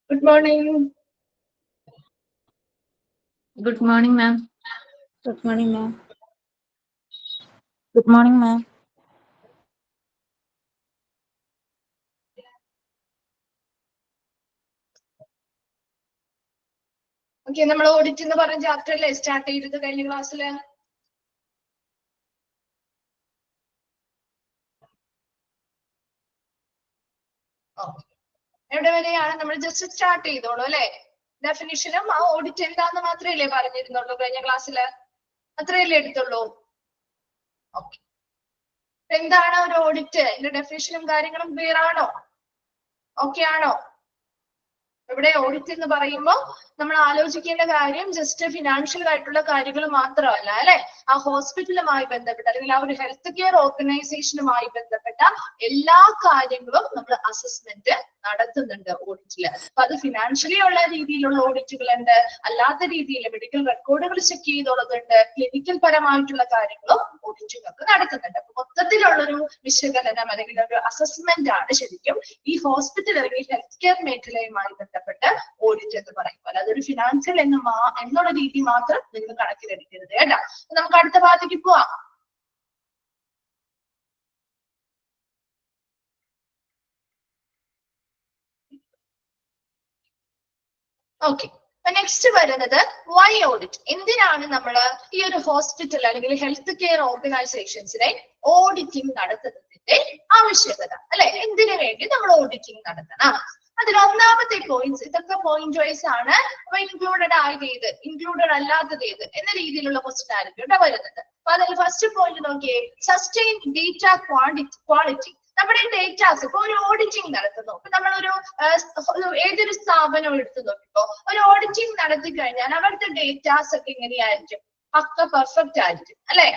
Good morning. Good morning, ma'am. Good morning, ma'am. Good morning, ma'am. Okay, നമ്മൾ audit എന്ന് പറഞ്ഞ chapter അല്ലേ start ചെയ്തത് കഴിഞ്ഞ ക്ലാസ്സില്? എവിടെ വരെയാണ് നമ്മൾ ജസ്റ്റ് സ്റ്റാർട്ട് ചെയ്തോളൂ അല്ലെ? ഡെഫിനിഷനും ആ ഓഡിറ്റ് എന്താന്ന് മാത്രമല്ലേ പറഞ്ഞിരുന്നുള്ളൂ കഴിഞ്ഞ ക്ലാസ്സില്? അത്രയല്ലേ എടുത്തുള്ളൂ? ഓക്കെ, എന്താണ് ഒരു ഓഡിറ്റ്? ഇതിന്റെ ഡെഫിനിഷനും കാര്യങ്ങളും ക്ലിയർ ആണോ? ഓക്കെ ആണോ? ഇവിടെ ഓഡിറ്റ് എന്ന് പറയുമ്പോൾ നമ്മൾ ആലോചിക്കേണ്ട കാര്യം ജസ്റ്റ് ഫിനാൻഷ്യൽ ആയിട്ടുള്ള കാര്യങ്ങൾ മാത്രമല്ല അല്ലെ, ആ ഹോസ്പിറ്റലുമായി ബന്ധപ്പെട്ട അല്ലെങ്കിൽ ആ ഒരു ഹെൽത്ത് കെയർ ഓർഗനൈസേഷനുമായി ബന്ധപ്പെട്ട എല്ലാ കാര്യങ്ങളും നമ്മൾ അസസ്മെന്റ് നടത്തുന്നുണ്ട് ഓഡിറ്റില്. അപ്പൊ അത് ഫിനാൻഷ്യലി ഉള്ള രീതിയിലുള്ള ഓഡിറ്റുകൾ ഉണ്ട്, അല്ലാത്ത രീതിയിൽ മെഡിക്കൽ റെക്കോർഡുകൾ ചെക്ക് ചെയ്തുള്ളതുണ്ട്, ക്ലിനിക്കൽ പരമായിട്ടുള്ള കാര്യങ്ങളും ഓഡിറ്റുകൾക്ക് നടത്തുന്നുണ്ട്. അപ്പൊ മൊത്തത്തിലുള്ളൊരു വിശകലനം അല്ലെങ്കിൽ ഒരു അസസ്മെന്റ് ആണ് ശരിക്കും ഈ ഹോസ്പിറ്റൽ അല്ലെങ്കിൽ ഹെൽത്ത് കെയർ മേഖലയുമായി ബന്ധപ്പെട്ട് ഓഡിറ്റ് എന്ന് പറയുമ്പോൾ. അതൊരു ഫിനാൻഷ്യൽ എന്നുള്ള രീതി മാത്രം നിങ്ങൾ കണക്കിലെടുക്കരുത് കേട്ടോ. നമുക്ക് അടുത്ത ഭാഗത്തേക്ക് പോവാം. ഓക്കെ, നെക്സ്റ്റ് വരുന്നത് വൈ ഓഡിറ്റ്. എന്തിനാണ് നമ്മൾ ഈ ഒരു ഹോസ്പിറ്റൽ അല്ലെങ്കിൽ ഹെൽത്ത് കെയർ ഓർഗനൈസേഷൻസിനെ ഓഡിറ്റിംഗ് നടത്തുന്നതിന്റെ ആവശ്യകത അല്ലെ? എന്തിനു വേണ്ടി നമ്മൾ ഓഡിറ്റിംഗ് നടത്തണം? അതിൽ ഒന്നാമത്തെ പോയിന്റ്സ്, ഇതൊക്കെ പോയിന്റ് വൈസ് ആണ്. അപ്പൊ ഇൻക്ലൂഡഡ് ആയത് ഏത്, ഇൻക്ലൂഡഡ് അല്ലാത്തത് ഏത് എന്ന രീതിയിലുള്ള ക്വസ്റ്റ്യൻ ആയിരിക്കും ഇവിടെ വരുന്നത്. അപ്പൊ അതിൽ ഫസ്റ്റ് പോയിന്റ് നോക്കിയേ, സസ്റ്റെയിൻ ഡേറ്റ ക്വാളിറ്റി. നമ്മുടെ ഡേറ്റാസ് ഇപ്പൊ ഒരു ഓഡിറ്റിംഗ് നടത്തുന്നു. ഇപ്പൊ നമ്മളൊരു ഏതൊരു സ്ഥാപനം എടുത്തു നോക്കിപ്പോ ഒരു ഓഡിറ്റിംഗ് നടത്തി കഴിഞ്ഞാൽ അവിടുത്തെ ഡേറ്റാസ് ഒക്കെ എങ്ങനെയായിരിക്കും? പക്ക പെർഫെക്റ്റ് ആയിരിക്കും അല്ലെ?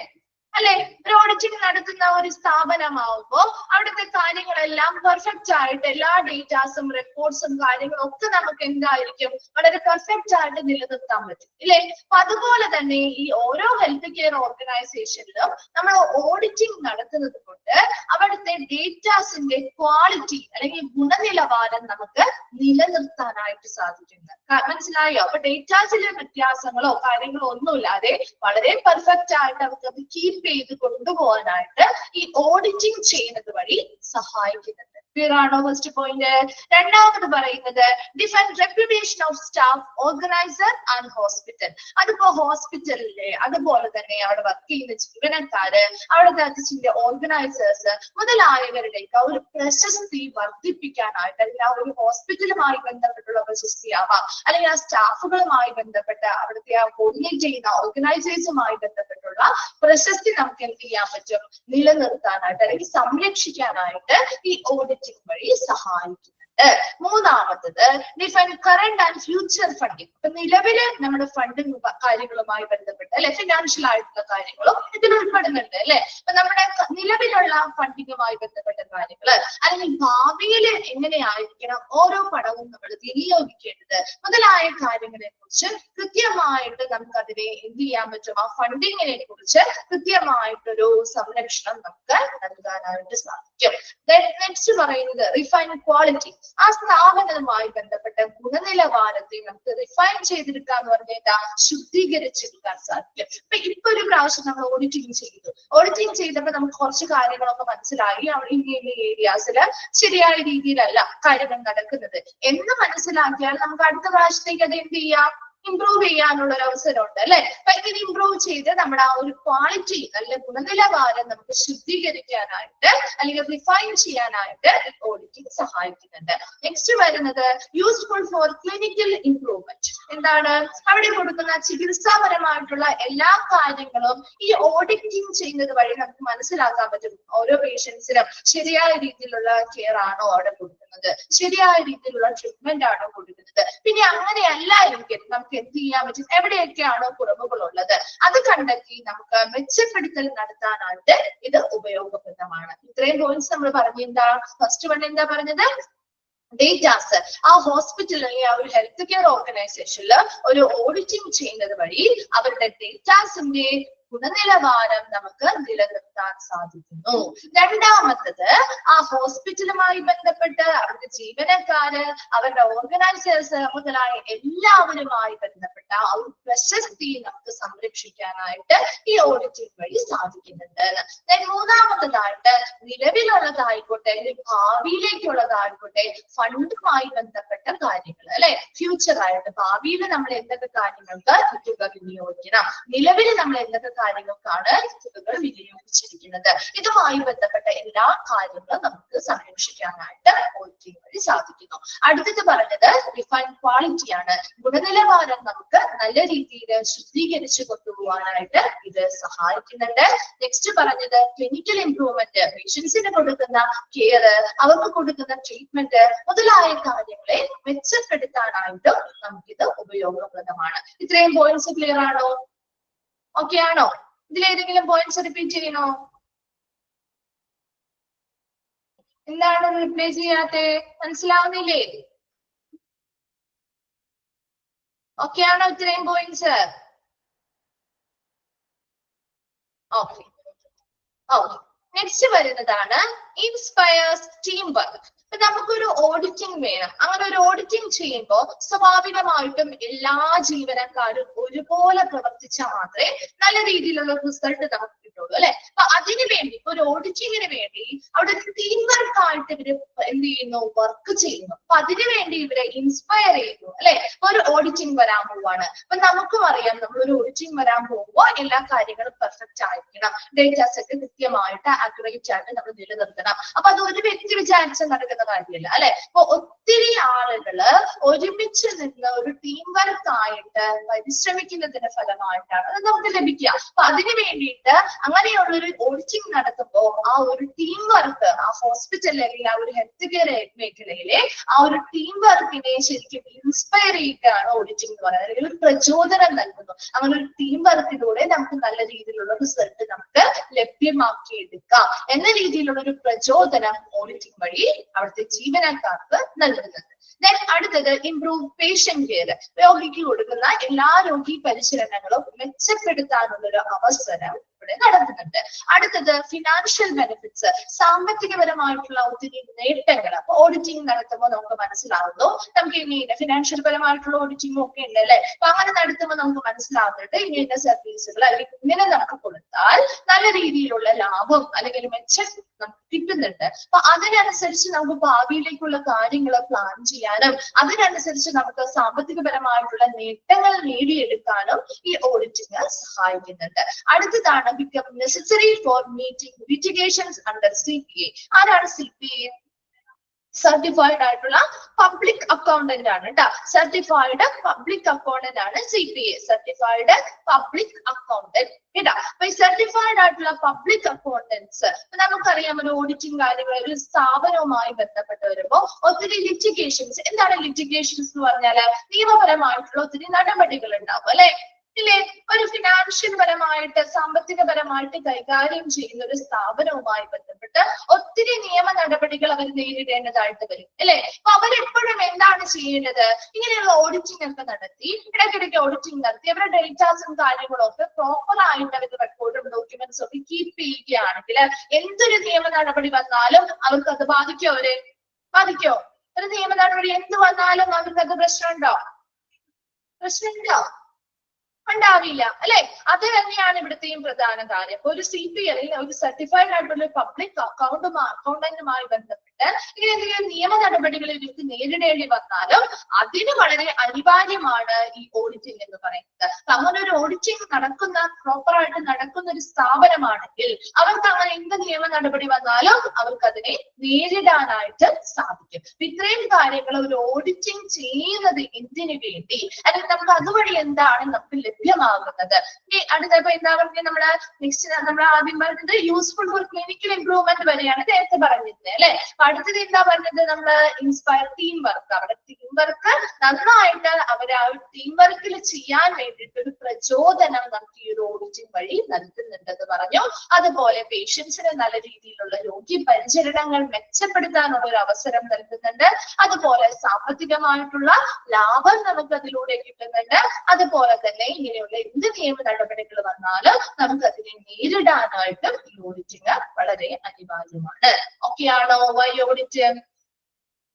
ഒരു ഓഡിറ്റിംഗ് നടത്തുന്ന ഒരു സ്ഥാപനമാവുമ്പോ അവിടുത്തെ കാര്യങ്ങളെല്ലാം പെർഫെക്റ്റ് ആയിട്ട് എല്ലാ ഡേറ്റാസും റെക്കോർഡ്സും കാര്യങ്ങളും ഒക്കെ നമുക്ക് എന്തായിരിക്കും? വളരെ പെർഫെക്റ്റ് ആയിട്ട് നിലനിർത്താൻ പറ്റും ഇല്ലേ? അപ്പൊ അതുപോലെ തന്നെ ഈ ഓരോ ഹെൽത്ത് കെയർ ഓർഗനൈസേഷനിലും നമ്മൾ ഓഡിറ്റിംഗ് നടത്തുന്നത് കൊണ്ട് അവിടുത്തെ ഡേറ്റാസിന്റെ ക്വാളിറ്റി അല്ലെങ്കിൽ ഗുണനിലവാരം നമുക്ക് നിലനിർത്താനായിട്ട് സാധിക്കുന്നത്. മനസ്സിലായോ? അപ്പൊ ഡേറ്റാസിലെ വ്യത്യാസങ്ങളോ കാര്യങ്ങളോ ഒന്നുമില്ലാതെ വളരെ പെർഫെക്റ്റ് ആയിട്ട് നമുക്ക് അത് കീപ്പ് ചെയ്ത് കൊണ്ടുപോകാനായിട്ട് ഈ ഓഡിറ്റിംഗ് ചെയ്യുന്നത് വഴി സഹായിക്കുന്നുണ്ട്. ക്ലിയർ ആണോ ഫസ്റ്റ് പോയിന്റ്? രണ്ടാമത് പറയുന്നത് define reputation of staff, organiser and hospital. അതിപ്പോ ഹോസ്പിറ്റലിലെ അതുപോലെ തന്നെ അവിടെ വർക്ക് ചെയ്യുന്ന ജീവനക്കാര്, അവിടുത്തെ അതിന്റെ ഓർഗനൈസേഴ്സ് മുതലായവരുടെയൊക്കെ ഒരു പ്രശസ്തി വർദ്ധിപ്പിക്കാനായിട്ട്, അല്ലെങ്കിൽ ആ ഒരു ഹോസ്പിറ്റലുമായി ബന്ധപ്പെട്ടുള്ള പ്രശസ്തി ആവാം, അല്ലെങ്കിൽ ആ സ്റ്റാഫുകളുമായി ബന്ധപ്പെട്ട അവിടുത്തെ ആ കോർഡിനേറ്റ് ചെയ്യുന്ന ഓർഗനൈസേഴ്സുമായി ബന്ധപ്പെട്ടുള്ള പ്രശസ്തി നമുക്ക് എന്ത് ചെയ്യാൻ പറ്റും? നിലനിർത്താനായിട്ട് അല്ലെങ്കിൽ സംരക്ഷിക്കാനായിട്ട് ഈ ഓഡിറ്റിംഗ് വഴി സഹായിക്കുന്നുണ്ട്. മൂന്നാമത്തത് define current and future funding. ഇപ്പൊ നിലവില് നമ്മുടെ ഫണ്ടിങ് കാര്യങ്ങളുമായി ബന്ധപ്പെട്ട് അല്ലെ, ഫിനാൻഷ്യൽ ആയിട്ടുള്ള കാര്യങ്ങളും ഇതിൽ ഉൾപ്പെടുന്നുണ്ട് അല്ലെ? അപ്പൊ നമ്മുടെ നിലവിലുള്ള ഫണ്ടിങ്ങുമായി ബന്ധപ്പെട്ട കാര്യങ്ങള്, അല്ലെങ്കിൽ ഭാവിയിൽ എങ്ങനെയായിരിക്കണം ഓരോ പണവും നമ്മൾ വിനിയോഗിക്കേണ്ടത് മുതലായ കാര്യങ്ങളെ കുറിച്ച് കൃത്യമായിട്ട് നമുക്ക് അതിനെ എന്ത് ചെയ്യാൻ പറ്റും? ആ ഫണ്ടിങ്ങിനെ കുറിച്ച് കൃത്യമായിട്ടൊരു സംരക്ഷണം നമുക്ക് നൽകാനായിട്ട് സാധിക്കും. നെക്സ്റ്റ് പറയുന്നത് റിഫൈൻ ക്വാളിറ്റി. ആ സ്ഥാപനവുമായി ബന്ധപ്പെട്ട ഗുണനിലവാരത്തെ നമുക്ക് റിഫൈൻ ചെയ്തെടുക്കുക എന്ന് പറഞ്ഞാൽ ശുദ്ധീകരിച്ചെടുക്കാൻ സാധിക്കും. ഇപ്പൊ ഒരു പ്രാവശ്യം നമ്മൾ ഓഡിറ്റിംഗ് ചെയ്തു. ഓഡിറ്റിംഗ് ചെയ്തപ്പോൾ നമുക്ക് കുറച്ച് കാര്യങ്ങളൊക്കെ മനസ്സിലായി, അവിടെ ഇന്ന ഏരിയാസില് ശരിയായ രീതിയിലല്ല കാര്യങ്ങൾ നടക്കുന്നത് എന്ന് മനസ്സിലാക്കിയാൽ നമുക്ക് അടുത്ത പ്രാവശ്യത്തേക്ക് അത് എന്ത് ചെയ്യാം? ഇംപ്രൂവ് ചെയ്യാനുള്ള ഒരു അവസരമുണ്ട് അല്ലെ? അപ്പൊ ഇങ്ങനെ ഇംപ്രൂവ് ചെയ്ത് നമ്മുടെ ആ ഒരു ക്വാളിറ്റി, നല്ല ഗുണനിലവാരം നമുക്ക് ശുദ്ധീകരിക്കാനായിട്ട് അല്ലെങ്കിൽ റിഫൈൻ ചെയ്യാനായിട്ട് ഓഡിറ്റിംഗ് സഹായിക്കുന്നുണ്ട്. നെക്സ്റ്റ് വരുന്നത് യൂസ്ഫുൾ ഫോർ ക്ലിനിക്കൽ ഇംപ്രൂവ്മെന്റ്. എന്താണ്? അവിടെ കൊടുക്കുന്ന ചികിത്സാപരമായിട്ടുള്ള എല്ലാ കാര്യങ്ങളും ഈ ഓഡിറ്റിംഗ് ചെയ്യുന്നത് വഴി നമുക്ക് മനസ്സിലാക്കാൻ പറ്റും. ഓരോ പേഷ്യൻസിനും ശരിയായ രീതിയിലുള്ള കെയർ ആണോ അവിടെ കൊടുക്കുന്നത്, ശരിയായ രീതിയിലുള്ള ട്രീറ്റ്മെന്റ് ആണോ കൊടുക്കുന്നത്, പിന്നെ അങ്ങനെയല്ല എങ്കിൽ നമുക്ക് എന്ത് ചെയ്യാൻ പറ്റും? എവിടെയൊക്കെയാണോ കുറവുകളുള്ളത് അത് കണ്ടെത്തി നമുക്ക് മെച്ചപ്പെടുത്തൽ നടത്താനായിട്ട് ഇത് ഉപയോഗപ്രദമാണ്. ഇത്രയും പോയിന്റ്സ് നമ്മൾ പറഞ്ഞെന്താ? ഫസ്റ്റ് വൺ എന്താ പറഞ്ഞത്? ഡേറ്റാസ്. ആ ഹോസ്പിറ്റലിൽ ആ ഒരു ഹെൽത്ത് കെയർ ഓർഗനൈസേഷനിൽ ഒരു ഓഡിറ്റിംഗ് ചെയ്യുന്നത് വഴി അവരുടെ ഡേറ്റാസിന്റെ ഗുണനിലവാരം നമുക്ക് നിലനിർത്താൻ സാധിക്കുന്നു. രണ്ടാമത്തത് ആ ഹോസ്പിറ്റലുമായി ബന്ധപ്പെട്ട് അവരുടെ ജീവനക്കാര്, അവരുടെ ഓർഗനൈസേഴ്സ് മുതലായ എല്ലാവരുമായി ബന്ധപ്പെട്ട ആ ഒരു പ്രശസ്തി നമുക്ക് സംരക്ഷിക്കാനായിട്ട് ഈ ഓഡിറ്റിംഗ് വഴി സാധിക്കുന്നുണ്ട്. മൂന്നാമത്തതായിട്ട് നിലവിലുള്ളതായിക്കോട്ടെ അല്ലെങ്കിൽ ഭാവിയിലേക്കുള്ളതായിക്കോട്ടെ ഫണ്ടുമായി ബന്ധപ്പെട്ട കാര്യങ്ങൾ അല്ലെ, ഫ്യൂച്ചർ ആയിട്ട് ഭാവിയിൽ നമ്മൾ എന്തൊക്കെ കാര്യങ്ങൾക്ക് തുക വിനിയോഗിക്കണം, നിലവിൽ നമ്മൾ എന്തൊക്കെ കാര്യങ്ങൾക്കാണ് തുകകൾ വിനിയോഗിച്ചിരിക്കുന്നത്, ഇതുമായി ബന്ധപ്പെട്ട എല്ലാ കാര്യങ്ങളും നമുക്ക് സംരക്ഷിക്കാനായിട്ട് ഓഡിറ്റിംഗ് വഴി സാധിക്കുന്നു. അടുത്തത് പറഞ്ഞത് ഡിഫൈൻ ക്വാളിറ്റിയാണ്. ഗുണനിലവാരം നമുക്ക് നല്ല രീതിയിൽ ശുദ്ധീകരിച്ചു കൊണ്ടുപോകാനായിട്ട് ഇത് സഹായിക്കുന്നുണ്ട്. നെക്സ്റ്റ് പറഞ്ഞത് ക്ലിനിക്കൽ ഇംപ്രൂവ്മെന്റ്, പേഷ്യൻസിന് കൊടുക്കുന്ന കെയർ, അവർക്ക് കൊടുക്കുന്ന ട്രീറ്റ്മെന്റ് മുതലായ കാര്യങ്ങളെ മെച്ചപ്പെടുത്താനായിട്ടും നമുക്കിത് ഉപയോഗപ്രദമാണ്. ഇത്രയും പോയിന്റ്സ് ക്ലിയർ ആണോ? ഓക്കെ ആണോ? ഇതിലേതെങ്കിലും പോയിന്റ്സ് റിപ്പീറ്റ് ചെയ്യണോ? എന്താണ് റിപ്ലൈ ചെയ്യാത്തെ? മനസ്സിലാവുന്നില്ലേ? ഓക്കെ ആണോ ഇത്രയും പോയിന്റ്സ്? Okay okay. നെക്സ്റ്റ് വരുന്നതാണ് ഇൻസ്പയർസ് ടീം വർക്ക്. അപ്പൊ നമുക്കൊരു ഓഡിറ്റിംഗ് വേണം. അങ്ങനെ ഒരു ഓഡിറ്റിംഗ് ചെയ്യുമ്പോൾ സ്വാഭാവികമായിട്ടും എല്ലാ ജീവനക്കാരും ഒരുപോലെ പ്രവർത്തിച്ചാൽ മാത്രമേ നല്ല രീതിയിലുള്ള റിസൾട്ട് നമുക്ക് കിട്ടുള്ളൂ അല്ലെ. അപ്പൊ അതിനു വേണ്ടി ഇപ്പൊ ഒരു ഓഡിറ്റിങ്ങിന് വേണ്ടി അവിടെ ഒരു ടീം വർക്ക് ആയിട്ട് ഇവര് എന്ത് ചെയ്യുന്നു? വർക്ക് ചെയ്യുന്നു. അപ്പൊ അതിനു വേണ്ടി ഇവരെ ഇൻസ്പയർ ചെയ്യുന്നു അല്ലെ. ഒരു ഓഡിറ്റിംഗ് വരാൻ പോവാണ്. അപ്പൊ നമുക്കും അറിയാം നമ്മളൊരു ഓഡിറ്റിംഗ് വരാൻ പോകുമ്പോൾ എല്ലാ കാര്യങ്ങളും പെർഫെക്റ്റ് ആയിരിക്കണം, ഡേറ്റാ സെറ്റ് കൃത്യമായിട്ട് ആക്യുറേറ്റ് ആയിട്ട് നമ്മൾ നിലനിർത്തണം. അപ്പൊ അത് ഒരു വ്യക്തി വിചാരിച്ച് നടക്കുന്ന കാര്യമല്ല അല്ലെ. അപ്പൊ ഒത്തിരി ആളുകള് ഒരുമിച്ച് നിന്ന് ഒരു ടീം വർക്ക് ആയിട്ട് പരിശ്രമിക്കുന്നതിന്റെ ഫലമായിട്ടാണ് അത് നമുക്ക് ലഭിക്കുക. അപ്പൊ അതിനു വേണ്ടിയിട്ട് അങ്ങനെയുള്ള ഒരു ഓഡിറ്റിംഗ് നടത്തുമ്പോൾ ആ ഒരു ടീം വർക്ക് ആ ഹോസ്പിറ്റലിൽ അല്ലെങ്കിൽ ആ ഒരു ഹെൽത്ത് കെയർ മേഖലയിലെ ആ ഒരു ടീം വർക്കിനെ ശരിക്കും ഇൻസ്പയർ ചെയ്യുകയാണ് ഓഡിറ്റിംഗ് എന്ന് പറയുന്നത്, അല്ലെങ്കിൽ ഒരു പ്രചോദനം നൽകുന്നു. അങ്ങനെ ഒരു ടീം വർക്കിലൂടെ നമുക്ക് നല്ല രീതിയിലുള്ള റിസൾട്ട് നമുക്ക് ലഭ്യമാക്കി എടുക്കാം എന്ന രീതിയിലുള്ള ഒരു പ്രചോദനം ഓഡിറ്റിംഗ് വഴി അവിടുത്തെ ജീവനക്കാർക്ക് നൽകുന്നുണ്ട്. ദെൻ അടുത്തത് ഇംപ്രൂവ് പേഷ്യന്റ് കെയർ. രോഗിക്ക് കൊടുക്കുന്ന എല്ലാ രോഗി പരിചരണങ്ങളും മെച്ചപ്പെടുത്താനുള്ള ഒരു അവസരം ഇവിടെ നടക്കുന്നുണ്ട്. അടുത്തത് ഫിനാൻഷ്യൽ ബെനിഫിറ്റ്സ്, സാമ്പത്തികപരമായിട്ടുള്ള ഒത്തിരി നേട്ടങ്ങൾ. അപ്പൊ ഓഡിറ്റിംഗ് നടത്തുമ്പോൾ നമുക്ക് മനസ്സിലാവുന്നു നമുക്ക് ഇനി ഫിനാൻഷ്യൽ പരമായിട്ടുള്ള ഓഡിറ്റിംഗ് ഒക്കെ ഉണ്ട് അല്ലെ. അപ്പൊ അങ്ങനെ നടത്തുമ്പോൾ നമുക്ക് മനസ്സിലാവുന്നുണ്ട് ഇങ്ങനെ സർവീസുകൾ അല്ലെങ്കിൽ ഇങ്ങനെ നമുക്ക് കൊടുത്താൽ നല്ല രീതിയിലുള്ള ലാഭം അല്ലെങ്കിൽ മെച്ചം നമുക്ക് കിട്ടുന്നുണ്ട്. അപ്പൊ അതിനനുസരിച്ച് നമുക്ക് ഭാവിയിലേക്കുള്ള കാര്യങ്ങൾ പ്ലാൻ ചെയ്യാനും അതിനനുസരിച്ച് നമുക്ക് സാമ്പത്തികപരമായിട്ടുള്ള നേട്ടങ്ങൾ നേടിയെടുക്കാനും ഈ ഓഡിറ്റിംഗ് സഹായിക്കുന്നുണ്ട്. അടുത്തതാണ് become necessary for meeting litigations under CPA. ആരാണ് CPA? സർട്ടിഫൈഡ് ആയിട്ടുള്ള പബ്ലിക് അക്കൗണ്ടന്റ് ആണ് കേട്ടോ. സർട്ടിഫൈഡ് പബ്ലിക് അക്കൗണ്ടന്റ് ആണ് CPA, സർട്ടിഫൈഡ് പബ്ലിക് അക്കൗണ്ടന്റ് കേട്ടോ. അപ്പൊ ഈ സർട്ടിഫൈഡ് ആയിട്ടുള്ള പബ്ലിക് അക്കൗണ്ടൻസ് നമുക്കറിയാം ഒരു ഓഡിറ്റിംഗ് കാര്യങ്ങൾ ഒരു സ്ഥാപനവുമായി ബന്ധപ്പെട്ട് വരുമ്പോൾ ഒത്തിരി ലിറ്റിഗേഷൻസ്. എന്താണ് ലിറ്റിഗേഷൻസ് എന്ന് പറഞ്ഞാല് നിയമപരമായിട്ടുള്ള ഒത്തിരി നടപടികൾ ഉണ്ടാവും അല്ലെ. ഇല്ലേ? ഒരു ഫിനാൻഷ്യൽ പരമായിട്ട് സാമ്പത്തികപരമായിട്ട് കൈകാര്യം ചെയ്യുന്ന ഒരു സ്ഥാപനവുമായി ബന്ധപ്പെട്ട് ഒത്തിരി നിയമ നടപടികൾ അവർ നേരിടേണ്ടതായിട്ട് വരും അല്ലെ. അപ്പൊ അവരെപ്പോഴും എന്താണ് ചെയ്യേണ്ടത്? ഇങ്ങനെയുള്ള ഓഡിറ്റിംഗ് ഒക്കെ നടത്തി ഇടയ്ക്കിടയ്ക്ക് ഓഡിറ്റിംഗ് നടത്തി അവരുടെ ഡേറ്റാസും കാര്യങ്ങളും ഒക്കെ പ്രോപ്പർ ആയിട്ട് അവരുടെ റെക്കോർഡും ഡോക്യുമെന്റ്സും ഒക്കെ കീപ്പ് ചെയ്യുകയാണെങ്കിൽ എന്തൊരു നിയമ നടപടി വന്നാലും അവർക്ക് അത് ബാധിക്കോ? ബാധിക്കോ? ഒരു നിയമ നടപടി എന്ത് വന്നാലും അവർക്ക് അത് പ്രശ്നമുണ്ടോ? പ്രശ്നമുണ്ടോ? ഉണ്ടാവില്ല അല്ലെ. അത് തന്നെയാണ് ഇവിടുത്തെയും പ്രധാന കാര്യം. ഒരു CPA അല്ലെങ്കിൽ ഒരു സർട്ടിഫൈഡ് ആയിട്ടുള്ള പബ്ലിക് അക്കൗണ്ടന്റുമായി ബന്ധപ്പെട്ട് ഇങ്ങനെ എന്തെങ്കിലും നിയമ നടപടികൾ ഇവർക്ക് നേരിടേണ്ടി വന്നാലും അതിന് വളരെ അനിവാര്യമാണ് ഈ ഓഡിറ്റിംഗ് എന്ന് പറയുന്നത്. അങ്ങനെ ഒരു ഓഡിറ്റിംഗ് പ്രോപ്പറായിട്ട് നടക്കുന്ന ഒരു സ്ഥാപനമാണെങ്കിൽ അവർക്ക് അങ്ങനെ എന്ത് നിയമ നടപടി വന്നാലും അവർക്ക് അതിനെ നേരിടാനായിട്ട് സാധിക്കും. ഇത്രയും കാര്യങ്ങൾ ഒരു ഓഡിറ്റിംഗ് ചെയ്യുന്നത് എന്തിനു വേണ്ടി അല്ലെങ്കിൽ നമുക്ക് അതുവഴി എന്താണ് നമുക്ക് ലഭ്യമാകുന്നത്? അടുത്തപ്പോ എന്താ പറയുക? നമ്മൾ ആദ്യം പറഞ്ഞത് യൂസ്ഫുൾ ഫോർ ക്ലിനിക്കൽ ഇംപ്രൂവ്മെന്റ് വരെയാണ് നേരത്തെ പറഞ്ഞിരുന്നത് അല്ലെ. അടുത്തത് എന്താ പറഞ്ഞത് നമ്മള് ഇൻസ്പയർ ടീം വർക്ക്. അവിടെ ടീം വർക്ക് നന്നായിട്ട് അവർ ആ ടീം വർക്കിൽ ചെയ്യാൻ വേണ്ടിയിട്ട് ഒരു പ്രചോദനം നമുക്ക് ഈ ഒരു ഓഡിറ്റിംഗ് വഴി നൽകുന്നുണ്ടെന്ന് പറഞ്ഞു. അതുപോലെ പേഷ്യൻസിന് നല്ല രീതിയിലുള്ള രോഗി പരിചരണങ്ങൾ മെച്ചപ്പെടുത്താനുള്ള ഒരു അവസരം നൽകുന്നുണ്ട്. അതുപോലെ സാമ്പത്തികമായിട്ടുള്ള ലാഭം നമുക്ക് അതിലൂടെ കിട്ടുന്നുണ്ട്. അതുപോലെ തന്നെ ഇങ്ങനെയുള്ള എന്ത് നിയമ നടപടികൾ വന്നാലും നമുക്ക് അതിനെ നേരിടാനായിട്ടും ഈ ഓഡിറ്റിംഗ് വളരെ അനിവാര്യമാണ്. ഓക്കെ ആണോ? Y audit?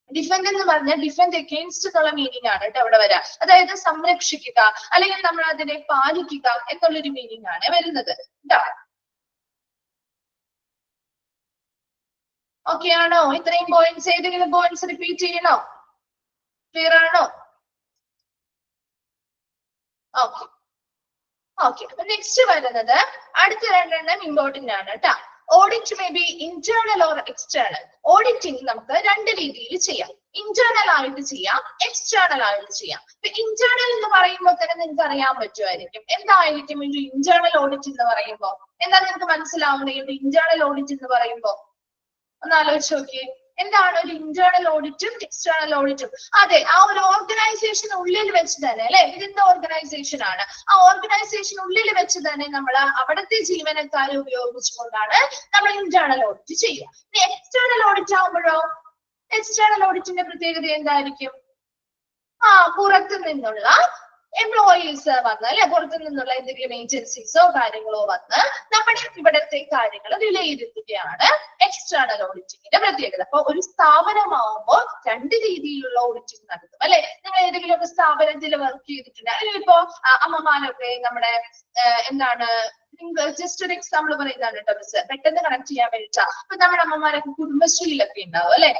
ഡിഫെൻഡ് എന്ന് പറഞ്ഞാൽ ഡിഫെൻഡ് അഗെയിൻസ്റ്റ് എന്നുള്ള മീനിങ് ആണ് കേട്ടോ ഇവിടെ വരാം. അതായത് സംരക്ഷിക്കുക അല്ലെങ്കിൽ നമ്മൾ അതിനെ പാലിക്കുക എന്നുള്ളൊരു മീനിങ് ആണ് വരുന്നത് കേട്ടോ. ഓക്കെ ആണോ? ഇത്രയും പോയിന്റ്സ് ഏതെങ്കിലും പോയിന്റ്സ് റിപ്പീറ്റ് ചെയ്യണോ? ക്ലിയർ ആണോ? Okay okay. അപ്പൊ നെക്സ്റ്റ് വരുന്നത് അടുത്ത രണ്ടെണ്ണം ഇമ്പോർട്ടന്റ് ആണ് കേട്ടോ. Audit may be internal or external. Auditing നമുക്ക് രണ്ട് രീതിയിൽ ചെയ്യാം. ഇന്റേണൽ ആയിട്ട് ചെയ്യാം, എക്സ്റ്റേണൽ ആയിട്ട് ചെയ്യാം. ഇപ്പൊ ഇന്റേണൽ എന്ന് പറയുമ്പോൾ തന്നെ നിങ്ങൾക്ക് അറിയാൻ പറ്റുമായിരിക്കും എന്തായിരിക്കും ഒരു ഇന്റേണൽ ഓഡിറ്റ് എന്ന് പറയുമ്പോൾ. എന്താ നിങ്ങൾക്ക് മനസ്സിലാവുന്നത് ഇന്റേണൽ ഓഡിറ്റ് എന്ന് പറയുമ്പോൾ? ഒന്ന് ആലോചിച്ച് നോക്കിയേ. എന്താണ് ഒരു ഇന്റേണൽ ഓഡിറ്റും എക്സ്റ്റേണൽ ഓഡിറ്റും? അതെ, ആ ഒരു ഓർഗനൈസേഷൻ ഉള്ളിൽ വെച്ച് തന്നെ അല്ലെ, ഇതിന്റെ ഓർഗനൈസേഷൻ ആണ്. ആ ഓർഗനൈസേഷൻ ഉള്ളിൽ വെച്ച് തന്നെ നമ്മൾ അവിടുത്തെ ജീവനക്കാരെ ഉപയോഗിച്ചുകൊണ്ടാണ് നമ്മൾ ഇന്റേണൽ ഓഡിറ്റ് ചെയ്യുക. ഇനി എക്സ്റ്റേണൽ ഓഡിറ്റ് ആകുമ്പോഴോ, എക്സ്റ്റേണൽ ഓഡിറ്റിന്റെ പ്രത്യേകത എന്തായിരിക്കും? പുറത്തു നിന്നുള്ള എംപ്ലോയീസ് വന്ന് അല്ലെ, പുറത്തു നിന്നുള്ള എന്തെങ്കിലും ഏജൻസീസോ കാര്യങ്ങളോ വന്ന് നമ്മുടെ ഇവിടത്തെ കാര്യങ്ങൾ വിലയിരുത്തുകയാണ് എക്സ്റ്റേണൽ ഓഡിറ്റിംഗിന്റെ പ്രത്യേകത. അപ്പൊ ഒരു സ്ഥാപനമാകുമ്പോൾ രണ്ട് രീതിയിലുള്ള ഓഡിറ്റിംഗ് നടത്തും അല്ലെ. നിങ്ങൾ ഏതെങ്കിലും ഒക്കെ സ്ഥാപനത്തിൽ വർക്ക് ചെയ്തിട്ടുണ്ട് അല്ലെങ്കിൽ ഇപ്പോ അമ്മമാരൊക്കെ നമ്മുടെ എന്താണ്, ജസ്റ്റ് ഒരു എക്സാമ്പിൾ പറയുന്നതാണ് കേട്ടോ മിസ്, പെട്ടെന്ന് കണക്ട് ചെയ്യാൻ വേണ്ടിട്ടാ. അപ്പൊ നമ്മുടെ അമ്മമാരൊക്കെ കുടുംബശ്രീയിലൊക്കെ ഉണ്ടാവും അല്ലെ,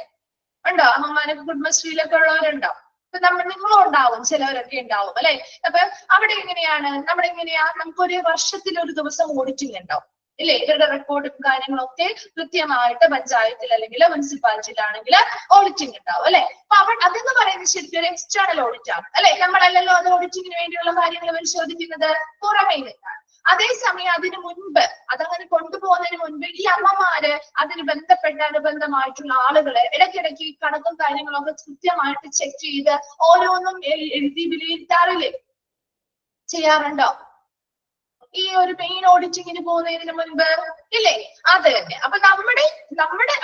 ഉണ്ടോ? അമ്മമാരൊക്കെ കുടുംബശ്രീയിലൊക്കെ ഉള്ളവരുണ്ടാവും. ഇപ്പൊ നിങ്ങളും ഉണ്ടാവും, ചിലവരൊക്കെ ഉണ്ടാവും അല്ലെ. അപ്പൊ അവിടെ എങ്ങനെയാണ്, നമുക്കൊരു വർഷത്തിൽ ഒരു ദിവസം ഓഡിറ്റിംഗ് ഉണ്ടാവും ഇല്ലേ? ഇവരുടെ റെക്കോർഡും കാര്യങ്ങളൊക്കെ കൃത്യമായിട്ട് പഞ്ചായത്തിൽ അല്ലെങ്കിൽ മുനിസിപ്പാലിറ്റിയിലാണെങ്കിൽ ഓഡിറ്റിംഗ് ഉണ്ടാവും അല്ലെ. അപ്പൊ അതെന്ന് പറയുന്നത് ശരിക്കും ഒരു എക്സ്റ്റേണൽ ഓഡിറ്റ് ആണ് അല്ലെ. നമ്മളല്ലല്ലോ അത് ഓഡിറ്റിങ്ങിന് വേണ്ടിയുള്ള കാര്യങ്ങൾ പരിശോധിക്കുന്നത്, പുറമേ നിന്നാണ്. അതേസമയം അതിനു മുൻപ്, അതങ്ങനെ കൊണ്ടുപോകുന്നതിന് മുൻപ് ഈ അമ്മമാര് അതിന് ബന്ധപ്പെട്ട അനുബന്ധമായിട്ടുള്ള ആളുകളെ ഇടയ്ക്കിടയ്ക്ക് ഈ കണക്കും കാര്യങ്ങളൊക്കെ കൃത്യമായിട്ട് ചെക്ക് ചെയ്ത് ഓരോന്നും എഴുതി വിലയിരുത്താറില്ലേ, ചെയ്യാറുണ്ടോ? ഈ ഒരു മെയിൻ ഓഡിറ്റിങ്ങിന് പോകുന്നതിന് മുൻപ് ഇല്ലേ? അത് തന്നെ. അപ്പൊ നമ്മുടെ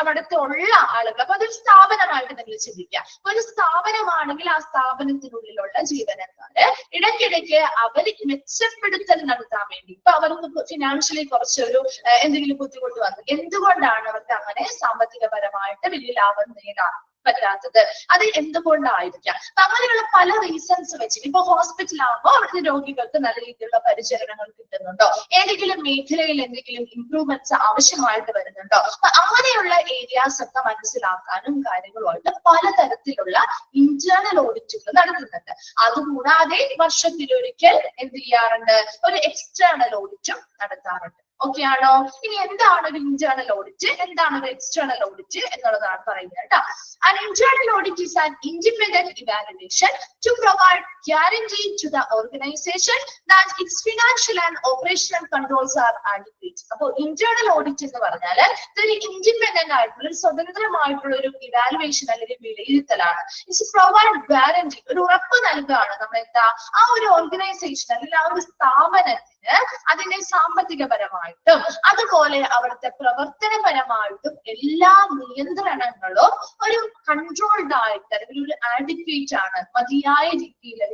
അവിടുത്തെ ഉള്ള ആളുകൾ, അപ്പൊ അതൊരു സ്ഥാപനമായിട്ട് നിങ്ങൾ ചിന്തിക്കുക. ഒരു സ്ഥാപനമാണെങ്കിൽ ആ സ്ഥാപനത്തിനുള്ളിലുള്ള ജീവനക്കാര് ഇടയ്ക്കിടയ്ക്ക് അവർ മെച്ചപ്പെടുത്തൽ നടത്താൻ വേണ്ടി, ഇപ്പൊ അവർക്ക് ഫിനാൻഷ്യലി കുറച്ചൊരു എന്തെങ്കിലും ബുദ്ധിമുട്ട് വന്നു, എന്തുകൊണ്ടാണ് അവർക്ക് അങ്ങനെ സാമ്പത്തികപരമായിട്ട് വലിയ ലാഭം നേടാൻ പറ്റാത്തത്, അത് എന്തുകൊണ്ടായിരിക്കാം? അങ്ങനെയുള്ള പല റീസൺസ് വെച്ചിട്ട് ഇപ്പൊ ഹോസ്പിറ്റലാകുമ്പോൾ അവിടുത്തെ രോഗികൾക്ക് നല്ല രീതിയിലുള്ള പരിചരണങ്ങൾ കിട്ടുന്നുണ്ടോ, ഏതെങ്കിലും മേഖലയിൽ എന്തെങ്കിലും ഇംപ്രൂവ്മെന്റ്സ് ആവശ്യമായിട്ട് വരുന്നുണ്ടോ, അങ്ങനെയുള്ള ഏരിയാസ് ഒക്കെ മനസ്സിലാക്കാനും കാര്യങ്ങളുമായിട്ട് പലതരത്തിലുള്ള ഇന്റേണൽ ഓഡിറ്റുകൾ നടത്തുന്നുണ്ട്. അതുകൂടാതെ വർഷത്തിലൊരിക്കൽ എന്ത് ചെയ്യാറുണ്ട്, ഒരു എക്സ്റ്റേണൽ ഓഡിറ്റും നടത്താറുണ്ട്. ഓക്കെ ആണോ? ഇനി എന്താണ് ഒരു ഇന്റേണൽ ഓഡിറ്റ്, എന്താണ് ഒരു എക്സ്റ്റേണൽ ഓഡിറ്റ് എന്നുള്ളതാണ് പറയുന്നത് കേട്ടോ. An internal audit is an independent evaluation to provide guarantee to the organization that its financial and operational controls are adequate. അപ്പോൾ ഇന്റേണൽ ഓഡിറ്റ് എന്ന് പറഞ്ഞാൽ ഇതൊരു ഇൻഡിപെൻഡന്റ് ആയിട്ടുള്ള ഒരു സ്വതന്ത്രമായിട്ടുള്ള ഒരു ഇവാലുവേഷൻ അല്ലെങ്കിൽ വിലയിരുത്തലാണ്. ഇറ്റ്സ് പ്രൊവൈഡ് ഗ്യാരണ്ടി, ഒരു ഉറപ്പ് നൽകുകയാണ് നമ്മൾ എന്താ ആ ഒരു ഓർഗനൈസേഷൻ അല്ലെങ്കിൽ ആ ഒരു സ്ഥാപനത്തിന് അതിന്റെ സാമ്പത്തികപരമായിട്ടും അതുപോലെ അവിടുത്തെ പ്രവർത്തനപരമായിട്ടും എല്ലാ നിയന്ത്രണങ്ങളും ഒരു കൺട്രോൾഡ് ആയിട്ട് അല്ലെങ്കിൽ ഒരു ആഡിക്വേറ്റ് ആണ്, മതിയായ രീതിയിൽ അല്ലെങ്കിൽ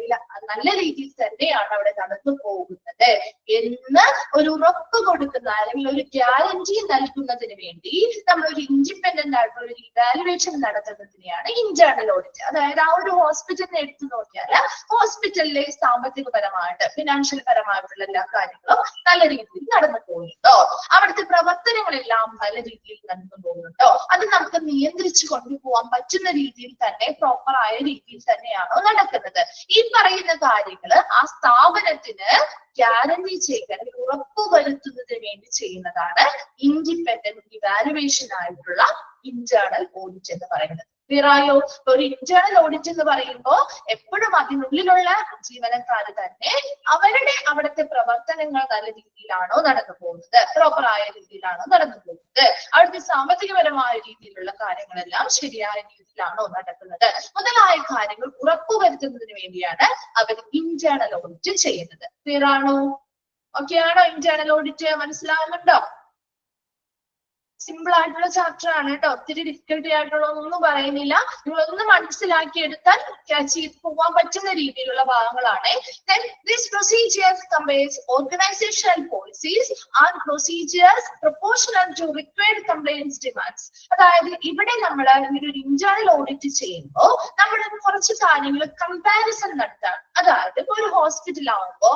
നല്ല രീതിയിൽ തന്നെയാണ് അവിടെ നടന്നു പോകുന്നത് എന്ന് ഒരു ഉറപ്പ് കൊടുക്കുന്ന അല്ലെങ്കിൽ ഒരു ഗ്യാരണ്ടി നൽകുന്നതിന് വേണ്ടി നമ്മൾ ഒരു ഇൻഡിപെൻഡന്റ് ആയിട്ടുള്ള ഒരു ഇവാലുവേഷൻ നടത്തുന്നതിനെയാണ് ഇന്റേണൽ ഓഡിറ്റ്. അതായത് ആ ഒരു ഹോസ്പിറ്റലിനെ എടുത്തു നോക്കിയാൽ ഹോസ്പിറ്റലിലെ സാമ്പത്തികപരമായിട്ട് ഫിനാൻഷ്യൽ പരമായിട്ടുള്ള എല്ലാ കാര്യങ്ങളും നല്ല രീതിയിൽ നടന്നു പോകുന്നുണ്ടോ, അവിടുത്തെ പ്രവർത്തനങ്ങളെല്ലാം നല്ല രീതിയിൽ നടന്നു പോകുന്നുണ്ടോ, അത് നമുക്ക് നിയന്ത്രിച്ചു കൊണ്ടുപോകാൻ പറ്റുന്ന രീതിയിൽ തന്നെ പ്രോപ്പർ ആയ രീതിയിൽ തന്നെയാണോ നടക്കുന്നത്, ഈ പറയുന്ന കാര്യങ്ങൾ ആ സ്ഥാപനത്തിന് ഗ്യാരണ്ടി ചെയ്യുക അല്ലെങ്കിൽ ഉറപ്പുവരുത്തുന്നതിന് വേണ്ടി ചെയ്യുന്നതാണ് ഇൻഡിപെൻഡന്റ് ഇവാലുവേഷൻ ആയിട്ടുള്ള ഇന്റേണൽ ഓഡിറ്റ് എന്ന് പറയുന്നത്. ക്ലിയറായോ? ഒരു ഇന്റേണൽ ഓഡിറ്റ് എന്ന് പറയുമ്പോൾ എപ്പോഴും അതിനുള്ളിലുള്ള ജീവനക്കാർ തന്നെ അവരുടെ അവിടുത്തെ പ്രവർത്തനങ്ങൾ നല്ല രീതിയിലാണോ നടന്നു പോകുന്നത്, പ്രോപ്പറായ രീതിയിലാണോ നടന്നു പോകുന്നത്, അവിടുത്തെ സാമ്പത്തികപരമായ രീതിയിലുള്ള കാര്യങ്ങളെല്ലാം ശരിയായ രീതിയിലാണോ നടക്കുന്നത് മുതലായ കാര്യങ്ങൾ ഉറപ്പുവരുത്തുന്നതിന് വേണ്ടിയാണ് അവർ ഇന്റേണൽ ഓഡിറ്റ് ചെയ്യുന്നത്. ക്ലിയർ ആണോ? ഓക്കെ ആണോ? ഇന്റേണൽ ഓഡിറ്റ് മനസ്സിലാവുന്നുണ്ടോ? സിമ്പിൾ ആയിട്ടുള്ള ചാപ്റ്റർ ആണ് കേട്ടോ, ഒത്തിരി ഡിഫിക്കൽട്ടി ആയിട്ടുള്ള ഒന്നും പറയുന്നില്ല. നിങ്ങൾ ഒന്ന് മനസ്സിലാക്കി എടുത്താൽ ക്യാച്ച് ചെയ്ത് പോകാൻ പറ്റുന്ന രീതിയിലുള്ള ഭാഗങ്ങളാണ്. Then this procedures compares organizational policies and procedures proportional to required compliance demands. അതായത് ഇവിടെ നമ്മൾ ഒരു ഇന്റേണൽ ഓഡിറ്റ് ചെയ്യുമ്പോൾ നമ്മൾ കുറച്ച് കാര്യങ്ങൾ കമ്പാരിസൺ നടത്താണ്. അതായത് ഇപ്പൊ ഒരു ഹോസ്പിറ്റൽ ആവുമ്പോൾ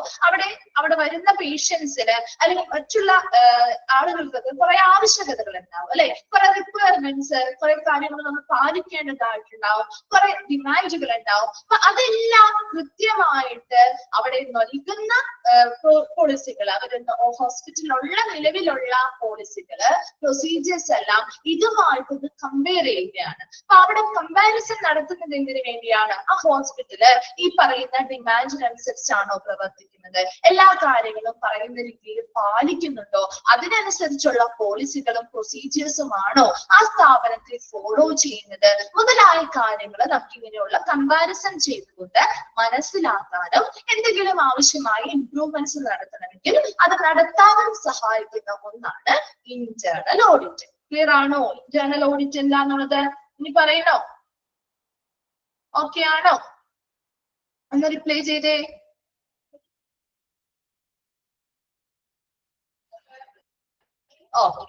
അവിടെ വരുന്ന പേഷ്യൻസിന് അല്ലെങ്കിൽ മറ്റുള്ള ആളുകൾക്ക് കുറെ ആവശ്യകതകൾ ഉണ്ടാവും അല്ലെ, കുറെ റിക്വയർമെന്റ്സ്, കുറെ കാര്യങ്ങൾ നമ്മൾ പാലിക്കേണ്ടതായിട്ടുണ്ടാവും, കുറെ ഡിമാൻഡുകൾ ഉണ്ടാവും. അപ്പൊ അതെല്ലാം കൃത്യമായിട്ട് അവിടെ നൽകുന്ന പോളിസികൾ, അവരുടെ ഹോസ്പിറ്റലിലുള്ള നിലവിലുള്ള പോളിസികള്, പ്രൊസീജിയേഴ്സ് എല്ലാം ഇതുമായിട്ടൊന്ന് കമ്പയർ ചെയ്യുകയാണ്. അപ്പൊ അവിടെ കമ്പാരിസൺ നടത്തുന്നത് എന്തിനു വേണ്ടിയാണ്? ആ ഹോസ്പിറ്റല് ഈ പറയുന്ന ഡിമാൻഡിനനുസരിച്ചാണോ പ്രവർത്തിക്കുന്നത്, എല്ലാ കാര്യങ്ങളും പറയുന്ന രീതിയിൽ പാലിക്കുന്നുണ്ടോ, അതിനനുസരിച്ചുള്ള പോളിസികളും പ്രൊസീജിയേഴ്സും ആണോ ആ സ്ഥാപനത്തിൽ ഫോളോ ചെയ്യുന്നത് മുതലായ കാര്യങ്ങൾ നമുക്ക് ഇങ്ങനെയുള്ള കമ്പാരിസൺ ചെയ്തുകൊണ്ട് മനസ്സിലാക്കാനും എന്തെങ്കിലും ആവശ്യമായ ഇംപ്രൂവ്മെന്റ്സ് നടത്തണമെങ്കിൽ അത് നടത്താനും സഹായിക്കുന്ന ഒന്നാണ് ഇന്റേണൽ ഓഡിറ്റ്. ക്ലിയർ ആണോ? ഇന്റേണൽ ഓഡിറ്റ് എന്താന്നുള്ളത് ഇനി പറയണോ? ഓക്കെ ആണോ? ഒന്ന് റിപ്ലൈ ചെയ്തേ. ഓക്കെ.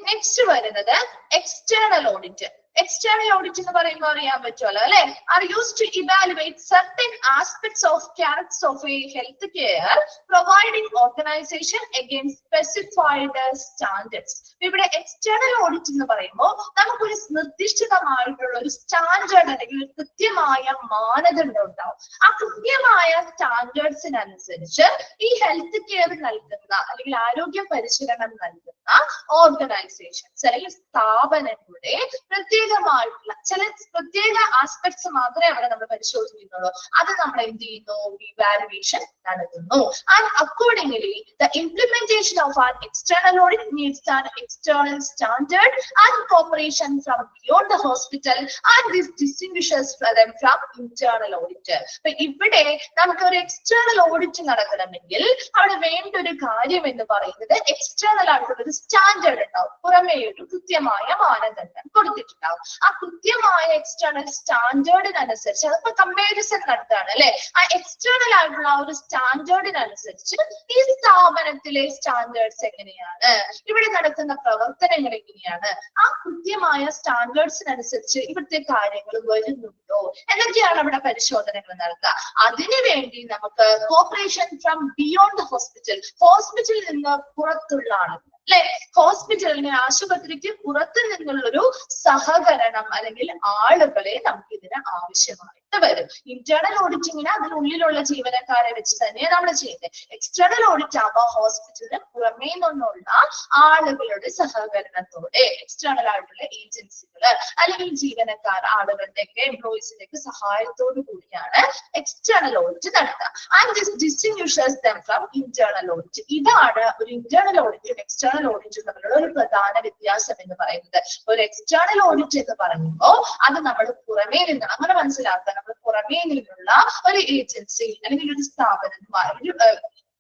നെക്സ്റ്റ് വരുന്നത് എക്സ്റ്റേണൽ ഓഡിറ്റ്. എക്സ്റ്റേണൽ ഓഡിറ്റ് എന്ന് പറയുമ്പോൾ അറിയാൻ പറ്റുമല്ലോ അല്ലെ, are use to evaluate certain aspects of characters of a health care providing organisation against specified standards. ഇവിടെ എക്സ്റ്റേണൽ ഓഡിറ്റ് എന്ന് പറയുമ്പോൾ നമുക്കൊരു നിർദ്ദിഷ്ടമായിട്ടുള്ള ഒരു സ്റ്റാൻഡേർഡ് അല്ലെങ്കിൽ കൃത്യമായ മാനദണ്ഡം ഉണ്ടാവും. ആ കൃത്യമായ സ്റ്റാൻഡേർഡ്സിനനുസരിച്ച് ഈ ഹെൽത്ത് കെയർ നൽകുന്ന അല്ലെങ്കിൽ ആരോഗ്യ പരിശീലനം നൽകുന്ന ഓർഗനൈസേഷൻസ് അല്ലെങ്കിൽ സ്ഥാപനങ്ങളുടെ പ്രത്യേകമായിട്ടുള്ള ചില പ്രത്യേക ആസ്പെക്ട്സ് മാത്രമേ അവിടെ നമ്മൾ പരിശോധിക്കുന്നുള്ളൂ. അത് നമ്മൾ എന്ത് ചെയ്യുന്നു? ഇവാലുവേഷൻ നടത്തുന്നു. And accordingly the implementation of an external audit needs an external standard and cooperation from beyond the hospital and this distinguishes them from internal audit. അപ്പൊ ഇവിടെ നമുക്ക് ഒരു എക്സ്റ്റേണൽ ഓഡിറ്റ് നടത്തണമെങ്കിൽ അവിടെ വേണ്ട ഒരു കാര്യം എന്ന് പറയുന്നത് എക്സ്റ്റേണൽ ആയിട്ടുള്ള ഒരു സ്റ്റാൻഡേർഡ് ഉണ്ടാവും, പുറമേ ഒരു കൃത്യമായ മാനദണ്ഡം കൊടുത്തിട്ടുണ്ടാവും. ആ കൃത്യമായ എക്സ്റ്റേണൽ സ്റ്റാൻഡേർഡിനനുസരിച്ച് അതിപ്പോ കമ്പാരിസൺ നടത്തുകയാണ് അല്ലെ, ആ എക്സ്റ്റേണൽ ആയിട്ടുള്ള ഒരു സ്റ്റാൻഡേർഡിനനുസരിച്ച് ഈ സ്ഥാപനത്തിലെ സ്റ്റാൻഡേർഡ്സ് എങ്ങനെയാണ്, ഇവിടെ നടക്കുന്ന പ്രവർത്തനങ്ങൾ എങ്ങനെയാണ്, ആ കൃത്യമായ സ്റ്റാൻഡേർഡ്സിനനുസരിച്ച് ഇവിടുത്തെ കാര്യങ്ങൾ വരുന്നുണ്ടോ എന്നൊക്കെയാണ് അവിടെ പരിശോധനകൾ നടത്തുക. അതിനുവേണ്ടി നമുക്ക് കോപ്പറേഷൻ ഫ്രം ബിയോണ്ട് ഹോസ്പിറ്റൽ, ഹോസ്പിറ്റലിൽ നിന്ന് പുറത്തുള്ള ആളുകൾ അല്ലെ, ഹോസ്പിറ്റലിന് ആശുപത്രിക്ക് പുറത്തു നിന്നുള്ളൊരു സഹകരണം അല്ലെങ്കിൽ ആളുകളെ നമുക്ക് ഇതിന് ആവശ്യമായിട്ട് വരും. ഇന്റേണൽ ഓഡിറ്റിങ്ങിന് അതിനുള്ളിലുള്ള ജീവനക്കാരെ വെച്ച് തന്നെ നമ്മൾ ചെയ്യുന്നത്. എക്സ്റ്റേണൽ ഓഡിറ്റ് ആകുമ്പോൾ ഹോസ്പിറ്റലിന് പുറമേ നിന്നുള്ള ആളുകളുടെ സഹകരണത്തോടെ എക്സ്റ്റേണൽ ആയിട്ടുള്ള ഏജൻസികള് അല്ലെങ്കിൽ ജീവനക്കാർ ആളുകളുടെ എംപ്ലോയീസിന്റെ സഹായത്തോടു കൂടിയാണ് എക്സ്റ്റേണൽ ഓഡിറ്റ് നടത്തുക. And this distinguishes them from internal audit. ഇതാണ് ഒരു ഇന്റേണൽ ഓഡിറ്റും എക്സ്റ്റേണൽ ഓഡിറ്റും തമ്മിലുള്ള ഒരു പ്രധാന വ്യത്യാസം എന്ന് പറയുന്നത്. ഒരു എക്സ്റ്റേണൽ ഓഡിറ്റ് എന്ന് പറയുമ്പോൾ അത് നമ്മൾ പുറമേ നിന്ന് അങ്ങനെ മനസ്സിലാക്കുക, നമ്മൾ പുറമേ നിന്നുള്ള ഒരു ഏജൻസി അല്ലെങ്കിൽ ഒരു സ്ഥാപനം ഒരു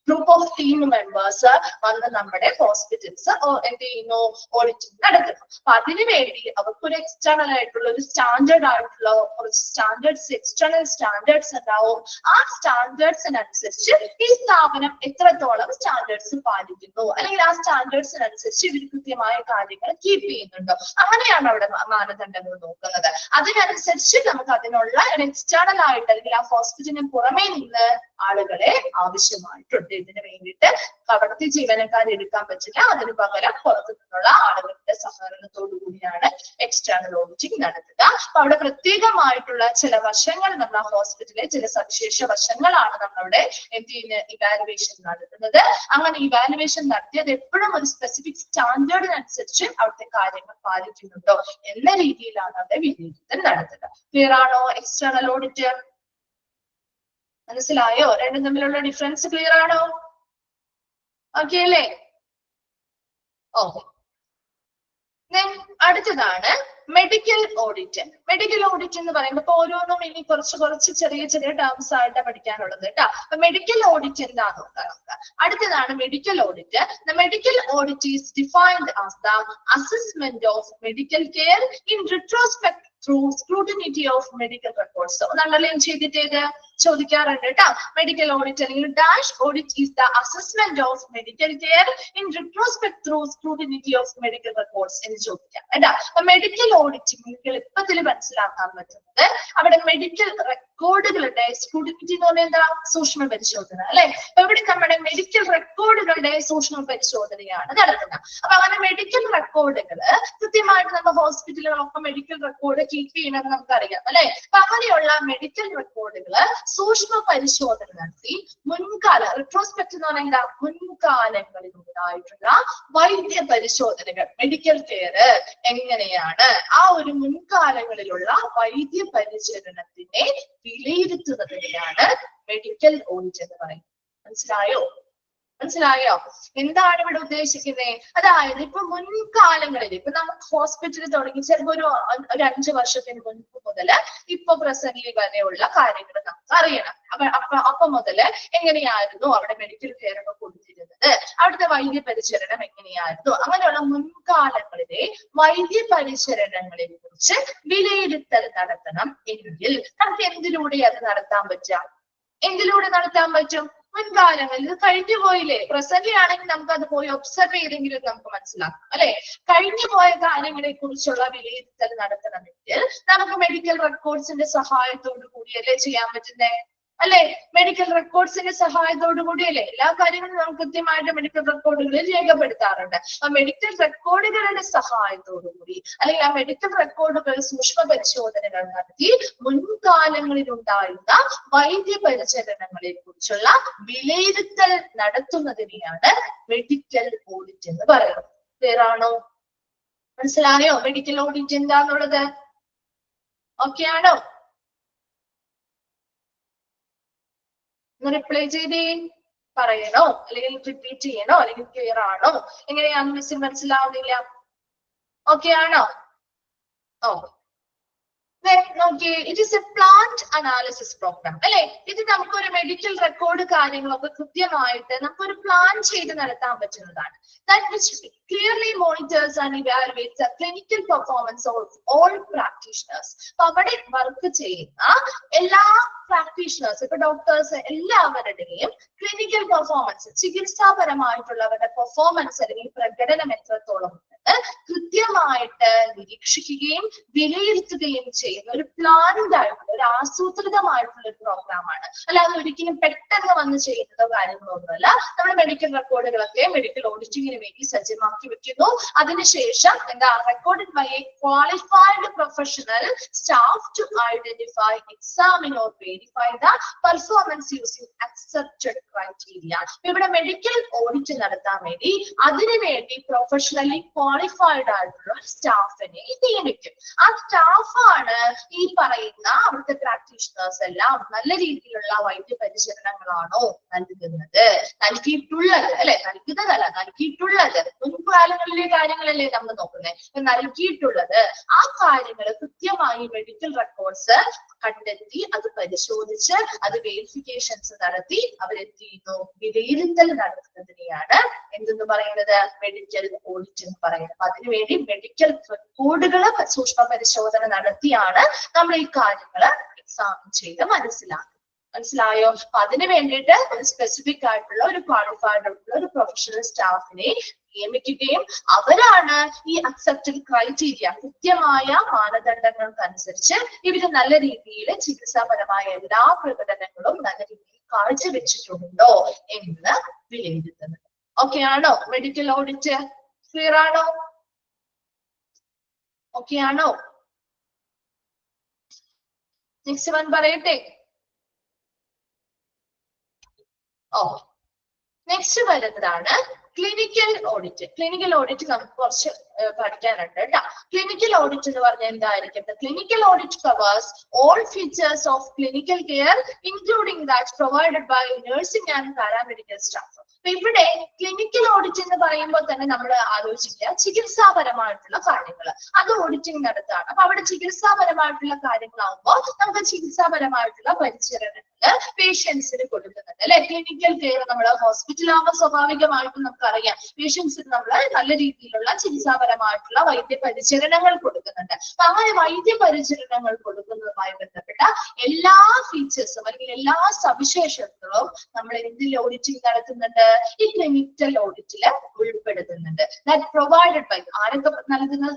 ഗ്രൂപ്പ് ഓഫ് ടീം മെമ്പേഴ്സ് വന്ന് നമ്മുടെ ഹോസ്പിറ്റൽസ് എന്ത് ചെയ്യുന്നു? ഓഡിറ്റിംഗ് നടത്തുന്നു. അപ്പൊ അതിനുവേണ്ടി അവർക്കൊരു എക്സ്റ്റേണൽ ആയിട്ടുള്ള ഒരു സ്റ്റാൻഡേർഡ് ആയിട്ടുള്ള കുറച്ച് സ്റ്റാൻഡേർഡ്സ്, എക്സ്റ്റേണൽ സ്റ്റാൻഡേർഡ്സ് ഉണ്ടാവും. ആ സ്റ്റാൻഡേർഡ്സിനനുസരിച്ച് ഈ സ്ഥാപനം എത്രത്തോളം സ്റ്റാൻഡേർഡ്സ് പാലിക്കുന്നു അല്ലെങ്കിൽ ആ സ്റ്റാൻഡേർഡ്സിനനുസരിച്ച് ഇവർ കൃത്യമായ കാര്യങ്ങൾ കീപ്പ് ചെയ്യുന്നുണ്ടോ, അങ്ങനെയാണ് അവിടെ മാനദണ്ഡങ്ങൾ നോക്കുന്നത്. അതിനനുസരിച്ച് നമുക്ക് അതിനുള്ള എക്സ്റ്റേണൽ ആയിട്ട് അല്ലെങ്കിൽ ആ ഹോസ്പിറ്റലിന് പുറമേ നിന്ന് ആളുകളെ ആവശ്യമായിട്ടുണ്ട് ഇതിനു വേണ്ടി വേണ്ടിയിട്ട് അവിടുത്തെ ജീവനക്കാരെ എടുക്കാൻ പറ്റില്ല. അതിന് പകരം പുറത്തു നിന്നുള്ള ആളുകളുടെ സഹകരണത്തോടു കൂടിയാണ് എക്സ്റ്റേണൽ ഓഡിറ്റിംഗ് നടത്തുക. അപ്പൊ അവിടെ പ്രത്യേകമായിട്ടുള്ള ചില വശങ്ങൾ നമ്മൾ ഹോസ്പിറ്റലിലെ ചില സവിശേഷ വശങ്ങളാണ് നമ്മളവിടെ എന്ത് ചെയ്യുന്ന ഇവാലുവേഷൻ നടത്തുന്നത്. അങ്ങനെ ഇവാലുവേഷൻ നടത്തിയത് എപ്പോഴും ഒരു സ്പെസിഫിക് സ്റ്റാൻഡേർഡിനനുസരിച്ച് അവിടുത്തെ കാര്യങ്ങൾ പാലിക്കുന്നുണ്ടോ എന്ന രീതിയിലാണ് അവിടെ വിലയിരുത്തൽ നടത്തുക. ക്ലിയർ ആണോ? എക്സ്റ്റേണൽ ഓഡിറ്റ് മനസ്സിലായോ? രണ്ടും തമ്മിലുള്ള ഡിഫറൻസ് ക്ലിയർ ആണോ? ഓക്കെ അല്ലേ? ഓക്കെ. അടുത്തതാണ് മെഡിക്കൽ ഓഡിറ്റ്. മെഡിക്കൽ ഓഡിറ്റ് എന്ന് പറയുമ്പോൾ ഇപ്പൊ ഓരോന്നും ഇനി കുറച്ച് ചെറിയ ടേംസ് ആയിട്ട് പഠിക്കാനുള്ളത് കേട്ടോ. അപ്പൊ മെഡിക്കൽ ഓഡിറ്റ് എന്താന്ന് നോക്കാം. അടുത്തതാണ് medical audit. The medical audit is defined as the assessment of medical care in retrospect through scrutiny of medical records. Underline ചെയ്തിട്ട് ഇത് ചോദിക്കാറുണ്ട് കേട്ടോ. മെഡിക്കൽ ഓഡിറ്റ് അല്ലെങ്കിൽ dash audit is the assessment of medical care in retrospect through scrutiny of medical records എന്ന് ചോദിക്കാം കേട്ടോ. അപ്പൊ medical audit നിങ്ങൾക്ക് എളുപ്പത്തിൽ മനസ്സിലാക്കാൻ പറ്റുന്നത് അവിടെ മെഡിക്കൽ റെക്കോർഡുകളുടെ സ്ക്രൂട്ടിനിറ്റി എന്ന് പറഞ്ഞാൽ എന്താ? സൂക്ഷ്മ പരിശോധന അല്ലെ. അപ്പൊ ഇവിടെ നമ്മുടെ മെഡിക്കൽ റെക്കോർഡുകളുടെ സൂക്ഷ്മ പരിശോധനയാണ് നടത്തുന്നത്. അപ്പൊ അങ്ങനെ മെഡിക്കൽ റെക്കോർഡുകൾ കൃത്യമായിട്ട് നമ്മുടെ ഹോസ്പിറ്റലുകളൊക്കെ മെഡിക്കൽ റെക്കോർഡ് കീപ്പ് ചെയ്യണമെന്ന് നമുക്കറിയാം അല്ലെ. അപ്പൊ അങ്ങനെയുള്ള മെഡിക്കൽ റെക്കോർഡുകള് സൂക്ഷ്മ പരിശോധന നടത്തി മുൻകാല റിട്രോസ്പെക്ട് എന്ന് പറയുന്ന മുൻകാലങ്ങളിൽ ഉണ്ടായിട്ടുള്ള വൈദ്യ പരിശോധനകൾ മെഡിക്കൽ കെയർ എങ്ങനെയാണ് ആ ഒരു മുൻകാലങ്ങളിലുള്ള വൈദ്യ പരിചരണത്തിനെ വിലയിരുത്തുന്നതിനെയാണ് മെഡിക്കൽ ഓഡിറ്റ് എന്ന് പറയുന്നത്. മനസ്സിലായോ? എന്താണ് ഇവിടെ ഉദ്ദേശിക്കുന്നത്? അതായത് ഇപ്പൊ മുൻകാലങ്ങളിൽ ഇപ്പൊ നമുക്ക് ഹോസ്പിറ്റലിൽ തുടങ്ങി ചിലപ്പോ ഒരു 5 വർഷത്തിന് മുൻപ് മുതൽ ഇപ്പൊ പ്രസന്റ്ലി വരെയുള്ള കാര്യങ്ങൾ നമുക്ക് അറിയണം. അപ്പൊ മുതല് എങ്ങനെയായിരുന്നു അവിടെ മെഡിക്കൽ കെയർ ഒക്കെ കൊടുത്തിരുന്നത്, അവിടുത്തെ വൈദ്യ പരിചരണം എങ്ങനെയായിരുന്നു, അങ്ങനെയുള്ള മുൻകാലങ്ങളിലെ വൈദ്യ പരിചരണങ്ങളെ കുറിച്ച് വിലയിരുത്തൽ നടത്തണം എങ്കിൽ നമുക്ക് എന്തിലൂടെ അത് നടത്താൻ പറ്റും? മുൻകാലങ്ങളിൽ ഇത് കഴിഞ്ഞു പോയില്ലേ? പ്രസന്റ് ആണെങ്കിൽ നമുക്ക് അത് പോയി ഒബ്സർവ് ചെയ്തെങ്കിലും നമുക്ക് മനസ്സിലാക്കാം അല്ലെ. കഴിഞ്ഞു പോയ കാര്യങ്ങളെ കുറിച്ചുള്ള വിലയിരുത്തൽ നടത്തണമെങ്കിൽ നമുക്ക് മെഡിക്കൽ റെക്കോർഡ്സിന്റെ സഹായത്തോടു കൂടിയല്ലേ ചെയ്യാൻ പറ്റുന്നേ അല്ലെ. മെഡിക്കൽ റെക്കോർഡ്സിന്റെ സഹായത്തോടു കൂടിയല്ലേ എല്ലാ കാര്യങ്ങളും നമുക്ക് കൃത്യമായിട്ട് മെഡിക്കൽ റെക്കോർഡുകളിൽ രേഖപ്പെടുത്താറുണ്ട്. ആ മെഡിക്കൽ റെക്കോർഡുകളുടെ സഹായത്തോടു കൂടി അല്ലെങ്കിൽ ആ മെഡിക്കൽ റെക്കോർഡുകൾ സൂക്ഷ്മ പരിശോധനകൾ നടത്തി മുൻകാലങ്ങളിൽ ഉണ്ടായിരുന്ന വൈദ്യ പരിചരണങ്ങളെ കുറിച്ചുള്ള വിലയിരുത്തൽ നടത്തുന്നതിനെയാണ് മെഡിക്കൽ ഓഡിറ്റ് എന്ന് പറയുന്നത്. ക്ലിയർ ആണോ? മനസ്സിലായോ മെഡിക്കൽ ഓഡിറ്റ് എന്താന്നുള്ളത്? ഓക്കെ ആണോ? റിപ്ലൈ ചെയ്തേ, പറയണോ അല്ലെങ്കിൽ റിപ്പീറ്റ് ചെയ്യണോ അല്ലെങ്കിൽ ക്ലിയർ ആണോ? എങ്ങനെയാന്ന് മിസ്സിന് മനസ്സിലാവുന്നില്ല? ഓക്കെ ആണോ? ഓ നോക്കിയേ, it is a plant analysis programme അല്ലെ. ഇത് നമുക്കൊരു മെഡിക്കൽ റെക്കോർഡ് കാര്യങ്ങളൊക്കെ കൃത്യമായിട്ട് നമുക്കൊരു പ്ലാൻ ചെയ്ത് നടത്താൻ പറ്റുന്നതാണ്. That which clearly monitors and evaluates the clinical performance of all practitioners. അപ്പൊ അവിടെ വർക്ക് ചെയ്യുന്ന എല്ലാ പ്രാക്ടീഷണേഴ്സ് ഇപ്പൊ ഡോക്ടേഴ്സ് എല്ലാവരുടെയും ക്ലിനിക്കൽ പെർഫോമൻസ് ചികിത്സാപരമായിട്ടുള്ളവരുടെ പെർഫോമൻസ് അല്ലെങ്കിൽ പ്രകടനം എത്രത്തോളം കൃത്യമായിട്ട് നിരീക്ഷിക്കുകയും വിലയിരുത്തുകയും ചെയ്യുന്ന ഒരു പ്ലാൻഡ് ആയിട്ടുള്ള ഒരു ആസൂത്രിതമായിട്ടുള്ള ഒരു പ്രോഗ്രാമാണ്. അല്ലാതെ ഒരിക്കലും പെട്ടെന്ന് വന്ന് ചെയ്യുന്നതോ കാര്യങ്ങളോ ഒന്നുമല്ല. നമ്മുടെ മെഡിക്കൽ റെക്കോർഡുകളൊക്കെ മെഡിക്കൽ ഓഡിറ്റിങ്ങിന് വേണ്ടി സജ്ജമാക്കി വെക്കുന്നു. അതിനുശേഷം എന്താ recorded by a qualified professional staff to identify, examine or verify the performance using accepted criteria. ഇവിടെ മെഡിക്കൽ ഓഡിറ്റ് നടത്താൻ വേണ്ടി അതിനുവേണ്ടി പ്രൊഫഷണലി ക്വാളിഫൈഡ് ആയിട്ടുള്ള സ്റ്റാഫിനെ നിയമിക്കും. ആ സ്റ്റാഫാണ് ഈ പറയുന്ന അവിടുത്തെ പ്രാക്ടീഷണേഴ്സ് എല്ലാം നല്ല രീതിയിലുള്ള വൈദ്യ പരിചരണങ്ങളാണോ നൽകിയിട്ടുള്ളത് അല്ലെ, നൽകുന്നതല്ല നൽകിയിട്ടുള്ളത്. മുൻകാലങ്ങളിലെ കാര്യങ്ങളല്ലേ നമ്മൾ നോക്കുന്നത്. നൽകിയിട്ടുള്ളത് ആ കാര്യങ്ങൾ കൃത്യമായി മെഡിക്കൽ റെക്കോർഡ്സ് കണ്ടെത്തി അത് പരിശോധിച്ച് അത് വെരിഫിക്കേഷൻസ് നടത്തി അവരെന്ത് ചെയ്യുന്നു? വിലയിരുത്തൽ നടത്തുന്നതിനെയാണ് എന്തെന്ന് പറയുന്നത്? മെഡിക്കൽ ഓഡിറ്റ് എന്ന് പറയുന്നത്. അതിനുവേണ്ടി മെഡിക്കൽ റെക്കോർഡുകള് സൂക്ഷ്മ പരിശോധന നടത്തിയാണ് നമ്മൾ ഈ കാര്യങ്ങള് എക്സാമിൻ ചെയ്ത് മനസ്സിലായോ? അപ്പൊ അതിന് വേണ്ടിയിട്ട് ഒരു സ്പെസിഫിക് ആയിട്ടുള്ള ഒരു ക്വാളിഫൈഡ് ആയിട്ടുള്ള ഒരു പ്രൊഫഷണൽ സ്റ്റാഫിനെ നിയമിക്കുകയും അവരാണ് ഈ അക്സെപ്റ്റഡ് ക്രൈറ്റീരിയ കൃത്യമായ മാനദണ്ഡങ്ങൾക്കനുസരിച്ച് ഇവര് നല്ല രീതിയിൽ ചികിത്സാപരമായ എല്ലാ പ്രകടനങ്ങളും നല്ല രീതിയിൽ കാഴ്ചവെച്ചിട്ടുണ്ടോ എന്ന് വിലയിരുത്തുന്നത്. ഓക്കെ ആണോ? മെഡിക്കൽ ഓഡിറ്റ് ക്ലിയർ ആണോ? ഓക്കെ ആണോ? നെക്സ്റ്റ് വൺ പറയട്ടെ. ഓ, നെക്സ്റ്റ് വരുന്നതാണ് ക്ലിനിക്കൽ ഓഡിറ്റ്. ക്ലിനിക്കൽ ഓഡിറ്റ് നമുക്ക് കുറച്ച് പഠിക്കാനുണ്ട് കേട്ടോ. ക്ലിനിക്കൽ ഓഡിറ്റ് എന്ന് പറഞ്ഞാൽ എന്തായിരിക്കും? Clinical audit covers all features of clinical care including that provided by nursing and paramedical staff. അപ്പൊ ഇവിടെ ക്ലിനിക്കൽ ഓഡിറ്റ് എന്ന് പറയുമ്പോൾ തന്നെ നമ്മൾ ആലോചിക്കുക ചികിത്സാപരമായിട്ടുള്ള കാര്യങ്ങൾ, അത് ഓഡിറ്റിംഗ് നടത്താണ്. അപ്പൊ അവിടെ ചികിത്സാപരമായിട്ടുള്ള കാര്യങ്ങളാകുമ്പോൾ നമുക്ക് ചികിത്സാപരമായിട്ടുള്ള പരിചരണങ്ങള് പേഷ്യൻസിന് കൊടുക്കുന്നുണ്ട് അല്ലെ. ക്ലിനിക്കൽ കെയർ നമ്മൾ ഹോസ്പിറ്റലാകുമ്പോൾ സ്വാഭാവികമായിട്ടും നമുക്കറിയാം പേഷ്യൻസിന് നമ്മൾ നല്ല രീതിയിലുള്ള ചികിത്സാപരമായിട്ടുള്ള വൈദ്യപരിചരണങ്ങൾ കൊടുക്കുന്നുണ്ട്. അപ്പൊ അങ്ങനെ വൈദ്യപരിചരണങ്ങൾ കൊടുക്കുന്നതുമായി ബന്ധപ്പെട്ട എല്ലാ ഫീച്ചേഴ്സും അല്ലെങ്കിൽ എല്ലാ സവിശേഷതകളും നമ്മൾ എന്തിൽ ഓഡിറ്റിംഗ് നടത്തുന്നുണ്ട്? ഈ ക്ലിനിക്കൽ ഓഡിറ്റില് ഉൾപ്പെടുത്തുന്നുണ്ട്. ദാറ്റ് പ്രൊവൈഡഡ് ബൈ ആരൊക്കെ നൽകുന്ന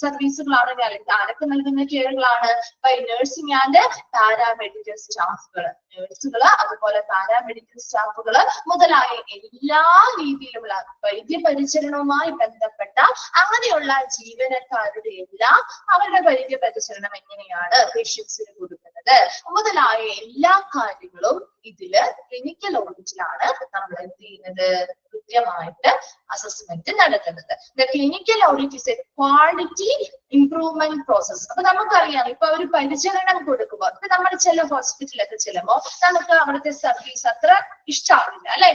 സർവീസുകളാണ് അല്ലെങ്കിൽ ആരൊക്കെ നൽകുന്ന കെയറുകളാണ്? ബൈ നഴ്സിംഗ് ആൻഡ് പാരാമെഡിക്കൽ സ്റ്റാഫുകൾ, നഴ്സുകള് അതുപോലെ പാരാമെഡിക്കൽ സ്റ്റാഫുകള് മുതലായ എല്ലാ രീതിയിലുള്ള വൈദ്യപരിചരണവുമായി ബന്ധപ്പെട്ട അങ്ങനെയുള്ള ജീവനക്കാരുടെ എല്ലാം അവരുടെ വൈദ്യപരിചരണം എങ്ങനെയാണ് പേഷ്യൻസിന് കൊടുക്കുന്നത് മുതലായ എല്ലാ കാര്യങ്ങളും ഇതില് ക്ലിനിക്കൽ ഓഡിറ്റിലാണ് നമ്മൾ എന്ത് ചെയ്യുന്നത്? കൃത്യമായിട്ട് അസസ്മെന്റ് നടത്തുന്നത്. The clinical audit is A quality improvement process. അപ്പൊ നമുക്കറിയാം ഇപ്പൊ ഒരു പരിചരണം കൊടുക്കുമ്പോൾ ഇപ്പൊ നമ്മൾ ചില ഹോസ്പിറ്റലൊക്കെ ചെല്ലുമ്പോൾ നമുക്ക് അവിടുത്തെ സർവീസ് അത്ര ഇഷ്ടമാവില്ല അല്ലെ.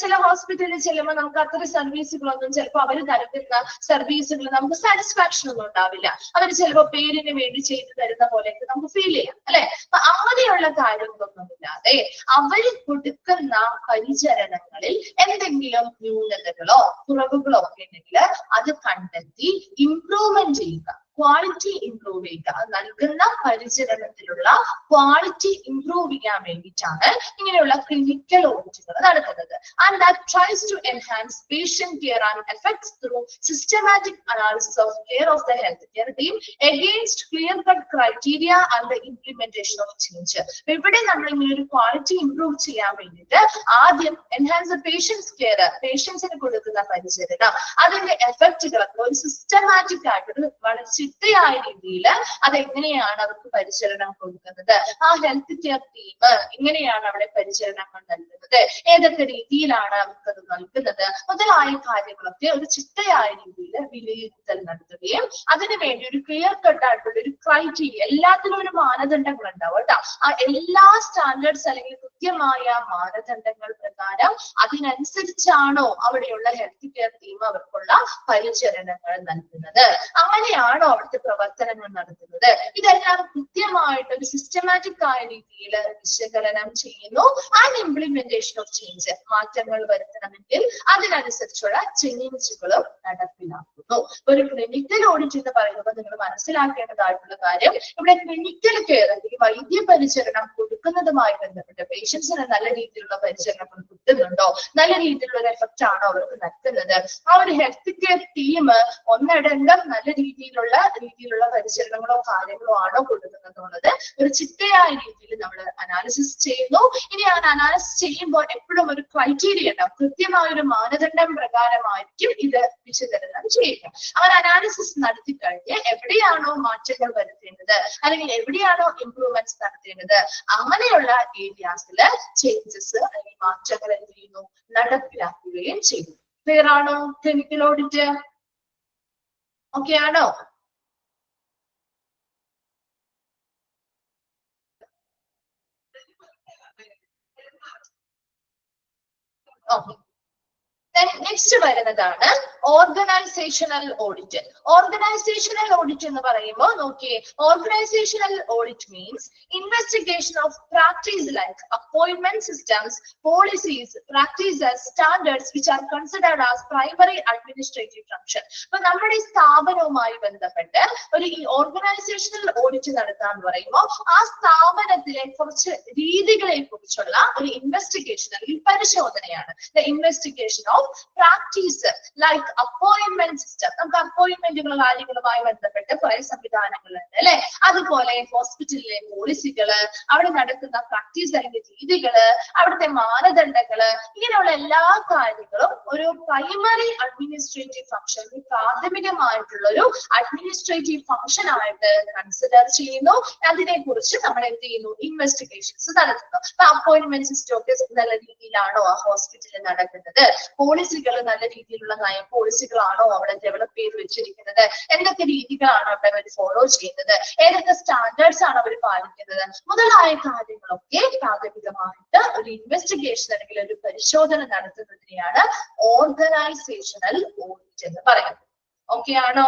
ചില ഹോസ്പിറ്റലിൽ ചെല്ലുമ്പോൾ നമുക്ക് അത്ര സർവീസുകളൊന്നും ചിലപ്പോൾ അവർ നൽകുന്ന സർവീസുകൾ നമുക്ക് സാറ്റിസ്ഫാക്ഷൻ ഒന്നും ഉണ്ടാവില്ല. അവർ ചിലപ്പോൾ പേരിന് വേണ്ടി ചെയ്തു തരുന്ന പോലെയൊക്കെ നമുക്ക് ഫീൽ ചെയ്യാം അല്ലെ. അപ്പൊ അങ്ങനെയുള്ള കാര്യങ്ങളൊന്നും ഇല്ലാതെ അവർ കൊടുക്കുന്ന പരിചരണങ്ങളിൽ എന്തെങ്കിലും ന്യൂനതകളോ കുറവുകളോ ഒക്കെ ഉണ്ടെങ്കിൽ അത് കണ്ടെത്തി ഇംപ്രൂവ്മെന്റ് ചെയ്യുക, ക്വാളിറ്റി ഇംപ്രൂവ് ചെയ്യുക. നൽകുന്ന പരിചരണത്തിലുള്ള ക്വാളിറ്റി ഇംപ്രൂവ് ചെയ്യാൻ വേണ്ടിയിട്ടാണ് ഇങ്ങനെയുള്ള ക്ലിനിക്കൽ ഓഡിറ്റുകൾ നടത്തുന്നത്. And that tries to enhance patient care and effects through systematic analysis of care of the health care team against clear cut criteria and the implementation of change. ഇവിടെ നമ്മൾ ഇങ്ങനെ ഒരു quality improve ചെയ്യാൻ വേണ്ടിയിട്ട് ആദ്യം enhance the patients care, പേഷ്യൻസിന് കൊടുക്കുന്ന പരിചരണം, അതിന്റെ എഫക്റ്റുകളൊക്കെ ഒരു സിസ്റ്റമാറ്റിക് ആയിട്ട് വളരെ ചിട്ടയായ രീതിയിൽ അതെങ്ങനെയാണ് അവർക്ക് പരിചരണം കൊടുക്കുന്നത്, ആ ഹെൽത്ത് കെയർ ടീം എങ്ങനെയാണ് അവിടെ പരിചരണങ്ങൾ നൽകുന്നത്, ഏതൊക്കെ രീതിയിലാണ് അവർക്ക് അത് നൽകുന്നത് മുതലായ കാര്യങ്ങളൊക്കെ ഒരു ചിട്ടയായ രീതിയിൽ വിലയിരുത്തൽ നടത്തുകയും അതിനുവേണ്ടി ഒരു ക്ലിയർ കട്ട് ആയിട്ടുള്ള ഒരു ക്രൈറ്റീരിയ, എല്ലാത്തിനും ഒരു മാനദണ്ഡങ്ങൾ ഉണ്ടാവും കേട്ടോ. ആ എല്ലാ സ്റ്റാൻഡേർഡ്സ് അല്ലെങ്കിൽ കൃത്യമായ മാനദണ്ഡങ്ങൾ പ്രകാരം അതിനനുസരിച്ചാണോ അവിടെയുള്ള ഹെൽത്ത് കെയർ ടീം അവർക്കുള്ള പരിചരണങ്ങൾ നൽകുന്നത്, അങ്ങനെയാണോ അവിടുത്തെ പ്രവർത്തനങ്ങൾ നടത്തുന്നത്. ഇതെല്ലാം കൃത്യമായിട്ട് ഒരു സിസ്റ്റമാറ്റിക് ആയ രീതിയിൽ വിശകലനം ചെയ്യുന്നു. ആൻഡ് ഇംപ്ലിമെന്റേഷൻ ഓഫ് ചേഞ്ച്, മാറ്റങ്ങൾ വരുത്തണമെങ്കിൽ അതിനനുസരിച്ചുള്ള ചേഞ്ചുകളും നടപ്പിലാക്കുന്നു. ഒരു ക്ലിനിക്കൽ ഓഡിറ്റ് എന്ന് പറയുമ്പോൾ നിങ്ങൾ മനസ്സിലാക്കേണ്ടതായിട്ടുള്ള കാര്യം, ഇവിടെ ക്ലിനിക്കൽ കെയർ അല്ലെങ്കിൽ വൈദ്യപരിചരണം കൊടുക്കുന്നതുമായി ബന്ധപ്പെട്ട് പേഷ്യൻസിന് നല്ല രീതിയിലുള്ള പരിചരണം കിട്ടുന്നുണ്ടോ, നല്ല രീതിയിലുള്ള ഒരു എഫക്റ്റ് ആണോ അവർക്ക് നൽകുന്നത്, ആ ഒരു ഹെൽത്ത് കെയർ ടീം ഒന്നടങ്കം നല്ല രീതിയിലുള്ള പരിചരണങ്ങളോ കാര്യങ്ങളോ ആണോ കൊടുക്കുന്നത് എന്നുള്ളത് ഒരു ചിട്ടയായ രീതിയിൽ നമ്മൾ അനാലിസിസ് ചെയ്യുന്നു. ഇനി ആ അനാലിസിസ് ചെയ്യുമ്പോൾ എപ്പോഴും ഒരു ക്രൈറ്റീരിയ ഉണ്ടാവും, കൃത്യമായ ഒരു മാനദണ്ഡം പ്രകാരമായിരിക്കും ഇത് വിശകലനം ചെയ്യുക. അങ്ങനെ അനാലിസിസ് നടത്തി കഴിഞ്ഞ് എവിടെയാണോ മാറ്റങ്ങൾ വരുത്തേണ്ടത് അല്ലെങ്കിൽ എവിടെയാണോ ഇംപ്രൂവ്മെന്റ്സ് നടത്തേണ്ടത് അങ്ങനെയുള്ള ഏരിയാസിൽ ചേഞ്ചസ് അല്ലെങ്കിൽ മാറ്റങ്ങൾ എന്ത് ചെയ്യുന്നു, നടപ്പിലാക്കുകയും ചെയ്യുന്നു. ക്ലിയർ ആണോ ക്ലിനിക്കൽ ഓഡിറ്റ്? ഓക്കെ ആണോ? ഓക്കെ, നെക്സ്റ്റ് വരുന്നതാണ് ഓർഗനൈസേഷണൽ ഓഡിറ്റ്. ഓർഗനൈസേഷണൽ ഓഡിറ്റ് എന്ന് പറയുമ്പോൾ നോക്കിയേ, organisational audit means investigation of practice like appointment systems, policies, practices, standards which are considered as primary administrative function. അപ്പൊ നമ്മുടെ ഈ സ്ഥാപനവുമായി ബന്ധപ്പെട്ട് ഒരു ഈ ഓർഗനൈസേഷണൽ ഓഡിറ്റ് നടത്താന്ന് പറയുമ്പോൾ ആ സ്ഥാപനത്തിലെ കുറച്ച് രീതികളെ കുറിച്ചുള്ള ഒരു ഇൻവെസ്റ്റിഗേഷൻ അല്ലെങ്കിൽ പരിശോധനയാണ്. The investigation of practice like appointment system. നമുക്ക് അപ്പോയിന്റ്മെന്റുകളും കാര്യങ്ങളുമായി ബന്ധപ്പെട്ട് കുറെ സംവിധാനങ്ങളുണ്ട് അല്ലെ. അതുപോലെ ഹോസ്പിറ്റലിലെ പോളിസികള്, അവിടെ നടക്കുന്ന പ്രാക്ടീസ് അല്ലെങ്കിൽ രീതികള്, അവിടുത്തെ മാനദണ്ഡങ്ങള്, ഇങ്ങനെയുള്ള എല്ലാ കാര്യങ്ങളും ഒരു പ്രൈമറി അഡ്മിനിസ്ട്രേറ്റീവ് ഫംഗ്ഷൻ, പ്രാഥമികമായിട്ടുള്ള ഒരു അഡ്മിനിസ്ട്രേറ്റീവ് ഫംഗ്ഷൻ ആയിട്ട് കൺസിഡർ ചെയ്യുന്നു. അതിനെ കുറിച്ച് നമ്മൾ എന്ത് ചെയ്യുന്നു? ഇൻവെസ്റ്റിഗേഷൻസ് നടത്തുന്നു. അപ്പൊ അപ്പോയിന്റ്മെന്റ് സിസ്റ്റം ഒക്കെ നല്ല രീതിയിലാണോ ആ ഹോസ്പിറ്റലിൽ നടക്കുന്നത്? പോളിസികൾ നല്ല രീതിയിലുള്ള നയ പോളിസികളാണോ അവിടെ ഡെവലപ്പ് ചെയ്ത് വെച്ചിരിക്കുന്നത്? എന്തൊക്കെ രീതികളാണ് അവിടെ അവർ ഫോളോ ചെയ്യുന്നത്? ഏതൊക്കെ സ്റ്റാൻഡേർഡ്സ് ആണ് അവർ പാലിക്കുന്നത്? മുതലായ കാര്യങ്ങളൊക്കെ പ്രാഥമികമായിട്ട് ഒരു ഇൻവെസ്റ്റിഗേഷൻ അല്ലെങ്കിൽ ഒരു പരിശോധന നടത്തുന്നതിനെയാണ് ഓർഗനൈസേഷണൽ ഓഡിറ്റ് എന്ന് പറയുന്നത്. ഓക്കെ ആണോ?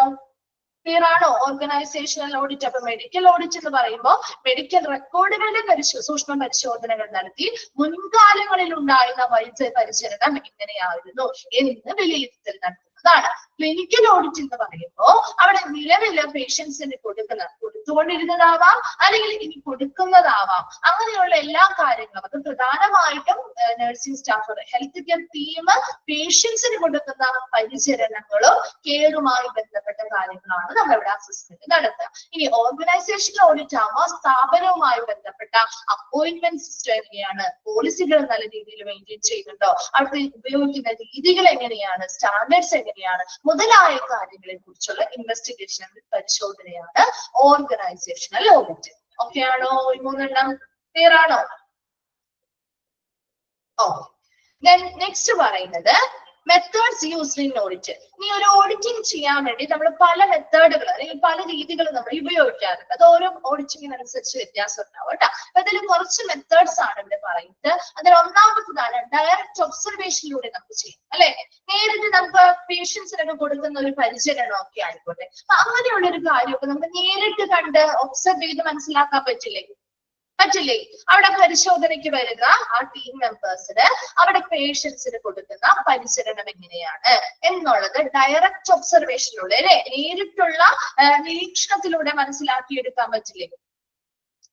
ക്ലിയർ ആണോ? Organisational audit. അപ്പൊ മെഡിക്കൽ ഓഡിറ്റ് എന്ന് പറയുമ്പോൾ മെഡിക്കൽ റെക്കോർഡുകളുടെ സൂക്ഷ്മ പരിശോധനകൾ നടത്തി മുൻകാലങ്ങളിൽ ഉണ്ടായിരുന്ന വൈദ്യപരിചരണം എങ്ങനെയായിരുന്നു എന്ന് വിലയിരുത്തൽ നടത്തുന്നതാണ്. ക്ലിനിക്കൽ ഓഡിറ്റ് എന്ന് പറയുമ്പോൾ അവിടെ നിലവിലെ പേഷ്യൻസിന് കൊടുത്തുകൊണ്ടിരുന്നതാവാം അല്ലെങ്കിൽ ഇനി കൊടുക്കുന്നതാവാം. അങ്ങനെയുള്ള എല്ലാ കാര്യങ്ങളും, അത് പ്രധാനമായിട്ടും nursing staff, health care team പേഷ്യൻസിന് കൊടുക്കുന്ന പരിചരണങ്ങളും കെയറുമായി ബന്ധപ്പെട്ട കാര്യങ്ങളാണ് നമ്മളിവിടെ അസസ്മെന്റ് നടത്തുക. ഇനി ഓർഗനൈസേഷണൽ ഓഡിറ്റ് ആവുമ്പോൾ സ്ഥാപനവുമായി ബന്ധപ്പെട്ട അപ്പോയിന്റ്മെന്റ് സിസ്റ്റം എങ്ങനെയാണ്, പോളിസികൾ നല്ല രീതിയിൽ മെയിൻറ്റെയിൻ ചെയ്യുന്നുണ്ടോ, അവിടുത്തെ ഉപയോഗിക്കുന്ന രീതികൾ എങ്ങനെയാണ്, സ്റ്റാൻഡേർഡ്സ് എങ്ങനെയാണ്, മുതലായ കാര്യങ്ങളെ കുറിച്ചുള്ള ഇൻവെസ്റ്റിഗേഷൻ പരിശോധനയാണ് ഓർഗനൈസേഷണൽ ഓഡിറ്റ്. ഓക്കെ ആണോ? ഈ മൂന്നെണ്ണം ക്ലിയർ ആണോ? ഓക്കെ. നെക്സ്റ്റ് പറയുന്നത് മെത്തേഡ്സ് യൂസ്ഡ് ഇൻ ഓഡിറ്റ്. ഇനി ഒരു ഓഡിറ്റിംഗ് ചെയ്യാൻ വേണ്ടി നമ്മൾ പല മെത്തേഡുകൾ അല്ലെങ്കിൽ പല രീതികൾ നമ്മൾ ഉപയോഗിക്കാറുണ്ട്. അത് ഓരോ ഓഡിറ്റിങ്ങിനനുസരിച്ച് വ്യത്യാസം ഉണ്ടാവും കേട്ടോ. അപ്പൊ അതിൽ കുറച്ച് മെത്തേഡ്സ് ആണ് ഇവിടെ പറയുന്നത്. അതിൽ ഒന്നാമത്തതാണ് ഡയറക്റ്റ് ഒബ്സർവേഷനിലൂടെ നമുക്ക് ചെയ്യാം അല്ലെ. നേരിട്ട് നമുക്ക് പേഷ്യൻസിനൊക്കെ കൊടുക്കുന്ന ഒരു പരിചരണം ഒക്കെ ആയിക്കോട്ടെ. അപ്പൊ അങ്ങനെയുള്ള ഒരു കാര്യമൊക്കെ നമുക്ക് നേരിട്ട് കണ്ട് ഒബ്സർവ് ചെയ്ത് മനസ്സിലാക്കാൻ പറ്റില്ലേ? അവിടെ പരിശോധനയ്ക്ക് വരുന്ന ആ ടീം മെമ്പേഴ്സിന് അവിടെ പേഷ്യൻസിന് കൊടുക്കുന്ന പരിചരണം എങ്ങനെയാണ് എന്നുള്ളത് ഡയറക്റ്റ് ഒബ്സർവേഷനിലൂടെ അല്ലെ, നേരിട്ടുള്ള നിരീക്ഷണത്തിലൂടെ മനസ്സിലാക്കിയെടുക്കാൻ പറ്റില്ലേ?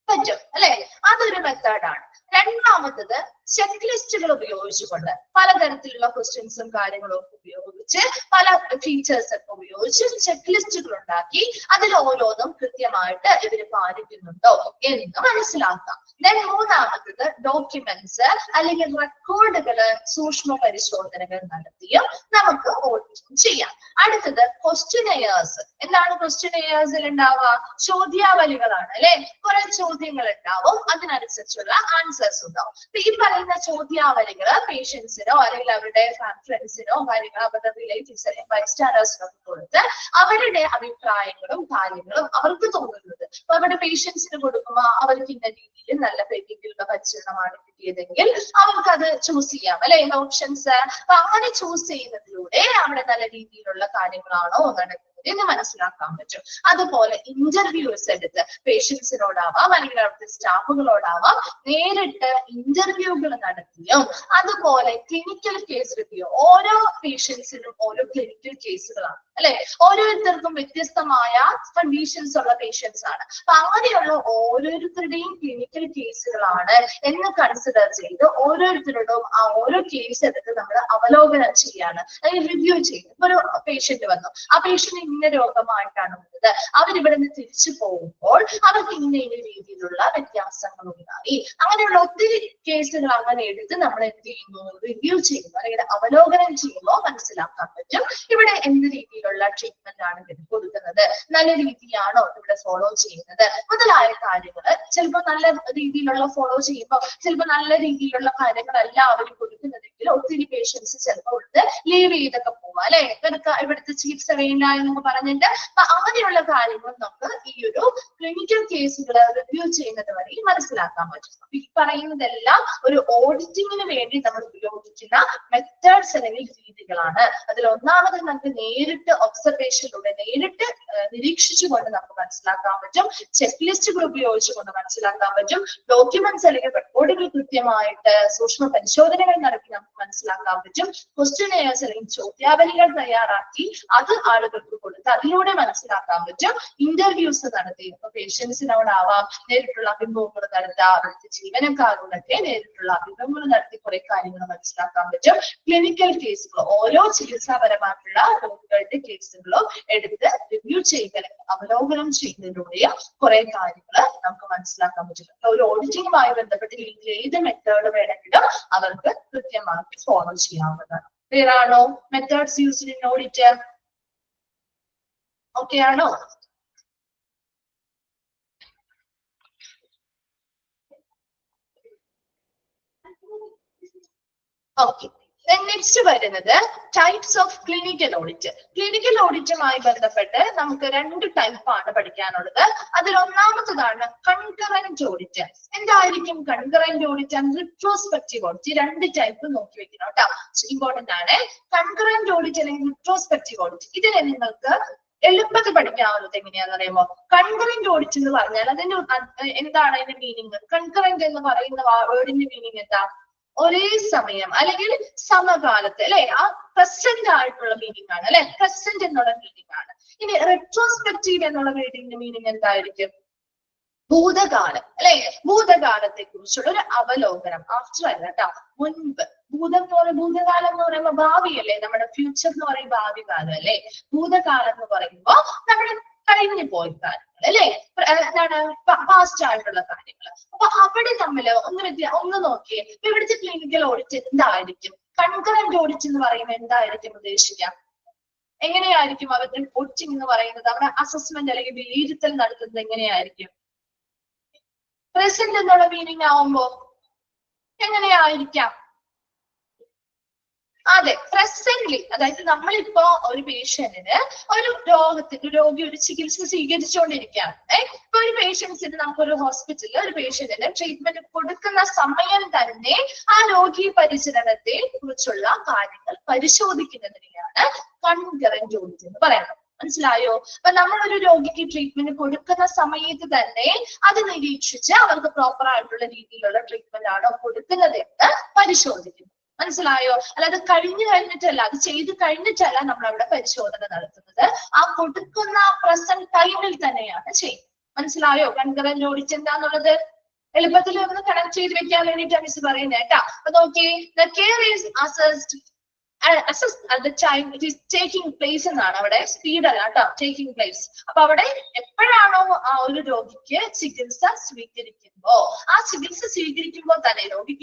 പറ്റും അല്ലെ. അതൊരു മെത്തേഡാണ്. രണ്ടാമത്തത് ചെക്ക് ലിസ്റ്റുകൾ ഉപയോഗിച്ചുകൊണ്ട് പലതരത്തിലുള്ള ക്വസ്റ്റ്യൻസും കാര്യങ്ങളും ഉപയോഗിച്ച് പല ഫീച്ചേഴ്സ് ഒക്കെ ഉപയോഗിച്ച് ചെക്ക് ലിസ്റ്റുകൾ ഉണ്ടാക്കി അതിൽ ഓരോന്നും കൃത്യമായിട്ട് ഇവര് പാലിക്കുന്നുണ്ടോ എന്ന് മനസ്സിലാക്കാം. ദെൻ മൂന്നാമത്തത് ഡോക്യുമെന്റ്സ് അല്ലെങ്കിൽ റെക്കോർഡുകള് സൂക്ഷ്മ പരിശോധനകൾ നടത്തിയും നമുക്ക് ഓഡിറ്റിംഗ് ചെയ്യാം. അടുത്തത് ക്വസ്റ്റ്യനെയേഴ്സ്. എന്താണ് ക്വസ്റ്റ്യനെയേഴ്സിൽ ഉണ്ടാവുക? ചോദ്യാവലികളാണ് അല്ലെ. കുറെ ചോദ്യങ്ങൾ ഉണ്ടാവും, അതിനനുസരിച്ചുള്ള ആൻസേഴ്സ് ഉണ്ടാവും. ഈ പറയുന്ന ചോദ്യാവലികള് പേഷ്യൻസിനോ അല്ലെങ്കിൽ അവരുടെ ഫ്രണ്ട്സിനോ കാര്യങ്ങളോ അവരുടെ റിലേറ്റീവ്സിനോ ബൈസ്റ്റാൻഡേഴ്സിനോ കൊടുത്ത് അവരുടെ അഭിപ്രായങ്ങളും കാര്യങ്ങളും അവർക്ക് തോന്നുന്നത്, അപ്പൊ അവരുടെ പേഷ്യൻസിന് കൊടുക്കുമ്പോൾ അവർക്ക് ഇന്ന രീതിയിൽ നല്ല രീതിയിലുള്ള പരിചരണമാണ് കിട്ടിയതെങ്കിൽ അവർക്ക് അത് ചൂസ് ചെയ്യാം അല്ലെ, ഓപ്ഷൻസ്. അപ്പൊ അങ്ങനെ ചൂസ് ചെയ്യുന്നതിലൂടെ അവിടെ നല്ല രീതിയിലുള്ള കാര്യങ്ങളാണോ നടക്കുന്നത് എന്ന് മനസ്സിലാക്കാൻ പറ്റും. അതുപോലെ ഇന്റർവ്യൂസ് എടുത്ത് പേഷ്യൻസിനോടാവാം അല്ലെങ്കിൽ അവിടുത്തെ സ്റ്റാഫുകളോടാവാം നേരിട്ട് ഇന്റർവ്യൂകൾ നടത്തിയും അതുപോലെ ക്ലിനിക്കൽ കേസ് റിവ്യൂ. ഓരോ പേഷ്യൻസിനും ഓരോ ക്ലിനിക്കൽ കേസുകളാണ് അല്ലെ. ഓരോരുത്തർക്കും വ്യത്യസ്തമായ കണ്ടീഷൻസ് ഉള്ള പേഷ്യൻസ് ആണ്. അപ്പൊ അങ്ങനെയുള്ള ഓരോരുത്തരുടെയും ക്ലിനിക്കൽ കേസുകളാണ് എന്ന് കൺസിഡർ ചെയ്ത് ഓരോരുത്തരോടും ആ ഓരോ കേസ് എടുത്ത് നമ്മൾ അവലോകനം ചെയ്യാണ് അല്ലെങ്കിൽ റിവ്യൂ ചെയ്യും. ഇപ്പൊ ഒരു പേഷ്യന്റ് വന്നു, ആ പേഷ്യന്റ് ഇന്ന രോഗമായിട്ടാണ് വന്നത്, അവരിവിടെ നിന്ന് തിരിച്ചു പോകുമ്പോൾ അവർക്ക് ഇന്ന രീതിയിലുള്ള വ്യത്യാസങ്ങൾ ഉണ്ടായി. അങ്ങനെയുള്ള ഒത്തിരി കേസുകൾ അങ്ങനെ എടുത്ത് നമ്മൾ എന്ത് ചെയ്യുന്നു? റിവ്യൂ ചെയ്യുന്നു അല്ലെങ്കിൽ അവലോകനം ചെയ്യുമ്പോൾ മനസ്സിലാക്കാൻ പറ്റും ഇവിടെ എന്ത് രീതിയിലുള്ള ട്രീറ്റ്മെന്റ് ആണ് കൊടുക്കുന്നത്, നല്ല രീതിയാണോ ഇവിടെ ഫോളോ ചെയ്യുന്നത് മുതലായ കാര്യങ്ങൾ. ചിലപ്പോൾ നല്ല രീതിയിലുള്ള ഫോളോ ചെയ്യുമ്പോൾ ചിലപ്പോൾ നല്ല രീതിയിലുള്ള കാര്യങ്ങളല്ല അവർ കൊടുക്കുന്നതെങ്കിൽ ഒത്തിരി പേഷ്യൻസ് ചിലപ്പോൾ ഇവിടുത്തെ ലീവ് ചെയ്തൊക്കെ പോവാം അല്ലെ, ഇവർക്ക് ഇവിടുത്തെ ചികിത്സ വേണ്ട എന്നൊക്കെ പറഞ്ഞിട്ട്. അപ്പൊ അങ്ങനെയുള്ള കാര്യങ്ങൾ നമുക്ക് ഈ ഒരു ക്ലിനിക്കൽ കേസുകൾ റിവ്യൂ ചെയ്യുന്നത് വഴി മനസ്സിലാക്കാൻ പറ്റും. ഈ പറയുന്നതെല്ലാം ഒരു ഓഡിറ്റിങ്ങിന് വേണ്ടി നമ്മൾ ഉപയോഗിക്കുന്ന മെത്തേഡ്സ് അല്ലെങ്കിൽ രീതികളാണ്. അതിൽ ഒന്നാമത് നമുക്ക് നേരിട്ട് ഒബ്സർവേഷനിലൂടെ നേരിട്ട് നിരീക്ഷിച്ചുകൊണ്ട് നമുക്ക് മനസ്സിലാക്കാൻ പറ്റും. ചെക്ക് ലിസ്റ്റുകൾ ഉപയോഗിച്ചുകൊണ്ട് മനസ്സിലാക്കാൻ പറ്റും. ഡോക്യുമെന്റ്സ് അല്ലെങ്കിൽ റെക്കോർഡുകൾ കൃത്യമായിട്ട് സൂക്ഷ്മ പരിശോധനകൾ നടത്തി നമുക്ക് മനസ്സിലാക്കാൻ പറ്റും. ക്വസ്റ്റ്യനെയേഴ്സ് അല്ലെങ്കിൽ ചോദ്യാവലികൾ തയ്യാറാക്കി അത് ആളുകൾക്ക് കൊടുത്ത് നമുക്ക് അതിലൂടെ മനസ്സിലാക്കാൻ പറ്റും. ഇന്റർവ്യൂസ് നടത്തി ഇപ്പൊ പേഷ്യൻസിനോട് ആവാം, നേരിട്ടുള്ള അഭിമുഖങ്ങൾ നടത്താം, അവിടുത്തെ ജീവനക്കാരോടൊക്കെ നേരിട്ടുള്ള അഭിമുഖങ്ങൾ നടത്തി കുറെ കാര്യങ്ങൾ മനസ്സിലാക്കാൻ പറ്റും. ക്ലിനിക്കൽ കേസുകൾ, ഓരോ ചികിത്സാപരമായിട്ടുള്ള രോഗികളുടെ കേസുകളും എടുത്ത് റിവ്യൂ ചെയ്യുക, അവലോകനം ചെയ്യുന്നതിലൂടെയും കുറെ കാര്യങ്ങൾ നമുക്ക് മനസ്സിലാക്കാൻ പറ്റും. ഒരു ഓഡിറ്റിംഗുമായി ബന്ധപ്പെട്ട് ഏത് മെത്തേഡ് വേണമെങ്കിലും അവർക്ക് കൃത്യമായിട്ട് ഫോളോ ചെയ്യാവുന്നതാണ്. ക്ലിയർ ആണോ? Methods used in audit okay ആണോ? ഓക്കെ. നെക്സ്റ്റ് വരുന്നത് types of clinical audit. Clinical ഓഡിറ്റുമായി ബന്ധപ്പെട്ട് നമുക്ക് 2 ടൈപ്പാണ് പഠിക്കാനുള്ളത്. അതിൽ ഒന്നാമത്തതാണ് കൺകറന്റ് ഓഡിറ്റ്. എന്തായിരിക്കും concurrent audit and retrospective audit? 2 type നോക്കി വെക്കണം കേട്ടോ, ഇമ്പോർട്ടന്റ് ആണ്. കൺകറന്റ് ഓഡിറ്റ് അല്ലെങ്കിൽ റിട്രോസ്പെക്റ്റീവ് ഓഡിറ്റ്, ഇതിനെ നിങ്ങൾക്ക് എളുപ്പത്തിൽ പഠിക്കാവുന്നത് എങ്ങനെയാണെന്ന് അറിയുമോ? കൺകറന്റ് ഓഡിറ്റ് എന്ന് പറഞ്ഞാൽ അതിന്റെ എന്താണ് അതിന്റെ മീനിങ്? കൺകറന്റ് എന്ന് പറയുന്ന വേർഡിന്റെ മീനിങ് എന്താ? ഒരേ സമയം അല്ലെങ്കിൽ സമകാലത്ത്, അല്ലെ? ആ പ്രസന്റ് ആയിട്ടുള്ള മീനിങ് ആണ്, അല്ലെ? പ്രസന്റ് എന്നുള്ള മീനിങ് ആണ്. ഇനി റെട്രോസ്പെക്റ്റീവ് എന്നുള്ള വേർഡിന്റെ മീനിങ് എന്തായിരിക്കും? ഭൂതകാലം, അല്ലെ? ഭൂതകാലത്തെ കുറിച്ചുള്ള ഒരു അവലോകനം. ആഫ്റ്റർ അല്ല കേട്ടോ, മുൻപ്. ഭൂതകാലം എന്ന് പറയുമ്പോൾ ഭാവിയല്ലേ? നമ്മുടെ ഫ്യൂച്ചർ എന്ന് പറയുമ്പോൾ ഭാവി കാലം അല്ലെ? ഭൂതകാലം എന്ന് പറയുമ്പോ നമ്മുടെ കഴിഞ്ഞു പോയ കാര്യങ്ങൾ, അല്ലെ? എന്താണ് പാസ്റ്റ് ആയിട്ടുള്ള കാര്യങ്ങൾ. അപ്പൊ അവിടെ തമ്മിൽ ഒന്ന് നോക്കിയേ. ഇവിടുത്തെ ക്ലിനിക്കൽ ഓഡിറ്റ് എന്തായിരിക്കും? കൺകറന്റ് ഓഡിറ്റ് എന്ന് പറയുമ്പോൾ എന്തായിരിക്കും ഉദ്ദേശിക്കുക? എങ്ങനെയായിരിക്കും അവരുടെ ഓഡിറ്റിംഗ് എന്ന് പറയുന്നത്? അവിടെ അസസ്മെന്റ് അല്ലെങ്കിൽ വിലയിരുത്തൽ നടത്തുന്നത് എങ്ങനെയായിരിക്കും? പ്രസന്റ് എന്നുള്ള മീനിങ് ആവുമ്പോ എങ്ങനെയായിരിക്കാം? അതെ, പ്രസന്റ്ലി. അതായത് നമ്മളിപ്പോ ഒരു പേഷ്യന്റിന് ഒരു രോഗി ഒരു ചികിത്സ സ്വീകരിച്ചുകൊണ്ടിരിക്കുകയാണ്. ഇപ്പൊ ഒരു പേഷ്യൻസിന് നമുക്കൊരു ഹോസ്പിറ്റലിൽ ഒരു പേഷ്യന്റിന് ട്രീറ്റ്മെന്റ് കൊടുക്കുന്ന സമയം തന്നെ ആ രോഗി പരിചരണത്തെ കുറിച്ചുള്ള കാര്യങ്ങൾ പരിശോധിക്കുന്നതിനെയാണ് കൺകറന്റ് ഓഡിറ്റ് എന്ന് പറയുന്നത്. മനസ്സിലായോ? അപ്പൊ നമ്മളൊരു രോഗിക്ക് ട്രീറ്റ്മെന്റ് കൊടുക്കുന്ന സമയത്ത് തന്നെ അത് നിരീക്ഷിച്ച് അവർക്ക് പ്രോപ്പർ ആയിട്ടുള്ള രീതിയിലുള്ള ട്രീറ്റ്മെന്റ് ആണോ കൊടുക്കുന്നത് എന്ന് പരിശോധിക്കുന്നു. മനസ്സിലായോ? അല്ലാതെ കഴിഞ്ഞിട്ടല്ല, അത് ചെയ്ത് കഴിഞ്ഞിട്ടല്ല നമ്മൾ അവിടെ പരിശോധന നടത്തുന്നത്. ആ കൊടുക്കുന്ന പ്രസന്റ് ടൈമിൽ തന്നെയാണ് ചെയ്യുന്നത്. മനസ്സിലായോ? കൺകറന്റ് ഓഡിറ്റ് എന്താന്നുള്ളത് എളുപ്പത്തിൽ ഒന്ന് കണക്ട് ചെയ്ത് വെക്കാൻ വേണ്ടിയിട്ടാണ് മിസ് പറയുന്നത് കേട്ടോ. അപ്പൊ നോക്കി, the care is assessed at the time it is taking place എന്നാണ്. അവിടെ സ്പീഡ് അല്ല കേട്ടോ, ടേക്കിംഗ് പ്ലേസ്. അപ്പൊ അവിടെ എപ്പോഴാണോ ആ ഒരു രോഗിക്ക് ചികിത്സ സ്വീകരിക്കുമ്പോ തന്നെ രോഗി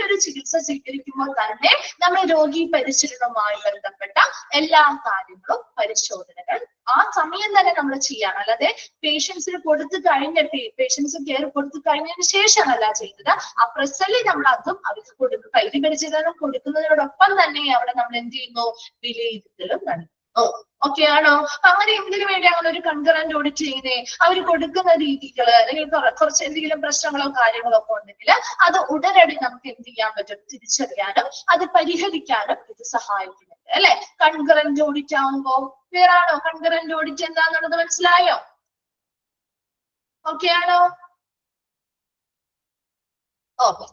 ഒരു ചികിത്സ സ്വീകരിക്കുമ്പോൾ തന്നെ നമ്മൾ രോഗി പരിചരണവുമായി ബന്ധപ്പെട്ട എല്ലാ കാര്യങ്ങളും പരിശോധനകൾ ആ സമയം തന്നെ നമ്മൾ ചെയ്യാണ്. അല്ലാതെ പേഷ്യൻസിന് പേഷ്യൻസ് കെയർ കൊടുത്തു കഴിഞ്ഞതിന് ശേഷമല്ല ചെയ്യുന്നത്. ആ പ്രസന്റ് നമ്മൾ അതും അവർക്ക് കൊടുക്കും. പരിചരണം കൊടുക്കുന്നതിനോടൊപ്പം തന്നെ അവിടെ നമ്മൾ എന്ത് ചെയ്യുന്നു? വിലയിരുത്തലും നടത്തുന്നു. ഓക്കെ ആണോ? അങ്ങനെ എന്തിനു വേണ്ടിയാണ് ഒരു കൺകറന്റ് ഓഡിറ്റ് ചെയ്യുന്നേ? അവർ കൊടുക്കുന്ന രീതികള് അല്ലെങ്കിൽ കുറച്ച് എന്തെങ്കിലും പ്രശ്നങ്ങളോ കാര്യങ്ങളോ ഒക്കെ ഉണ്ടെങ്കിൽ അത് ഉടനടി നമുക്ക് എന്ത് ചെയ്യാൻ പറ്റും? തിരിച്ചറിയാനും അത് പരിഹരിക്കാനും ഇത് സഹായിക്കുന്നുണ്ട്, അല്ലെ? കൺകറന്റ് ഓഡിറ്റ് ആവുമ്പോ ക്ലിയർ ആണോ? കൺകറന്റ് ഓഡിറ്റ് എന്താന്നുള്ളത് മനസ്സിലായോ? ഓക്കെ ആണോ? ഓക്കെ.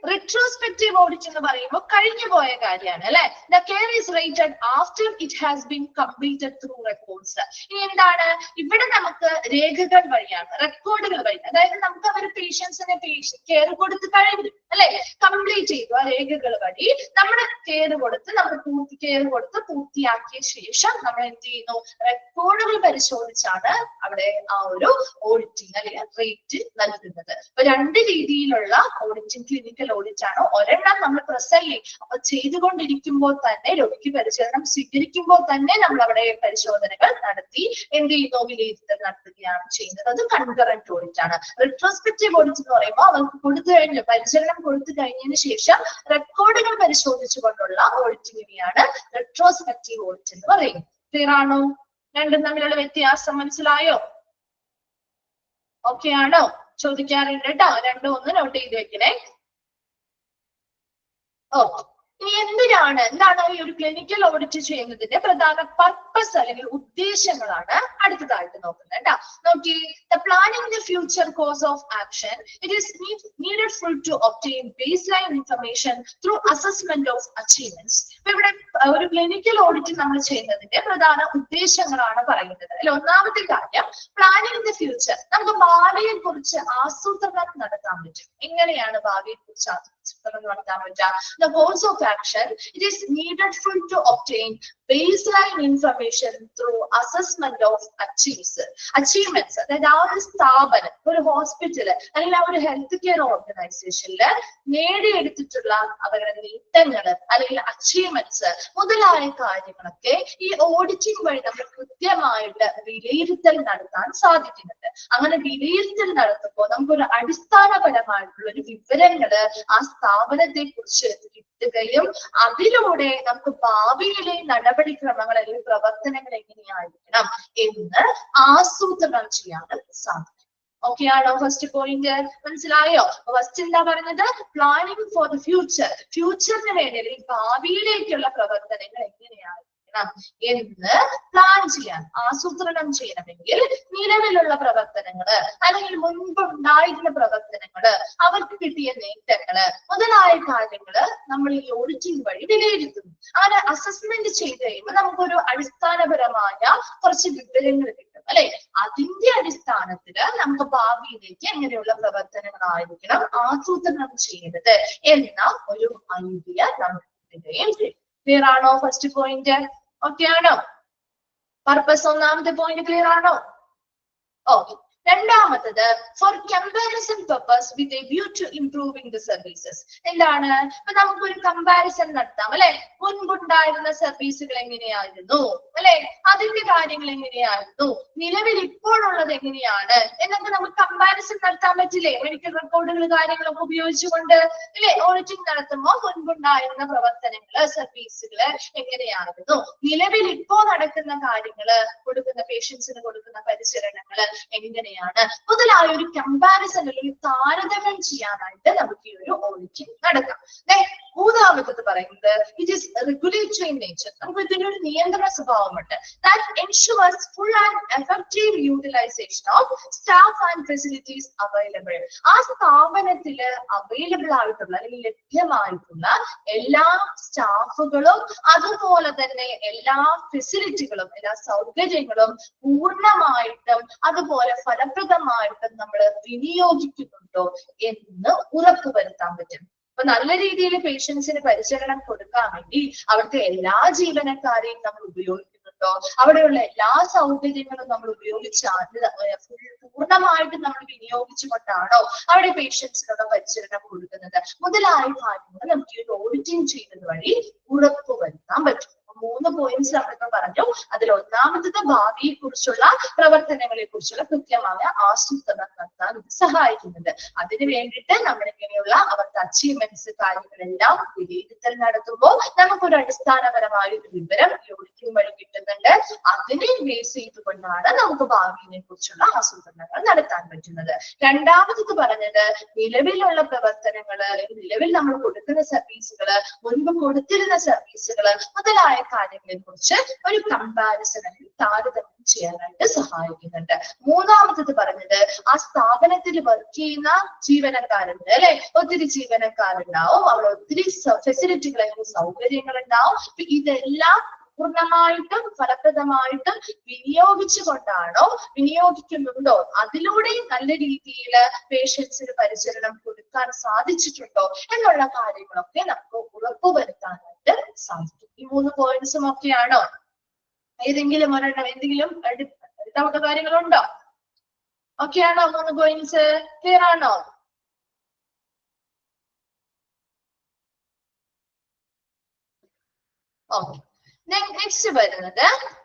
റിട്രോസ്പെക്റ്റീവ് ഓഡിറ്റ് എന്ന് പറയുമ്പോൾ കഴിഞ്ഞു പോയ കാര്യമാണ്, അല്ലെ? The care is rated after it has been completed through records. ഇനി എന്താണ് ഇവിടെ? നമുക്ക് രേഖകൾ വഴിയാണ്, റെക്കോർഡുകൾ വഴി. അതായത് നമുക്ക് അവർ പേഷ്യൻസിനെ കെയർ കൊടുത്ത് കഴിഞ്ഞു, അല്ലെ? കംപ്ലീറ്റ് ചെയ്തു. ആ രേഖകൾ വഴി നമ്മുടെ കെയർ കൊടുത്ത് പൂർത്തിയാക്കിയ ശേഷം നമ്മൾ എന്ത് ചെയ്യുന്നു? റെക്കോർഡുകൾ പരിശോധിച്ചാണ് അവിടെ ആ ഒരു ഓഡിറ്റിംഗ് അല്ലെങ്കിൽ റേറ്റ് നൽകുന്നത്. അപ്പൊ 2 രീതിയിലുള്ള ഓഡിറ്റിംഗ് ക്ലിനിക്കൽ ഓഡിറ്റ് ആണ്. ഒരെണ്ണം നമ്മൾ പ്രസന്റ് അപ്പൊ ചെയ്തുകൊണ്ടിരിക്കുമ്പോൾ തന്നെ രോഗിക്ക് പരിചരണം സ്വീകരിക്കുമ്പോൾ തന്നെ നമ്മൾ അവിടെ പരിശോധനകൾ നടത്തി എന്ത് ചെയ്യുന്നു? വിലയിരുത്തൽ നടത്തുകയാണ് ചെയ്യുന്നത്. അത് കൺകറന്റ് ഓഡിറ്റ് ആണ്. റിട്രോസ്പെക്റ്റീവ് ഓഡിറ്റ് എന്ന് പറയുമ്പോൾ അവർക്ക് പരിചരണം കൊടുത്തു കഴിഞ്ഞതിന് ശേഷം റെക്കോർഡുകൾ പരിശോധിച്ചുകൊണ്ടുള്ള ഓഡിറ്റിംഗിനെയാണ് റിട്രോസ്പെക്റ്റീവ് ഓഡിറ്റ് എന്ന് പറയുന്നത്. ക്ലിയർ ആണോ? രണ്ടും തമ്മിലുള്ള വ്യത്യാസം മനസ്സിലായോ? ഓക്കെ ആണോ? ചോദിക്കാറുണ്ട് കേട്ടോ. രണ്ടും ഒന്ന് നോട്ട് ചെയ്ത് വെക്കണേ. ഓക്കെ. ഇനി എന്താണ് ഈ ഒരു ക്ലിനിക്കൽ ഓഡിറ്റ് ചെയ്യുന്നതിന്റെ പ്രധാന പർപ്പസ് അല്ലെങ്കിൽ ഉദ്ദേശങ്ങളാണ് അടുത്തതായിട്ട് നോക്കുന്നത് കേട്ടോ. നോക്കി, the planning the future course of action, it is needful to obtain baseline information through assessment of achievements. അപ്പൊ ഇവിടെ ഒരു ക്ലിനിക്കൽ ഓഡിറ്റ് നമ്മൾ ചെയ്യുന്നതിന്റെ പ്രധാന ഉദ്ദേശങ്ങളാണ് പറയുന്നത്. അതിൽ ഒന്നാമത്തെ കാര്യം പ്ലാനിംഗ് ദ ഫ്യൂച്ചർ. നമുക്ക് ഭാവിയെ കുറിച്ച് ആസൂത്രണം നടത്താൻ പറ്റും. എങ്ങനെയാണ് ഭാവിയെ കുറിച്ച് ആസൂത്രണം നടത്താൻ പറ്റുക? The goals of action, it is needful to obtain baseline information through assessment of achievements. അതായത് ആ ഒരു സ്ഥാപനം, ഒരു ഹോസ്പിറ്റല് അല്ലെങ്കിൽ ആ ഒരു ഹെൽത്ത് കെയർ ഓർഗനൈസേഷനില് നേടിയെടുത്തിട്ടുള്ള അവരുടെ നേട്ടങ്ങള് അല്ലെങ്കിൽ അച്ചീവ്മെന്റ്സ് മുതലായ കാര്യങ്ങളൊക്കെ ഈ ഓഡിറ്റിംഗ് വഴി നമ്മൾ കൃത്യമായിട്ട് വിലയിരുത്തൽ നടത്താൻ സാധിക്കുന്നുണ്ട്. അങ്ങനെ വിലയിരുത്തൽ നടത്തുമ്പോൾ നമുക്കൊരു അടിസ്ഥാനപരമായിട്ടുള്ള ഒരു വിവരങ്ങള് ആ സ്ഥാപനത്തെ കുറിച്ച് കിട്ടുകയും അതിലൂടെ നമുക്ക് ഭാവിയിലെ നടപടിക്രമങ്ങൾ അല്ലെങ്കിൽ പ്രവർത്തനങ്ങൾ എങ്ങനെയായിരിക്കണം എന്ന് ആസൂത്രണം ചെയ്യാൻ സാധിക്കും. ഓക്കെ ആണോ? ഫസ്റ്റ് പോയിന്റ് മനസ്സിലായോ? ഫസ്റ്റ് എന്താ പറയുന്നത്? Planning for the future. ഫ്യൂച്ചറിന് വേണ്ടി അല്ലെങ്കിൽ ഭാവിയിലേക്കുള്ള പ്രവർത്തനങ്ങൾ എങ്ങനെയായിരിക്കണം എന്ന് പ്ലാൻ ചെയ്യാൻ, ആസൂത്രണം ചെയ്യണമെങ്കിൽ നിലവിലുള്ള പ്രവർത്തനങ്ങള് അല്ലെങ്കിൽ മുൻപ് ഉണ്ടായിരുന്ന പ്രവർത്തനങ്ങള്, അവർക്ക് കിട്ടിയ നേട്ടങ്ങള് മുതലായ കാര്യങ്ങള് നമ്മൾ ഈ ഓഡിറ്റിംഗ് വഴി വിലയിരുത്തുന്നു. അങ്ങനെ അസസ്മെന്റ് ചെയ്ത് കഴിയുമ്പോൾ നമുക്കൊരു അടിസ്ഥാനപരമായ കുറച്ച് വിവരങ്ങൾ കിട്ടും അല്ലെ? അതിന്റെ അടിസ്ഥാനത്തില് നമുക്ക് ഭാവിയിലേക്ക് എങ്ങനെയുള്ള പ്രവർത്തനങ്ങളായിരിക്കണം ആസൂത്രണം ചെയ്യുന്നത് എന്ന ഒരു ഐഡിയ നമുക്ക് കിട്ടുകയും ചെയ്യും. ക്ലിയർ ആണോ ഫസ്റ്റ് പോയിന്റ്? ഓക്കെ ആണോ? പർപ്പസ് ഒന്നാമത്തെ പോയിന്റ് ക്ലിയർ ആണോ? ഓക്കെ. രണ്ടാമത്തത് for comparison purpose with a view to improving the services. എന്താണ്? ഇപ്പൊ നമുക്കൊരു കമ്പാരിസൺ നടത്താം അല്ലെ? മുൻപുണ്ടായിരുന്ന സർവീസുകൾ എങ്ങനെയായിരുന്നു അല്ലെ? അതിന്റെ കാര്യങ്ങൾ എങ്ങനെയായിരുന്നു, നിലവിൽ ഇപ്പോഴുള്ളത് എങ്ങനെയാണ് എന്നൊക്കെ നമുക്ക് കമ്പാരിസൺ നടത്താൻ പറ്റില്ലേ? മെഡിക്കൽ റെക്കോർഡുകൾ കാര്യങ്ങളൊക്കെ ഉപയോഗിച്ചുകൊണ്ട് അല്ലെ ഓഡിറ്റിംഗ് നടത്തുമ്പോൾ മുൻപുണ്ടായിരുന്ന പ്രവർത്തനങ്ങള് സർവീസുകള് എങ്ങനെയായിരുന്നു, നിലവിൽ ഇപ്പോ നടക്കുന്ന കാര്യങ്ങള്, കൊടുക്കുന്ന പേഷ്യൻസിന് കൊടുക്കുന്ന പരിചരണങ്ങള് എങ്ങനെയാണ് മുതലായ ഒരു കമ്പാരിസൺ അല്ലെങ്കിൽ താരതമ്യം ചെയ്യാനായിട്ട് നമുക്ക് ഈ ഒരു ഓഡിറ്റിംഗ് നടക്കാം. മൂന്നാമത്തത് പറയുന്നത് it is regulatory in nature. നമുക്ക് ഇതിനൊരു നിയന്ത്രണ സ്വഭാവമുണ്ട്. That ensures full and effective utilisation of staff and facilities available. ആ സ്ഥാപനത്തില് അവൈലബിൾ ആയിട്ടുള്ള അല്ലെങ്കിൽ ലഭ്യമായിട്ടുള്ള എല്ലാ സ്റ്റാഫുകളും അതുപോലെ തന്നെ എല്ലാ ഫെസിലിറ്റികളും, എല്ലാ സൗകര്യങ്ങളും പൂർണ്ണമായിട്ടും അതുപോലെ ഫലപ്രദമായിട്ടും നമ്മൾ വിനിയോഗിക്കുന്നുണ്ടോ എന്ന് ഉറപ്പുവരുത്താൻ പറ്റും. അപ്പൊ നല്ല രീതിയിൽ പേഷ്യൻസിന് പരിചരണം കൊടുക്കാൻ വേണ്ടി അവിടുത്തെ എല്ലാ ജീവനക്കാരെയും നമ്മൾ ഉപയോഗിക്കുന്നുണ്ടോ, അവിടെയുള്ള എല്ലാ സൗകര്യങ്ങളും നമ്മൾ പൂർണ്ണമായിട്ടും നമ്മൾ വിനിയോഗിച്ചുകൊണ്ടാണോ അവിടെ പേഷ്യൻസിനുള്ള പരിചരണം കൊടുക്കുന്നത് മുതലായ കാര്യങ്ങൾ നമുക്ക് ഈ ഓഡിറ്റിംഗ് ചെയ്യുന്നത് വഴി ഉറപ്പുവരുത്താൻ പറ്റും. 3 പോയിന്റ്സ് നമ്മളിപ്പോ പറഞ്ഞു. അതിൽ ഒന്നാമത്തത് ഭാവിയെ കുറിച്ചുള്ള പ്രവർത്തനങ്ങളെ കുറിച്ചുള്ള കൃത്യമായ ആസൂത്രണം നടത്താൻ സഹായിക്കുന്നുണ്ട്. അതിന് വേണ്ടിയിട്ട് നമ്മൾ ഇങ്ങനെയുള്ള അവർക്ക് അച്ചീവ്മെന്റ്സ് കാര്യങ്ങളെല്ലാം വിലയിരുത്തൽ നടത്തുമ്പോൾ നമുക്കൊരു അടിസ്ഥാനപരമായ ഒരു വിവരം ഓഡിറ്റിംഗ് വഴി കിട്ടുന്നുണ്ട്. അതിനെ ബേസ് ചെയ്തുകൊണ്ടാണ് നമുക്ക് ഭാവിയെ കുറിച്ചുള്ള ആസൂത്രണങ്ങൾ നടത്താൻ പറ്റുന്നത്. രണ്ടാമത്തത് പറഞ്ഞത് നിലവിലുള്ള പ്രവർത്തനങ്ങള് അല്ലെങ്കിൽ നിലവിൽ നമ്മൾ കൊടുക്കുന്ന സർവീസുകള്, മുൻപ് കൊടുത്തിരുന്ന സർവീസുകള് മുതലായ കാര്യങ്ങളെ കുറിച്ച് ഒരു കമ്പാരിസൺ അല്ലെങ്കിൽ താരതമ്യം ചെയ്യാനായിട്ട് സഹായിക്കുന്നുണ്ട്. മൂന്നാമത്തത് പറഞ്ഞത് ആ സ്ഥാപനത്തിൽ വർക്ക് ചെയ്യുന്ന ജീവനക്കാരുണ്ട് അല്ലെ? ഒത്തിരി ജീവനക്കാരുണ്ടാവും, അവിടെ ഒത്തിരി ഫെസിലിറ്റികൾ അല്ലെങ്കിൽ സൗകര്യങ്ങൾ ഉണ്ടാവും. ഇതെല്ലാം പൂർണ്ണമായിട്ടും ഫലപ്രദമായിട്ടും വിനിയോഗിക്കുന്നുണ്ടോ, അതിലൂടെ നല്ല രീതിയിൽ പേഷ്യൻസിന് പരിചരണം കൊടുക്കാൻ സാധിച്ചിട്ടുണ്ടോ എന്നുള്ള കാര്യങ്ങളൊക്കെ നമുക്ക് ഉറപ്പുവരുത്താനായിട്ട് സാധിക്കും. ഈ 3 പോയിന്റ്സും ഒക്കെയാണോ? ഏതെങ്കിലും ഒരെണ്ണം എന്തെങ്കിലും ഡൗട്ട് കാര്യങ്ങളുണ്ടോ? ഓക്കെയാണോ? 3 പോയിന്റ്സ് ക്ലിയർ ആണോ? ഓക്കെ. നെക്സ്റ്റ് വരുന്നത്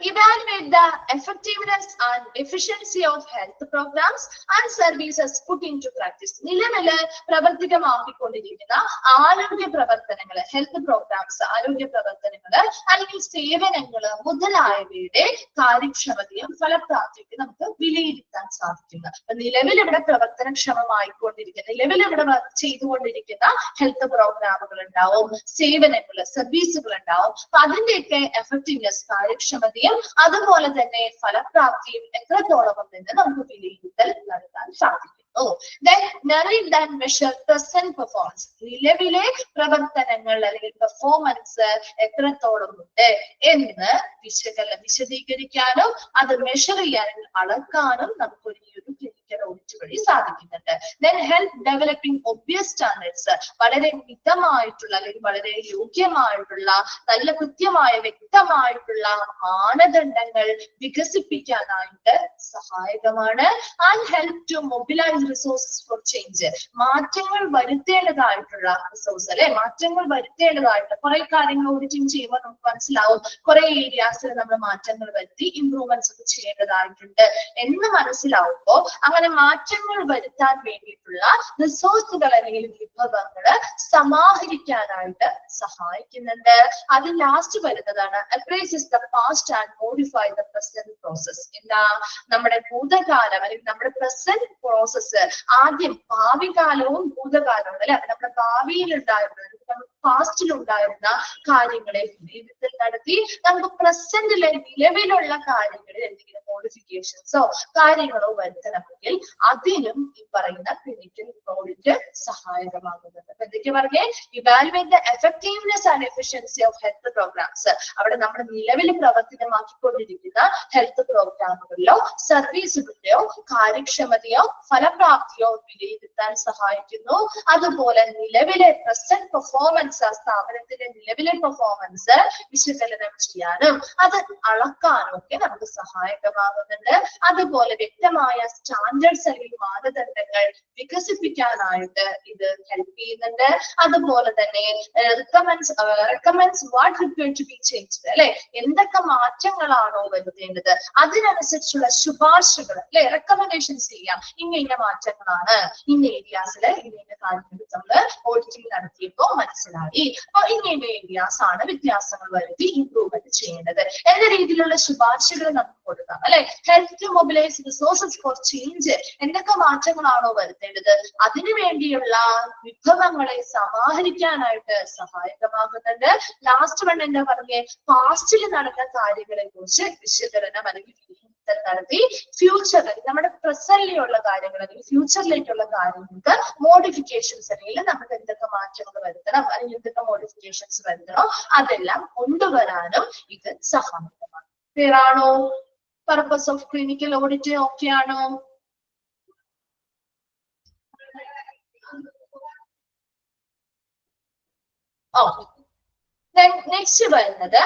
evaluate the effectiveness and efficiency of health programs and services put into practice. നിലവില് പ്രവർത്തികമാക്കിക്കൊണ്ടിരിക്കുന്ന ആരോഗ്യ പ്രവർത്തനങ്ങള്, ഹെൽത്ത് പ്രോഗ്രാംസ്, ആരോഗ്യ പ്രവർത്തനങ്ങള് അല്ലെങ്കിൽ സേവനങ്ങള് മുതലായവയുടെ കാര്യക്ഷമതയും ഫലപ്രാപ്തിയും നമുക്ക് വിലയിരുത്താൻ സാധിക്കുന്നു. നിലവിൽ ഇവിടെ പ്രവർത്തനക്ഷമമായിക്കൊണ്ടിരിക്കുന്ന, നിലവിൽ ഇവിടെ ചെയ്തുകൊണ്ടിരിക്കുന്ന ഹെൽത്ത് പ്രോഗ്രാമുകൾ ഉണ്ടാവും, സേവനങ്ങള്, സർവീസുകൾ ഉണ്ടാവും. അപ്പൊ അതിന്റെയൊക്കെ എഫക്റ്റീവ്നെസ് കാര്യക്ഷമതയും അതുപോലെ തന്നെ ഫലപ്രാപ്തിയും എത്രത്തോളം എന്ന് നമുക്ക് വിലയിരുത്തൽ നടത്താൻ സാധിക്കുന്നു. Then narrate and measure present performance. നിലവിലെ പ്രവർത്തനങ്ങൾ അല്ലെങ്കിൽ പെർഫോമൻസ് എത്രത്തോളം ഉണ്ട് എന്ന് വിശദീകരിക്കാനും അത് മെഷർ ചെയ്യാനും അളക്കാനും നമുക്ക് ഒരു ക്ലിനിക്കൽ ഓഡിറ്റ് വഴി സാധിക്കുന്നുണ്ട്. Then help developing obvious standards. വളരെ മിതമായിട്ടുള്ള അല്ലെങ്കിൽ വളരെ യോഗ്യമായിട്ടുള്ള നല്ല കൃത്യമായ വ്യക്തമായിട്ടുള്ള മാനദണ്ഡങ്ങൾ വികസിപ്പിക്കാനായിട്ട് സഹായകമാണ്. And help to mobilize resources for change. മാറ്റങ്ങൾ വരുത്തേണ്ടതായിട്ടുള്ള റിസോഴ്സ് അല്ലെ, മാറ്റങ്ങൾ വരുത്തേണ്ടതായിട്ട് കുറെ കാര്യങ്ങൾ ഓഡിറ്റിംഗ് ചെയ്യുമ്പോൾ നമുക്ക് മനസ്സിലാവും കുറെ ഏരിയാസിൽ നമ്മൾ മാറ്റങ്ങൾ വരുത്തി ഇംപ്രൂവ്മെന്റ്സ് ഒക്കെ ചെയ്യേണ്ടതായിട്ടുണ്ട് എന്ന് മനസ്സിലാവുമ്പോൾ അങ്ങനെ മാറ്റങ്ങൾ വരുത്താൻ വേണ്ടിയിട്ടുള്ള റിസോഴ്സുകൾ അല്ലെങ്കിൽ വിഭവങ്ങള് സമാഹരിക്കാനായിട്ട് സഹായിക്കുന്നുണ്ട്. അത് ലാസ്റ്റ് വരുന്നതാണ് appraise the past and modify the present process. എന്താ നമ്മുടെ ഭൂതകാലം അല്ലെങ്കിൽ നമ്മുടെ പ്രസന്റ് പ്രോസസ്സ് ആദ്യം ഭാവി കാലവും ഭൂതകാലവും അല്ലെ നമ്മുടെ ഭാവിയിൽ ഉണ്ടായിരുന്ന പാസ്റ്റിൽ ഉണ്ടായിരുന്ന കാര്യങ്ങളെ വിലയിരുത്തൽ നടത്തി നമുക്ക് പ്രസന്റിലെ നിലവിലുള്ള കാര്യങ്ങളിൽ എന്തെങ്കിലും മോഡിഫിക്കേഷൻസോ കാര്യങ്ങളോ വരുത്തണമെങ്കിൽ അതിനും ഈ പറയുന്ന ക്ലിനിക്കൽ ഓഡിറ്റ് സഹായകമാകുന്നുണ്ട്. അപ്പൊ എന്തൊക്കെ പറഞ്ഞേ, evaluate the effectiveness and efficiency of health programmes. അവിടെ നമ്മൾ നിലവിൽ പ്രവർത്തനമാക്കിക്കൊണ്ടിരിക്കുന്ന ഹെൽത്ത് പ്രോഗ്രാമുകളിലോ സർവീസുകളിലോ കാര്യക്ഷമതയോ ഫലപ്രാപ്തിയോ വിലയിരുത്താൻ സഹായിക്കുന്നു. അതുപോലെ നിലവിലെ പ്രസന്റ് പെർഫോമൻസ് സ്ഥാപനത്തിന്റെ നിലവിലെ പെർഫോമൻസ് വിശകലനം ചെയ്യാനും അത് അളക്കാനും ഒക്കെ നമുക്ക് സഹായകമാകുന്നുണ്ട്. അതുപോലെ വ്യക്തമായ സ്റ്റാൻഡേർഡ്സ് അല്ലെങ്കിൽ മാനദണ്ഡങ്ങൾ വികസിപ്പിക്കാനായിട്ട് ഇത് ഹെൽപ്പ് ചെയ്യുന്നുണ്ട്. അതുപോലെ തന്നെ recommends what required to be changed അല്ലെ, എന്തൊക്കെ മാറ്റങ്ങളാണോ വരുത്തേണ്ടത് അതിനനുസരിച്ചുള്ള ശുപാർശകൾ അല്ലെ, റെക്കമെൻഡേഷൻസ് ചെയ്യാം. ഇന്ന മാറ്റങ്ങളാണ് ഇന്ന ഏരിയാസിൽ ഇന്ന കാര്യങ്ങൾ നമ്മൾ ഓഡിറ്റിംഗ് നടത്തിയപ്പോൾ മനസ്സിലായി. അപ്പൊ ഇന്ന ഏരിയാസ് ആണ് വ്യത്യാസങ്ങൾ വരുത്തി ഇംപ്രൂവ്മെന്റ് ചെയ്യേണ്ടത് എന്ന രീതിയിലുള്ള ശുപാർശകൾ നമുക്ക് കൊടുക്കാം അല്ലെ. Help to mobilise resources for change. എന്തൊക്കെ മാറ്റങ്ങളാണോ വരുത്തേണ്ടത് അതിനു വേണ്ടിയുള്ള വിഭവങ്ങളെ സമാഹരിക്കാനായിട്ട് സഹായകമാകുന്നുണ്ട്. ലാസ്റ്റ് വൺ എന്താ പറഞ്ഞേ, പാസ്റ്റിൽ നടന്ന കാര്യങ്ങളെ കുറിച്ച് വിശകലനം അല്ലെങ്കിൽ നടത്തി ഫ്യൂച്ചറിൽ നമ്മുടെ പ്രസന്റിലുള്ള കാര്യങ്ങൾ അല്ലെങ്കിൽ ഫ്യൂച്ചറിലേക്കുള്ള കാര്യങ്ങൾക്ക് മോഡിഫിക്കേഷൻസ് അല്ലെങ്കിൽ നമുക്ക് എന്തൊക്കെ മാറ്റങ്ങൾ വരുത്തണം അല്ലെങ്കിൽ എന്തൊക്കെ മോഡിഫിക്കേഷൻസ് വരുത്തണോ അതെല്ലാം കൊണ്ടുവരാനും ഇത് സഹായകമാണ്. ക്ലിയർ ആണോ? Purpose of clinical audit okay ആണോ? ഓക്കെ. നെക്സ്റ്റ് വരുന്നത്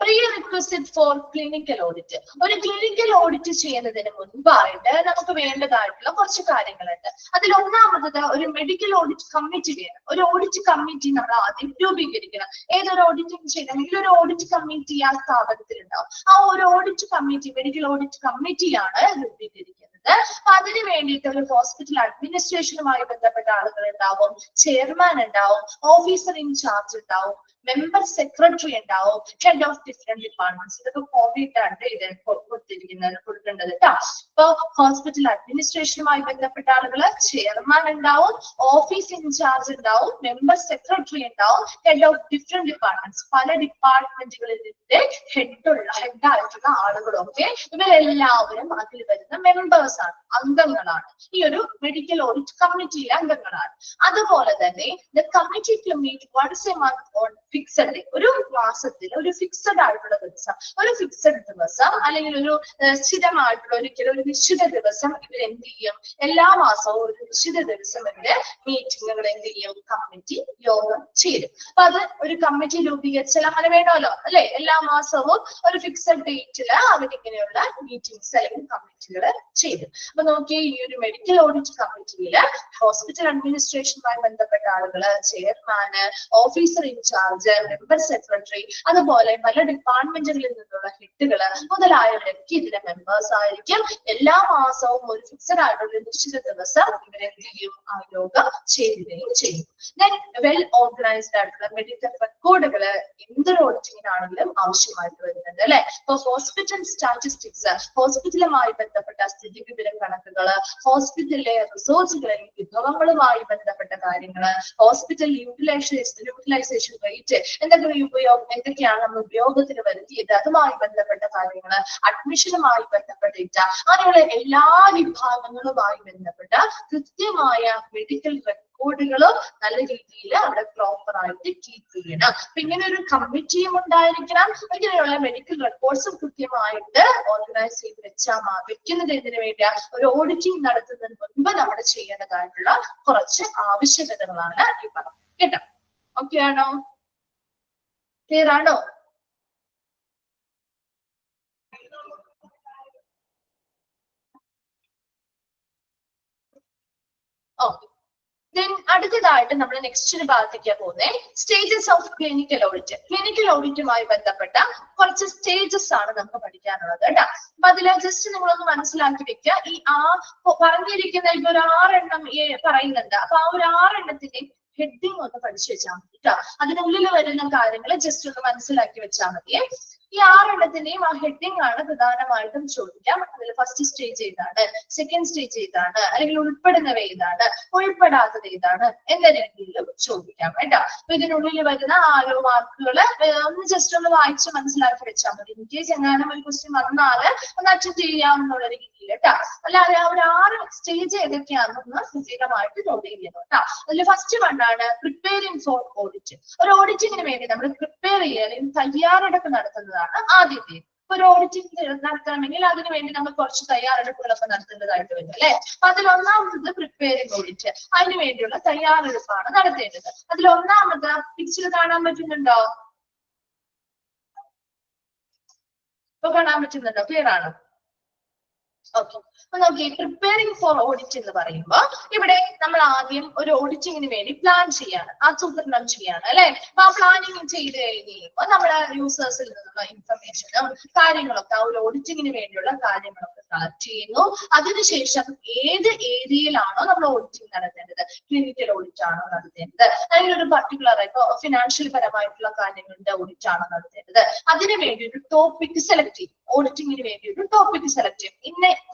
പ്രീറിക്വസിറ്റ് ഫോർ ക്ലിനിക്കൽ ഓഡിറ്റ്. ഒരു ക്ലിനിക്കൽ ഓഡിറ്റ് ചെയ്യുന്നതിന് മുൻപായിട്ട് നമുക്ക് വേണ്ടതായിട്ടുള്ള കുറച്ച് കാര്യങ്ങളുണ്ട്. അതിൽ ഒന്നാമത് ഒരു മെഡിക്കൽ ഓഡിറ്റ് കമ്മിറ്റി വേണം. ഒരു ഓഡിറ്റ് കമ്മിറ്റി നമ്മൾ ആദ്യം രൂപീകരിക്കണം. ഏതൊരു ഓഡിറ്റിംഗ് ചെയ്യണമെങ്കിൽ ഒരു ഓഡിറ്റ് കമ്മിറ്റി ആ സ്ഥാപനത്തിൽ ഉണ്ടാവും. ആ ഒരു ഓഡിറ്റ് കമ്മിറ്റി മെഡിക്കൽ ഓഡിറ്റ് കമ്മിറ്റിയാണ് രൂപീകരിക്കുന്നത്. അപ്പൊ അതിന് വേണ്ടിയിട്ട് ഒരു ഹോസ്പിറ്റൽ അഡ്മിനിസ്ട്രേഷനുമായി ബന്ധപ്പെട്ട ആളുകൾ ഉണ്ടാവും, ചെയർമാൻ ഉണ്ടാവും, ഓഫീസർ ഇൻചാർജ് ഉണ്ടാവും, മെമ്പർ സെക്രട്ടറി ഉണ്ടാവും, ഹെഡ് ഓഫ് ഡിഫറെന്റ് ഡിപ്പാർട്ട്മെന്റ്സ്. ഇതൊക്കെ ഫോമിട്ടാണ് ഇത് കൊടുക്കേണ്ടത് കേട്ടോ. ഇപ്പൊ ഹോസ്പിറ്റൽ അഡ്മിനിസ്ട്രേഷനുമായി ബന്ധപ്പെട്ട ആളുകള് ചെയർമാൻ ഉണ്ടാവും, ഓഫീസ് ഇൻചാർജ് ഉണ്ടാവും, മെമ്പർ സെക്രട്ടറി ഉണ്ടാവും, ഹെഡ് ഓഫ് ഡിഫറെന്റ് ഡിപ്പാർട്ട്മെന്റ്സ്. പല ഡിപ്പാർട്ട്മെന്റുകളിലെ ഹെഡായിട്ടുള്ള ആളുകളൊക്കെ ഇവരെല്ലാവരും അതിൽ വരുന്ന മെമ്പേഴ്സ് ആണ്, അംഗങ്ങളാണ്. ഈ ഒരു മെഡിക്കൽ ഓഡിറ്റ് കമ്മിറ്റിയിലെ അംഗങ്ങളാണ്. അതുപോലെ തന്നെ the committee to meet once a month on fixed day. ഒരു മാസത്തിൽ ഒരു ഫിക്സഡ് ആയിട്ടുള്ള ദിവസം, ഒരു ഫിക്സഡ് ദിവസം അല്ലെങ്കിൽ ഒരു സ്ഥിരമായിട്ടുള്ള ഒരിക്കലും ഒരു നിശ്ചിത ദിവസം ഇവർ എന്ത് ചെയ്യും, എല്ലാ മാസവും ഒരു നിശ്ചിത ദിവസം ഇവര് മീറ്റിങ്ങുകൾ എന്ത് ചെയ്യും, കമ്മിറ്റി യോഗം ചേരും. അപ്പൊ അത് ഒരു കമ്മിറ്റി രൂപീകരിച്ചാൽ അങ്ങനെ വേണമല്ലോ അല്ലെ. എല്ലാ മാസവും ഒരു ഫിക്സഡ് ഡേറ്റില് അവരിങ്ങനെയുള്ള മീറ്റിംഗ്സ് അല്ലെങ്കിൽ കമ്മിറ്റികൾ ചെയ്തു. അപ്പൊ നോക്കിയേ, ഈ ഒരു മെഡിക്കൽ ഓഡിറ്റ് കമ്മിറ്റിയില് ഹോസ്പിറ്റൽ അഡ്മിനിസ്ട്രേഷനുമായി ബന്ധപ്പെട്ട ആളുകള്, ചെയർമാന്, ഓഫീസർ ഇൻചാർജ്, മെമ്പർ സെക്രട്ടറി, അതുപോലെ പല ഡിപ്പാർട്ട്മെന്റുകളിൽ നിന്നുള്ള ഹെഡുകള് മുതലായവരൊക്കെ ഇതിലെ മെമ്പേഴ്സ് ആയിരിക്കും. എല്ലാ മാസവും ഒരു ഫിക്സഡ് ആയിട്ടുള്ള നിശ്ചിത ദിവസം ഇവരെന്ത് ചെയ്യും, ആ യോഗം ചേരുകയും ചെയ്യും. ദെൻ വെൽ ഓർഗനൈസ്ഡ് ആയിട്ടുള്ള മെഡിക്കൽ റെക്കോർഡുകള് എന്തൊരു ഓഡിറ്റിങ്ങിനാണെങ്കിലും ആവശ്യമായിട്ട് വരുന്നുണ്ട്. വരുന്നത് അല്ലെ. ഇപ്പൊ ഹോസ്പിറ്റൽ സ്റ്റാറ്റിസ്റ്റിക്സ്, ഹോസ്പിറ്റലുമായി ബന്ധപ്പെട്ട സ്ഥിതിവിവര കണക്കുകള്, ഹോസ്പിറ്റലിലെ റിസോഴ്സുകളിൽ വിഭവങ്ങളുമായി ബന്ധപ്പെട്ട കാര്യങ്ങള്, ഹോസ്പിറ്റൽ യൂട്ടിലൈസേഷൻ റേറ്റ്, എന്തൊക്കെയാണ് നമ്മൾ ഉപയോഗത്തിന് വരുത്തിയത്, അതുമായി ബന്ധപ്പെട്ട കാര്യങ്ങള്, അഡ്മിഷനുമായി ബന്ധപ്പെട്ട ഡേറ്റ, അങ്ങനെയുള്ള എല്ലാ വിഭാഗങ്ങളുമായി ബന്ധപ്പെട്ട കൃത്യമായ മെഡിക്കൽ റെക്കോർഡുകളും നല്ല രീതിയിൽ അവിടെ പ്രോപ്പർ ആയിട്ട് കീപ്പ് ചെയ്യണം. അപ്പൊ ഇങ്ങനെ ഒരു കമ്മിറ്റിയും ഉണ്ടായിരിക്കണം. ഇങ്ങനെയുള്ള മെഡിക്കൽ റെക്കോർഡ്സും കൃത്യമായിട്ട് ഓർഗനൈസ് ചെയ്ത് വെക്കുന്നത് എന്തിനു വേണ്ടിയാ? ഒരു ഓഡിറ്റിംഗ് നടത്തുന്നതിന് മുൻപ് നമ്മൾ ചെയ്യേണ്ടതായിട്ടുള്ള കുറച്ച് ആവശ്യകതകളാണ് ഈ പറഞ്ഞത് കേട്ടോ. ഓക്കെ ആണോ? ക്ലിയർ ആണോ? ഓക്കെ. ദെൻ അടുത്തതായിട്ട് നമ്മൾ നെക്സ്റ്റ് ഒരു ഭാഗത്തേക്കാ പോകുന്നത്. Stages of clinical audit. Clinical ഓഡിറ്റുമായി ബന്ധപ്പെട്ട കുറച്ച് സ്റ്റേജസ് ആണ് നമുക്ക് പഠിക്കാനുള്ളത് കേട്ടോ. അപ്പൊ അതിൽ ജസ്റ്റ് നിങ്ങളൊന്ന് മനസ്സിലാക്കി വെക്കുക. ഈ പറഞ്ഞിരിക്കുന്ന ഇപ്പൊ ഒരു 6 എണ്ണം പറയുന്നുണ്ട്. അപ്പൊ ആ ഒരു 6 എണ്ണത്തിന്റെയും ഹെഡിങ് ഒന്ന് പഠിച്ചു വെച്ചാൽ മതി കേട്ടോ. അതിനുള്ളിൽ വരുന്ന കാര്യങ്ങൾ ജസ്റ്റ് ഒന്ന് മനസ്സിലാക്കി വെച്ചാൽ മതിയേ. ഈ 6 എണ്ണത്തിന്റെയും ആ ഹെഡിങ് ആണ് പ്രധാനമായിട്ടും ചോദിക്കാം. അതിൽ ഫസ്റ്റ് സ്റ്റേജ് ഏതാണ്, സെക്കൻഡ് സ്റ്റേജ് ഏതാണ്, അല്ലെങ്കിൽ ഉൾപ്പെടുന്നവ ഏതാണ്, ഉൾപ്പെടാത്തത് ഏതാണ് എന്ന രീതിയിലും ചോദിക്കാം കേട്ടോ. അപ്പൊ ഇതിനുള്ളിൽ വരുന്ന ആരോ വാക്കുകള് ഒന്ന് ജസ്റ്റ് ഒന്ന് വായിച്ച് മനസ്സിലാക്കി വെച്ചാൽ മതി. ഇൻകേസ് എങ്ങാനും ഒരു ക്വസ്റ്റ്യൻ വന്നാല് ഒന്ന് അറ്റൻഡ് ചെയ്യാവുന്നുള്ള രീതിയിൽ കേട്ടോ. അല്ലാതെ ആ ഒരു 6 സ്റ്റേജ് ഏതൊക്കെയാണെന്ന് സ്ഥിരമായിട്ട് നോട്ട് ചെയ്യുന്നു കേട്ടോ. അതിൽ ഫസ്റ്റ് വണ്ണാണ് പ്രിപ്പയറിംഗ് ഫോർ ഓഡിറ്റ്. ഒരു ഓഡിറ്റിങ്ങിന് വേണ്ടി നമ്മൾ പ്രിപ്പയർ ചെയ്യാൻ തയ്യാറെടുപ്പ് നടത്തുന്നതാണ് ആദ്യത്തെ. ഒരു ഓഡിറ്റിംഗ് നടത്തണമെങ്കിൽ അതിനു വേണ്ടി നമ്മൾ കുറച്ച് തയ്യാറെടുപ്പുകളൊക്കെ നടത്തേണ്ടതായിട്ട് വരും അല്ലെ. അപ്പൊ അതിൽ ഒന്നാമത് പ്രിപ്പയറിംഗ് ഓഡിറ്റ്, അതിനു വേണ്ടിയുള്ള തയ്യാറെടുപ്പാണ് നടത്തേണ്ടത്. അതിൽ ഒന്നാമത് പിക്ചർ കാണാൻ പറ്റുന്നുണ്ടോ? ഇപ്പൊ കാണാൻ പറ്റുന്നുണ്ടോ? ക്ലിയർ ആണോ? ഓക്കെ. അപ്പൊ നോക്കി, പ്രിപ്പയറിംഗ് ഫോർ ഓഡിറ്റ് എന്ന് പറയുമ്പോൾ ഇവിടെ നമ്മൾ ആദ്യം ഒരു ഓഡിറ്റിങ്ങിന് വേണ്ടി പ്ലാൻ ചെയ്യാണ്, ആസൂത്രണം ചെയ്യാണ് അല്ലെ. അപ്പൊ ആ പ്ലാനിങ് ചെയ്ത് കഴിയുമ്പോൾ നമ്മുടെ യൂസേഴ്സിൽ നിന്നുള്ള ഇൻഫർമേഷനും കാര്യങ്ങളൊക്കെ ആ ഒരു ഓഡിറ്റിങ്ങിന് വേണ്ടിയുള്ള കാര്യങ്ങളൊക്കെ കളക്ട് ചെയ്യുന്നു. അതിനുശേഷം ഏത് ഏരിയയിലാണോ നമ്മൾ ഓഡിറ്റിംഗ് നടത്തേണ്ടത്, ക്ലിനിക്കൽ ഓഡിറ്റ് ആണോ നടത്തേണ്ടത്, അല്ലെങ്കിൽ ഒരു പർട്ടിക്കുലർ ആയിട്ടോ ഫിനാൻഷ്യൽ പരമായിട്ടുള്ള കാര്യങ്ങളുടെ ഓഡിറ്റ് ആണോ നടത്തേണ്ടത്, അതിനു വേണ്ടി ഒരു ടോപ്പിക് സെലക്ട് ചെയ്യും. ഓഡിറ്റിങ്ങിന് വേണ്ടി ഒരു ടോപ്പിക് സെലക്ട് ചെയ്യും. ഇന്ന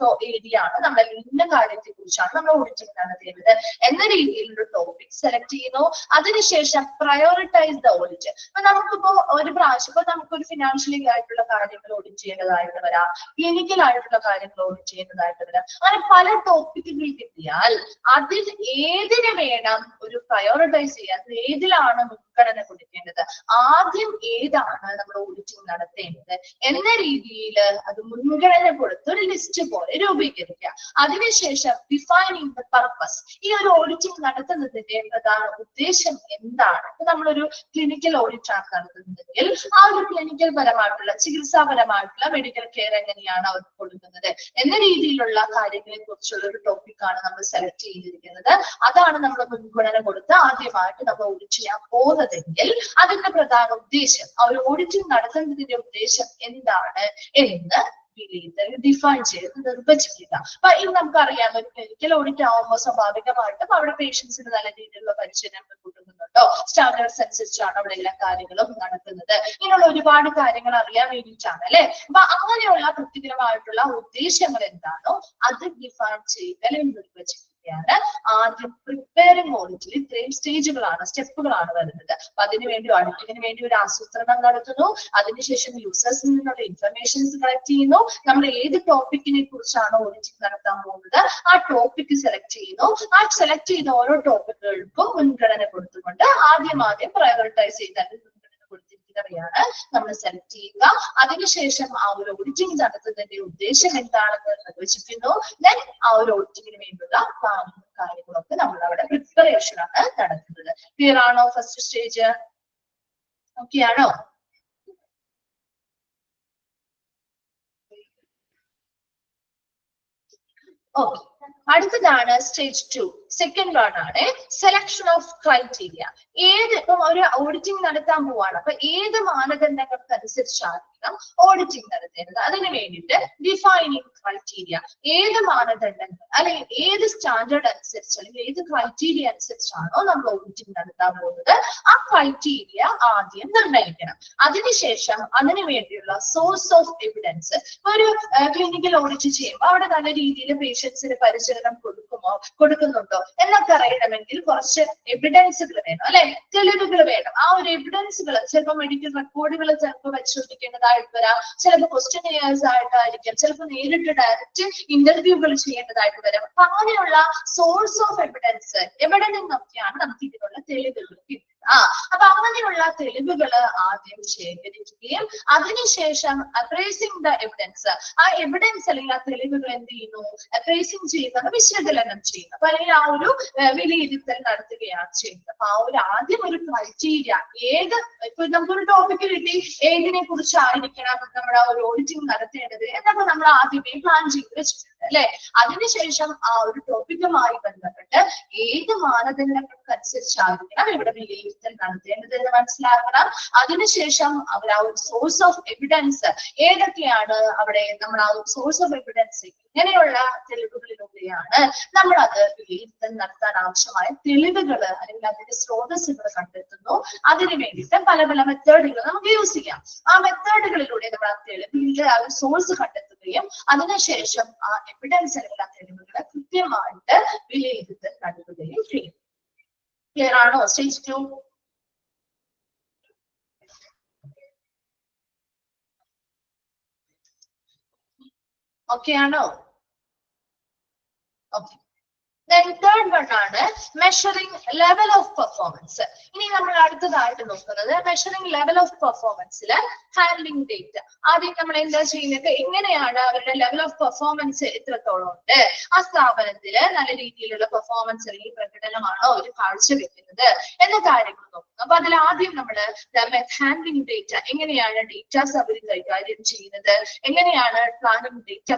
ഏരിയ ആണ് നമ്മൾ, ഇന്ന കാര്യത്തെ കുറിച്ചാണ് നമ്മൾ ഓഡിറ്റിംഗ് നടത്തേണ്ടത് എന്ന രീതിയിൽ ഒരു ടോപ്പിക് സെലക്ട് ചെയ്യുന്നു. അതിനുശേഷം പ്രയോറിറ്റൈസ് ദ ഓഡിറ്റ്. അപ്പൊ നമുക്കിപ്പോ ഒരു പ്രാവശ്യം ഇപ്പൊ നമുക്കൊരു ഫിനാൻഷ്യലി ആയിട്ടുള്ള കാര്യങ്ങൾ ഓഡിറ്റ് ചെയ്യേണ്ടതായിട്ട് വരാം, ക്ലിനിക്കൽ ആയിട്ടുള്ള കാര്യങ്ങൾ ഓഡിറ്റ് ചെയ്യേണ്ടതായിട്ട് വരാം. അങ്ങനെ പല ടോപ്പിക്കുകൾ കിട്ടിയാൽ അതിൽ ഏതിനെ വേണം ഒരു പ്രയോറിറ്റൈസ് ചെയ്യാൻ, ഏതിലാണ് മുൻഗണന കൊടുക്കേണ്ടത്, ആദ്യം ഏതാണ് നമ്മൾ ഓഡിറ്റിംഗ് നടത്തേണ്ടത് എന്ന രീതിയിൽ അത് മുൻഗണന കൊടുത്ത് ഒരു ലിസ്റ്റ് പോലെ രൂപീകരിക്കുക. അതിനുശേഷം ഡിഫൈനിങ് ദ പർപ്പസ്. ഈ ഒരു ഓഡിറ്റിംഗ് നടത്തുന്നതിന്റെ പ്രധാന ഉദ്ദേശം എന്താണ്? ഇപ്പൊ നമ്മളൊരു ക്ലിനിക്കൽ ഓഡിറ്റ് ആണ് നടത്തുന്നതെങ്കിൽ ആ ഒരു ക്ലിനിക്കൽ പരമായിട്ടുള്ള ചികിത്സാപരമായിട്ടുള്ള മെഡിക്കൽ കെയർ എങ്ങനെയാണ് അവർക്ക് കൊടുക്കുന്നത് എന്ന രീതിയിലുള്ള കാര്യങ്ങളെ കുറിച്ചുള്ള ഒരു ടോപ്പിക്കാണ് നമ്മൾ സെലക്ട് ചെയ്തിരിക്കുന്നത്. അതാണ് നമ്മൾ മുൻഗണന കൊടുത്ത് ആദ്യമായിട്ട് നമ്മൾ ഓഡിറ്റ് ചെയ്യാൻ പോകുന്നതെങ്കിൽ അതിന്റെ പ്രധാന ഉദ്ദേശം, ആ ഒരു ഓഡിറ്റിംഗ് നടത്തുന്നതിന്റെ ഉദ്ദേശം എന്താണ് എന്ന് ഡിഫൈൻ ചെയ്ത് നിർവചിക്കുക. അപ്പൊ ഇത് നമുക്കറിയാം, ഒരു ക്ലിനിക്കൽ ഓഡിറ്റ് ആവുമ്പോൾ സ്വാഭാവികമായിട്ടും അവിടെ പേഷ്യൻസിന് നല്ല രീതിയിലുള്ള പരിശീലനം കൊടുക്കുന്നുണ്ടോ, സ്റ്റാൻഡേർഡ്സ് അനുസരിച്ചാണ് അവിടെ എല്ലാ കാര്യങ്ങളും നടക്കുന്നത്. ഇങ്ങനെയുള്ള ഒരുപാട് കാര്യങ്ങൾ അറിയാൻ വേണ്ടിയിട്ടാണ് അല്ലെ. അപ്പൊ അങ്ങനെയുള്ള തൃപ്തികരമായിട്ടുള്ള ഉദ്ദേശങ്ങൾ എന്താണോ അത് ഡിഫൈൻ ചെയ്യുക അല്ലെങ്കിൽ നിർവചിക്കുക. ആദ്യം പ്രിപ്പയറിംഗ് ഓഡിറ്റിൽ ഇത്രയും സ്റ്റെപ്പുകളാണ് വരുന്നത്. അപ്പൊ അതിനുവേണ്ടി ഓഡിറ്റിങ്ങിന് വേണ്ടി ഒരു ആസൂത്രണം നടത്തുന്നു. അതിനുശേഷം യൂസേഴ്സിൽ നിന്നുള്ള ഇൻഫർമേഷൻസ് കളക്ട് ചെയ്യുന്നു. നമ്മൾ ഏത് ടോപ്പിക്കിനെ കുറിച്ചാണോ ഓഡിറ്റിംഗ് നടത്താൻ പോകുന്നത് ആ ടോപ്പിക് സെലക്ട് ചെയ്യുന്നു. ആ സെലക്ട് ചെയ്ത ഓരോ ടോപ്പിക്കുകൾക്കും മുൻഗണന കൊടുത്തുകൊണ്ട് ആദ്യം പ്രയോറിറ്റൈസ് ചെയ്താൽ കൊടുത്തിരിക്കുന്നവയാണ് നമ്മൾ സെലക്ട് ചെയ്യുക. അതിനുശേഷം ആ ഒരു ഓഡിറ്റിംഗ് നടത്തുന്നതിന്റെ ഉദ്ദേശം എന്താണെന്ന് നിർവചിക്കുന്നു. ദെൻ ആ ഒരു ഓഡിറ്റിങ്ങിന് വേണ്ടിയുള്ള കാര്യങ്ങളൊക്കെ നമ്മൾ അവിടെ പ്രിപ്പറേഷൻ ആണ് നടത്തുന്നത്. ക്ലിയർ ആണോ? ഫസ്റ്റ് സ്റ്റേജ് ഓക്കെ ആണോ? ഓക്കെ. അടുത്തതാണ് സ്റ്റേജ് 2. സെക്കൻഡ് വൺ ആണ് സെലക്ഷൻ ഓഫ് ക്രൈറ്റീരിയ. ഇപ്പം ഒരു ഓഡിറ്റിംഗ് നടത്താൻ പോവാണ്, അപ്പൊ ഏത് മാനദണ്ഡങ്ങൾക്ക് അനുസരിച്ചായിരിക്കണം ഓഡിറ്റിംഗ് നടത്തേണ്ടത്. അതിന് വേണ്ടിയിട്ട് ഡിഫൈനിങ് ക്രൈറ്റീരിയ, ഏത് മാനദണ്ഡങ്ങൾ അല്ലെങ്കിൽ ഏത് സ്റ്റാൻഡേർഡ് അനുസരിച്ച് അല്ലെങ്കിൽ ഏത് ക്രൈറ്റീരിയ അനുസരിച്ചാണോ നമ്മൾ ഓഡിറ്റിംഗ് നടത്താൻ പോകുന്നത്, ആ ക്രൈറ്റീരിയ ആദ്യം നിർണ്ണയിക്കണം. അതിനുശേഷം അതിനു വേണ്ടിയുള്ള സോഴ്സ് ഓഫ് എവിഡൻസ്, ഒരു ക്ലിനിക്കൽ ഓഡിറ്റ് ചെയ്യുമ്പോൾ അവിടെ നല്ല രീതിയിൽ പേഷ്യൻസിന് പരിചരണം കൊടുക്കുന്നുണ്ടോ എന്നൊക്കെ അറിയണമെങ്കിൽ കുറച്ച് എവിഡൻസുകൾ വേണം, അല്ലെ, തെളിവുകൾ വേണം. ആ ഒരു എവിഡൻസുകൾ ചിലപ്പോൾ മെഡിക്കൽ റെക്കോർഡുകൾ ചിലപ്പോൾ പരിശോധിക്കേണ്ടതായിട്ട് വരാം, ചിലപ്പോൾ ക്വസ്റ്റ്യനെയേഴ്സ് ആയിട്ടായിരിക്കും, ചിലപ്പോൾ നേരിട്ട് ഡയറക്റ്റ് ഇന്റർവ്യൂകൾ ചെയ്യേണ്ടതായിട്ട് വരാം. അപ്പൊ അങ്ങനെയുള്ള സോഴ്സ് ഓഫ് എവിഡൻസ് എവിടെ നിന്നൊക്കെയാണ് നമുക്ക് ഇതിനുള്ള തെളിവുകൾ കിട്ടുക. അപ്പൊ അങ്ങനെയുള്ള തെളിവുകൾ ആദ്യം ശേഖരിക്കുകയും അതിനുശേഷം അപ്രൈസിംഗ് ദ എവിഡൻസ്, ആ എവിഡൻസ് അല്ലെങ്കിൽ ആ തെളിവുകൾ എന്ത് ചെയ്യുന്നു, അപ്രൈസിംഗ് ചെയ്യുന്നത്, വിശകലനം ചെയ്യുന്നു, അപ്പൊ അല്ലെങ്കിൽ ആ ഒരു വിലയിരുത്തൽ നടത്തുകയാണ് ചെയ്യുന്നത്. അപ്പൊ ആ ഒരു ആദ്യം ഒരു ക്രൈറ്റീരിയ, ഏത് ഇപ്പൊ നമുക്കൊരു ടോപ്പിക് കിട്ടി, ഏതിനെ കുറിച്ചായിരിക്കണം നമ്മുടെ ആ ഒരു ഓഡിറ്റിംഗ് നടത്തേണ്ടത് എന്നൊക്കെ നമ്മൾ ആദ്യമേ പ്ലാൻ ചെയ്ത് വെച്ചിട്ടുണ്ട്, അല്ലെ. അതിനുശേഷം ആ ഒരു ടോപ്പിക്കുമായി ബന്ധപ്പെട്ട് ഏത് മാനദണ്ഡങ്ങൾക്ക് അനുസരിച്ചായിരിക്കണം ഇവിടെ വിലയിരുത്തൽ നടത്തേണ്ടത് എന്ന് മനസ്സിലാക്കണം. അതിനുശേഷം അവർ ആ ഒരു സോഴ്സ് ഓഫ് എവിഡൻസ് ഏതൊക്കെയാണ്, അവിടെ നമ്മൾ ആ ഒരു സോഴ്സ് ഓഫ് എവിഡൻസ് ഇങ്ങനെയുള്ള തെളിവുകളിലൂടെയാണ് നമ്മൾ അത് വിലയിരുത്തൽ നടത്താൻ ആവശ്യമായ തെളിവുകൾ അല്ലെങ്കിൽ അതിന്റെ സ്രോതസ്സുകൾ കണ്ടെത്തുന്നു. അതിനു വേണ്ടിയിട്ട് പല പല മെത്തേഡുകൾ നമുക്ക് യൂസ് ചെയ്യാം. ആ മെത്തേഡുകളിലൂടെ നമ്മൾ ആ തെളിവിന്റെ ആ ഒരു സോഴ്സ് കണ്ടെത്തുകയും അതിനുശേഷം ആ എവിഡൻസ് അല്ലെങ്കിൽ ആ തെളിവുകളെ കൃത്യമായിട്ട് വിലയിരുത്തൽ നടത്തുകയും ചെയ്യും. ക്ലിയർ ആണോ? സ്റ്റേജ് 2. ഓക്കെ ആണോ? ഓക്കെ. Then third one ആണ് മെഷറിംഗ് ലെവൽ ഓഫ് പെർഫോമൻസ്. ഇനി നമ്മൾ അടുത്തതായിട്ട് നോക്കുന്നത് മെഷറിംഗ് ലെവൽ ഓഫ് പെർഫോമൻസില് ഹാൻഡ്ലിംഗ് ഡേറ്റ. ആദ്യം നമ്മൾ എന്താ ചെയ്യുന്നത്, എങ്ങനെയാണ് അവരുടെ ലെവൽ ഓഫ് പെർഫോമൻസ് എത്രത്തോളം ഉണ്ട്, ആ സ്ഥാപനത്തില് നല്ല രീതിയിലുള്ള പെർഫോമൻസ് അല്ലെങ്കിൽ പ്രകടനമാണോ അവർ കാഴ്ചവെക്കുന്നത് എന്ന കാര്യങ്ങൾ നോക്കും. അപ്പൊ അതിൽ ആദ്യം നമ്മള് ഹാൻഡ്ലിംഗ് ഡേറ്റ, എങ്ങനെയാണ് ഡേറ്റാസ് അവർ കൈകാര്യം ചെയ്യുന്നത്, എങ്ങനെയാണ് പ്ലാനിങ് ഡേറ്റ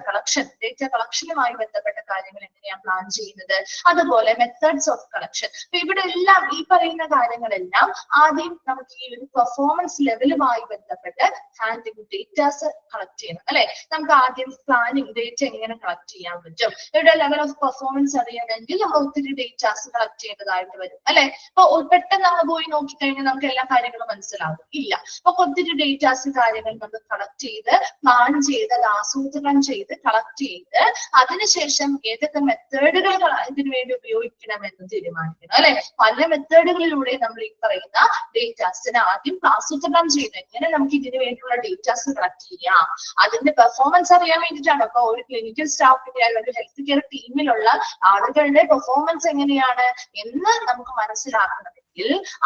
കളക്ഷനുമായി ബന്ധപ്പെട്ട കാര്യങ്ങൾ എങ്ങനെയാണ് പ്ലാൻ ചെയ്യുന്നത്, അതുപോലെ മെത്തേഡ്സ് ഓഫ് കളക്ഷൻ. അപ്പൊ ഇവിടെ എല്ലാം ഈ പറയുന്ന കാര്യങ്ങളെല്ലാം ആദ്യം നമുക്ക് ഈ ഒരു പെർഫോമൻസ് ലെവലുമായി ബന്ധപ്പെട്ട് ഹാൻഡ്ലിംഗ് ഡേറ്റാസ് കളക്ട് ചെയ്യണം, അല്ലെ. നമുക്ക് ആദ്യം പ്ലാനിങ് ഡേറ്റ എങ്ങനെ കളക്ട് ചെയ്യാൻ പറ്റും, ഇവിടെ ലെവൽ ഓഫ് പെർഫോമൻസ് അറിയണമെങ്കിൽ നമ്മൾ ഒത്തിരി ഡേറ്റാസ് കളക്ട് ചെയ്യേണ്ടതായിട്ട് വരും, അല്ലെ. അപ്പൊ പെട്ടെന്ന് നമ്മൾ പോയി നോക്കിക്കഴിഞ്ഞാൽ നമുക്ക് എല്ലാ കാര്യങ്ങളും മനസ്സിലാകും ഇല്ല. അപ്പൊ ഒത്തിരി ഡേറ്റാസ് കാര്യങ്ങൾ നമ്മൾ കളക്ട് ചെയ്ത് പ്ലാൻ ചെയ്ത് അത് ആസൂത്രണം ചെയ്ത് കളക്ട് ചെയ്ത് അതിനുശേഷം ഏതൊക്കെ മെത്തേഡുകൾ ഇതിനു വേണ്ടി ഉപയോഗിക്കണമെന്ന് തീരുമാനിക്കണം, അല്ലെ. പല മെത്തേഡുകളിലൂടെ നമ്മൾ ഈ പറയുന്ന ഡേറ്റാസിനെ ആദ്യം ആസൂത്രണം ചെയ്യുന്നത്, എങ്ങനെ നമുക്ക് ഇതിനു വേണ്ടിയുള്ള ഡേറ്റാസ് കളക്ട് ചെയ്യാം, അതിന്റെ പെർഫോമൻസ് അറിയാൻ വേണ്ടിയിട്ടാണ്. അപ്പൊ ഒരു ക്ലിനിക്കൽ സ്റ്റാഫിന്റെ ഒരു ഹെൽത്ത് കെയർ ടീമിലുള്ള ആളുകളുടെ പെർഫോമൻസ് എങ്ങനെയാണ് എന്ന് നമുക്ക് മനസ്സിലാക്കണമെങ്കിൽ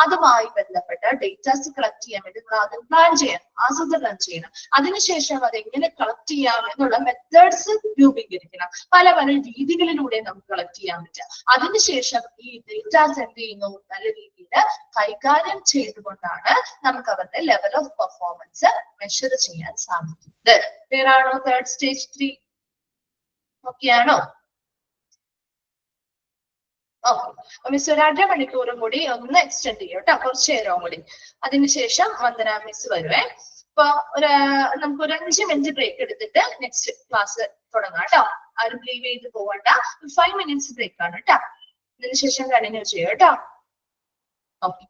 അതുമായി ബന്ധപ്പെട്ട ഡേറ്റാസ് കളക്ട് ചെയ്യാൻ വേണ്ടി നമ്മൾ ആദ്യം പ്ലാൻ ചെയ്യണം, ആസൂത്രണം ചെയ്യണം. അതിനുശേഷം അത് എങ്ങനെ കളക്ട് ചെയ്യാം എന്നുള്ള മെത്തേഡ്സ് രൂപീകരിക്കണം. പല പല രീതികളിലൂടെ നമുക്ക് കളക്ട് ചെയ്യാൻ പറ്റുക. അതിനുശേഷം ഈ ഡേറ്റാസ് എന്ത് ചെയ്യുന്നു, നല്ല രീതിയിൽ കൈകാര്യം ചെയ്തുകൊണ്ടാണ് നമുക്ക് അവരുടെ ലെവൽ ഓഫ് പെർഫോമൻസ് മെഷർ ചെയ്യാൻ സാധിക്കുന്നത്. പേരാണോ തേർഡ് സ്റ്റേജ് 3? ഓക്കെ ആണോ? ഓക്കെ. മിസ് ഒരു 1/2 മണിക്കൂറും കൂടി ഒന്ന് എക്സ്റ്റെൻഡ് ചെയ്യും കേട്ടോ, കുറച്ചു നേരവും കൂടി. അതിനുശേഷം വന്ദന മിസ് വരുവേ. അപ്പൊ നമുക്കൊരു 5 മിനിറ്റ് ബ്രേക്ക് എടുത്തിട്ട് നെക്സ്റ്റ് ക്ലാസ് തുടങ്ങാം കേട്ടോ. ആരും ലീവ് ചെയ്ത് പോകണ്ട. 5 മിനിറ്റ്സ് ബ്രേക്ക് ആണ് കേട്ടോ. അതിനുശേഷം കണ്ടിന്യൂ ചെയ്യാം കേട്ടോ. ഓക്കെ.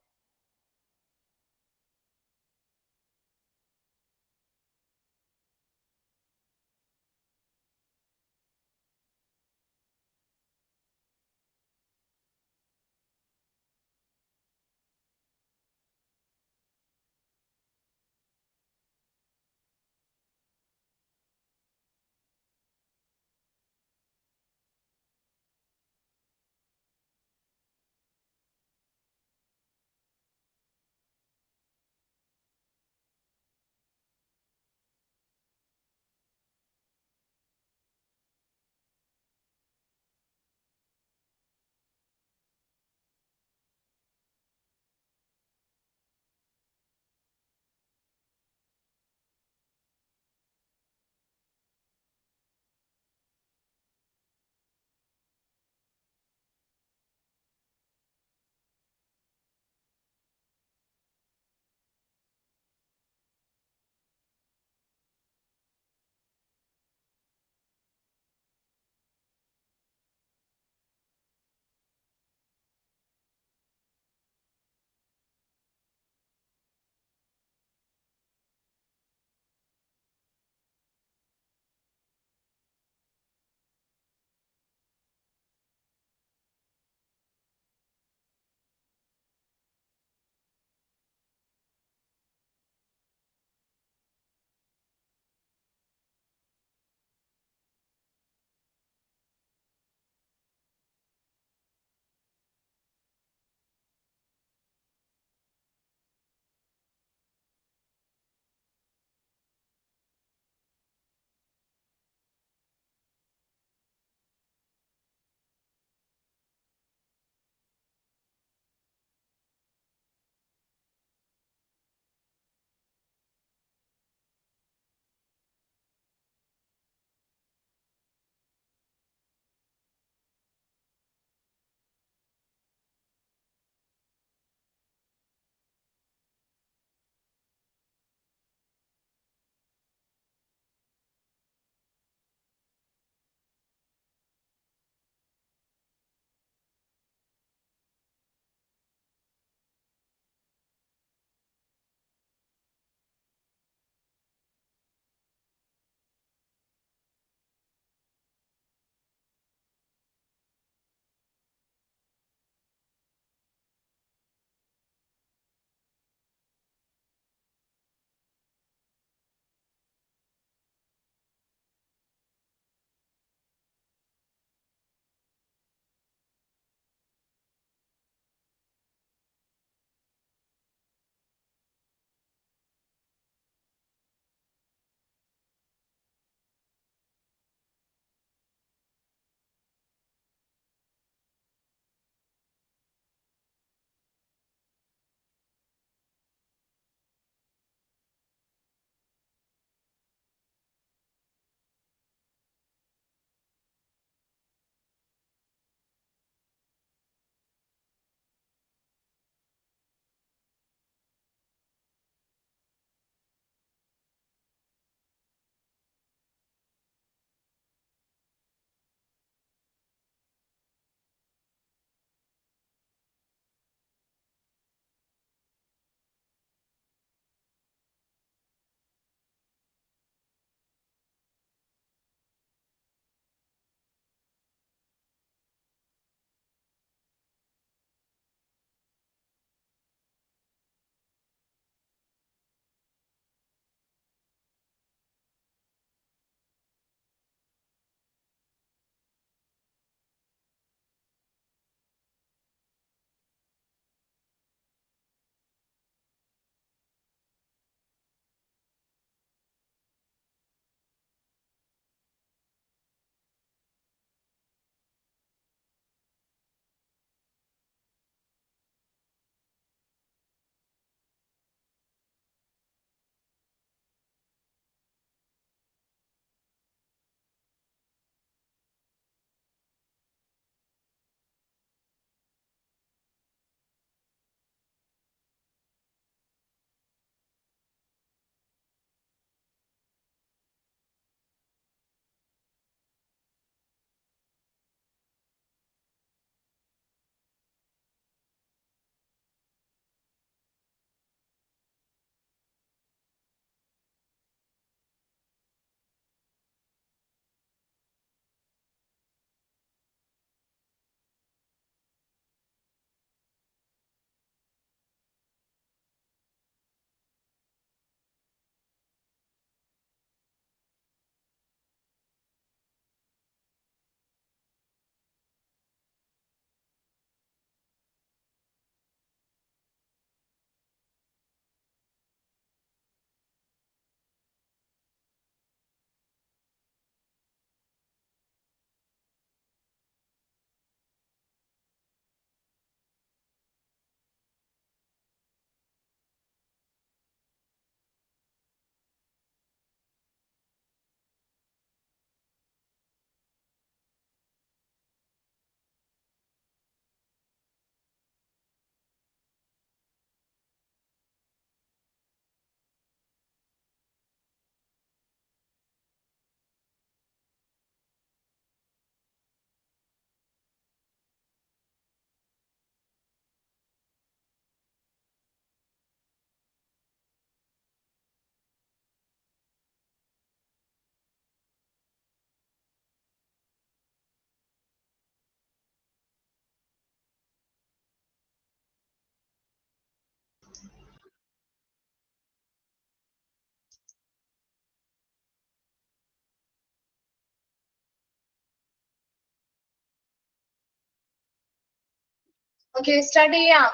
ഓക്കെ, സ്റ്റാർട്ട് ചെയ്യാം.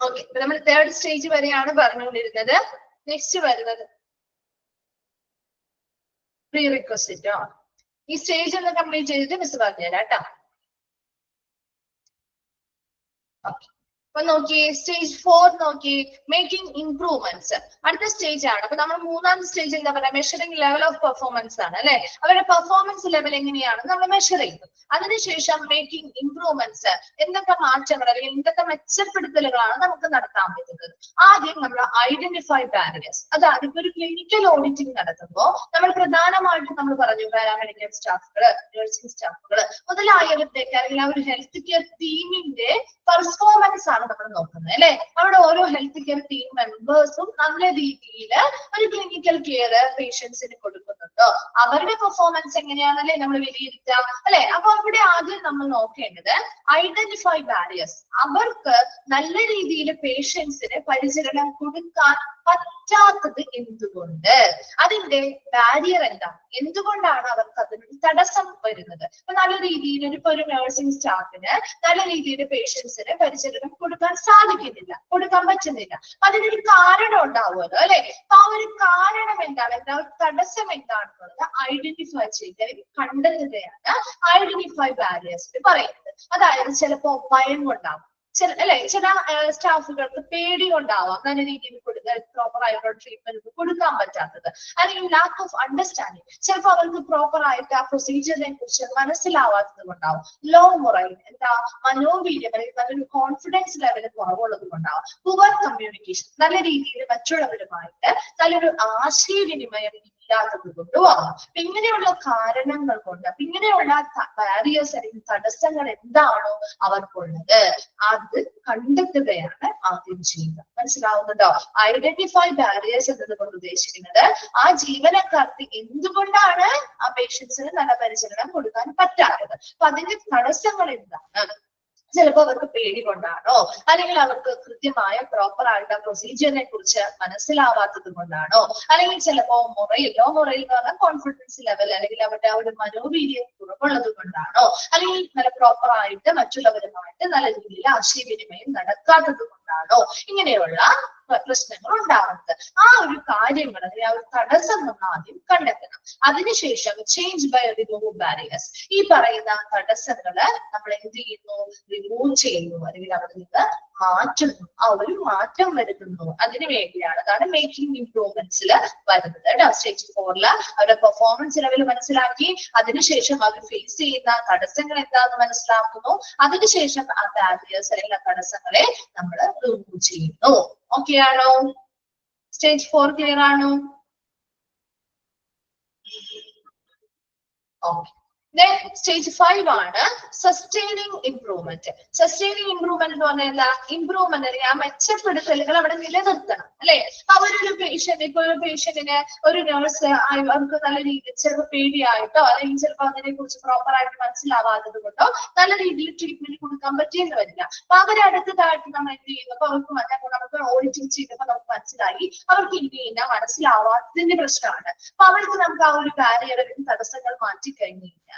ഓക്കെ, ഇപ്പൊ നമ്മൾ തേർഡ് സ്റ്റേജ് വരെയാണ് പറഞ്ഞുകൊണ്ടിരുന്നത്. നെക്സ്റ്റ് വരുന്നത് പ്രീ റിക്വസിറ്റോ. ഈ സ്റ്റേജ് ഒന്ന് കംപ്ലീറ്റ് ചെയ്തിട്ട് മിസ് പറഞ്ഞുതരാം കേട്ടോ. ഓക്കെ, അപ്പൊ നോക്കി സ്റ്റേജ് 4 നോക്കി, മേക്കിംഗ് ഇംപ്രൂവ്മെന്റ്സ്. അടുത്ത സ്റ്റേജ് ആണ്. അപ്പൊ നമ്മൾ മൂന്നാമത്തെ സ്റ്റേജ് എന്താ പറയുക, മെഷറിംഗ് ലെവൽ ഓഫ് പെർഫോമൻസ് ആണ് അല്ലെ. അവരുടെ പെർഫോമൻസ് ലെവൽ എങ്ങനെയാണ് നമ്മൾ മെഷർ ചെയ്യുന്നത്. അതിനുശേഷം മേക്കിംഗ് ഇംപ്രൂവ്മെന്റ്സ്, എന്തൊക്കെ മാറ്റങ്ങൾ അല്ലെങ്കിൽ എന്തൊക്കെ മെച്ചപ്പെടുത്തലുകളാണ് നമുക്ക് നടത്താൻ പറ്റുന്നത്. ആദ്യം നമ്മൾ ഐഡന്റിഫൈ ബാരിയേഴ്സ്. അതാണ് ഇപ്പൊ ഒരു ക്ലിനിക്കൽ ഓഡിറ്റിംഗ് നടത്തുമ്പോൾ നമ്മൾ പ്രധാനമായിട്ടും നമ്മൾ പറഞ്ഞു പാരാമെഡിക്കൽ സ്റ്റാഫുകള്, നഴ്സിംഗ് സ്റ്റാഫുകള് മുതലായവരുടെയൊക്കെ അല്ലെങ്കിൽ ആ ഒരു ഹെൽത്ത് കെയർ ടീമിന്റെ പെർഫോമൻസ് ആണ് നമ്മൾ നോക്കുന്നത് അല്ലെ. അവിടെ ഓരോ ഹെൽത്ത് കെയർ ടീം മെമ്പേഴ്സും നല്ല രീതിയിൽ ഒരു ക്ലിനിക്കൽ കെയർ പേഷ്യൻസിന് കൊടുക്കുന്നുണ്ടോ, അവരുടെ പെർഫോമൻസ് എങ്ങനെയാണല്ലേ നമ്മൾ വിലയിരുത്താം അല്ലെ. അപ്പൊ അവിടെ ആദ്യം നമ്മൾ നോക്കേണ്ടത് ഐഡന്റിഫൈ ബാരിയേഴ്സ്. അവർക്ക് നല്ല രീതിയിൽ പേഷ്യൻസിന് പരിചരണം കൊടുക്കാൻ പറ്റാത്തത് എന്തുകൊണ്ട്, അതിന്റെ ബാരിയർ എന്താണ്, എന്തുകൊണ്ടാണ് അവർക്ക് അതിനൊരു തടസ്സം വരുന്നത്. അപ്പൊ നല്ല രീതിയിൽ ഇപ്പൊ ഒരു നഴ്സിംഗ് സ്റ്റാഫിന് നല്ല രീതിയിൽ പേഷ്യൻസിന് പരിചരണം കൊടുക്കാൻ സാധിക്കുന്നില്ല, കൊടുക്കാൻ പറ്റുന്നില്ല. അതിനൊരു കാരണം ഉണ്ടാവുമല്ലോ അല്ലെ. അപ്പൊ ആ ഒരു കാരണം എന്താണ്, എന്താ തടസ്സം എന്താണെന്നുള്ളത് ഐഡന്റിഫൈ ചെയ്യുക അല്ലെങ്കിൽ കണ്ടെത്തുകയാണ് ഐഡന്റിഫൈ ബാരിയേഴ്സ് പറയുന്നത്. അതായത് ചിലപ്പോ ഭയം കൊണ്ടാവും, അല്ലെ, ചില സ്റ്റാഫുകൾക്ക് പേടി കൊണ്ടാവാം നല്ല രീതിയിൽ പ്രോപ്പർ ആയിട്ടുള്ള ട്രീറ്റ്മെന്റ് കൊടുക്കാൻ പറ്റാത്തത്, അല്ലെങ്കിൽ ലാക്ക് ഓഫ് അണ്ടർസ്റ്റാൻഡിങ്, ചിലപ്പോൾ അവർക്ക് പ്രോപ്പർ ആയിട്ട് ആ പ്രൊസീജിയറിനെ കുറിച്ച് മനസ്സിലാവാത്തത് കൊണ്ടാവും. ലോ മൊറൽ, എന്താ മനോവീര്യം അല്ലെങ്കിൽ നല്ലൊരു കോൺഫിഡൻസ് ലെവൽ കുറവുള്ളത് കൊണ്ടാവും. പുവർ കമ്മ്യൂണിക്കേഷൻ, നല്ല രീതിയിൽ മറ്റുള്ളവരുമായിട്ട് നല്ലൊരു ആശയവിനിമയം ഇല്ലാത്തത് കൊണ്ടുമാവാം. ഇങ്ങനെയുള്ള കാരണങ്ങൾ കൊണ്ട്, ഇങ്ങനെയുള്ള ബാരിയേഴ്സ് അല്ലെങ്കിൽ തടസ്സങ്ങൾ എന്താണോ അവർക്കുള്ളത് അത് കണ്ടെത്തുകയാണ് ആദ്യം ചെയ്യുക. മനസ്സിലാവുന്നുണ്ടോ? ഐഡന്റിഫൈ ബാരിയേഴ്സ് എന്നതുകൊണ്ട് ഉദ്ദേശിക്കുന്നത് ആ ജീവനക്കാർക്ക് എന്തുകൊണ്ടാണ് ആ പേഷ്യൻസിന് നല്ല പരിചരണം കൊടുക്കാൻ പറ്റാത്തത്, അപ്പൊ അതിന്റെ തടസ്സങ്ങൾ എന്താണ്. ചിലപ്പോൾ അവർക്ക് പേടി കൊണ്ടാണോ, അല്ലെങ്കിൽ അവർക്ക് കൃത്യമായ പ്രോപ്പർ ആയിട്ട് പ്രൊസീജിയറിനെ കുറിച്ച് മനസ്സിലാവാത്തത് കൊണ്ടാണോ, അല്ലെങ്കിൽ ചിലപ്പോ ലോ മൊറയിൽ എന്ന് പറഞ്ഞാൽ കോൺഫിഡൻസ് ലെവൽ അല്ലെങ്കിൽ അവരുടെ ആ ഒരു മനോവീര്യം കുറവുള്ളത് കൊണ്ടാണോ, അല്ലെങ്കിൽ നല്ല പ്രോപ്പർ ആയിട്ട് മറ്റുള്ളവരുമായിട്ട് നല്ല രീതിയിൽ ആശയവിനിമയം നടക്കാത്തത് കൊണ്ടാണോ, ഇങ്ങനെയുള്ള പ്രശ്നങ്ങൾ ഉണ്ടാവുന്നത്. ആ ഒരു കാര്യങ്ങൾ അല്ലെങ്കിൽ ആ ഒരു തടസ്സം നമ്മൾ ആദ്യം കണ്ടെത്തണം. അതിനുശേഷം ചേഞ്ച് ബൈ റിമൂവ് ബാരിയേഴ്സ്, ഈ പറയുന്ന തടസ്സങ്ങള് നമ്മൾ എന്ത് ചെയ്യുന്നു, റിമൂവ് ചെയ്യുന്നു അല്ലെങ്കിൽ അവിടെ നിന്ന് മാറ്റുന്നു, ആ ഒരു മാറ്റം വരുത്തുന്നു. അതിനു വേണ്ടിയാണ് അതാണ് മേക്കിംഗ് ഇംപ്രൂവ്മെന്റ്സിൽ വരുന്നത് കേട്ടോ. സ്റ്റേജ് 4 അവരുടെ പെർഫോമൻസ് ലെവൽ മനസ്സിലാക്കി, അതിനുശേഷം അവർ ഫേസ് ചെയ്യുന്ന തടസ്സങ്ങൾ എന്താണെന്ന് മനസ്സിലാക്കുന്നു, അതിനുശേഷം ആ ബാരിയേഴ്സ് അല്ലെങ്കിൽ ആ തടസ്സങ്ങളെ നമ്മൾ റിമൂവ് ചെയ്യുന്നു. ഓക്കെ ആണോ? സ്റ്റേജ് 4 ക്ലിയർ ആണോ? ഓക്കെ. സ്റ്റേജ് 5 ആണ് സസ്റ്റൈനിങ് ഇംപ്രൂവ്മെന്റ്. സസ്റ്റൈനിങ് ഇംപ്രൂവ്മെന്റ് എന്ന് പറഞ്ഞാൽ എന്താ, ഇംപ്രൂവ്മെന്റ് അല്ലെങ്കിൽ ആ മെച്ചപ്പെടുത്തലുകൾ അവിടെ നിലനിർത്തണം അല്ലെ. അവരൊരു പേഷ്യന്റ്, ഇപ്പൊ ഒരു പേഷ്യന്റിന് ഒരു നേഴ്സ് അവർക്ക് നല്ല രീതിയിൽ ചിലപ്പോൾ പേടിയായിട്ടോ അല്ലെങ്കിൽ ചിലപ്പോൾ അതിനെ കുറിച്ച് പ്രോപ്പർ ആയിട്ട് മനസ്സിലാവാത്തത് കൊണ്ടോ നല്ല രീതിയിൽ ട്രീറ്റ്മെന്റ് കൊടുക്കാൻ പറ്റിയെന്ന് വരില്ല. അപ്പൊ അവരടുത്തതായിട്ട് നമ്മൾ എന്ത് ചെയ്യുന്നു, അപ്പൊ അവർക്ക് നമുക്ക് ഓഡിറ്റിംഗ് ചെയ്തപ്പോൾ നമുക്ക് മനസ്സിലായി അവർക്ക് ഇന്ന മനസ്സിലാവാത്തതിന്റെ പ്രശ്നമാണ്. അപ്പൊ അവർക്ക് നമുക്ക് ആ ഒരു ബാരിയർ തടസ്സങ്ങൾ മാറ്റി കഴിഞ്ഞു കഴിഞ്ഞാൽ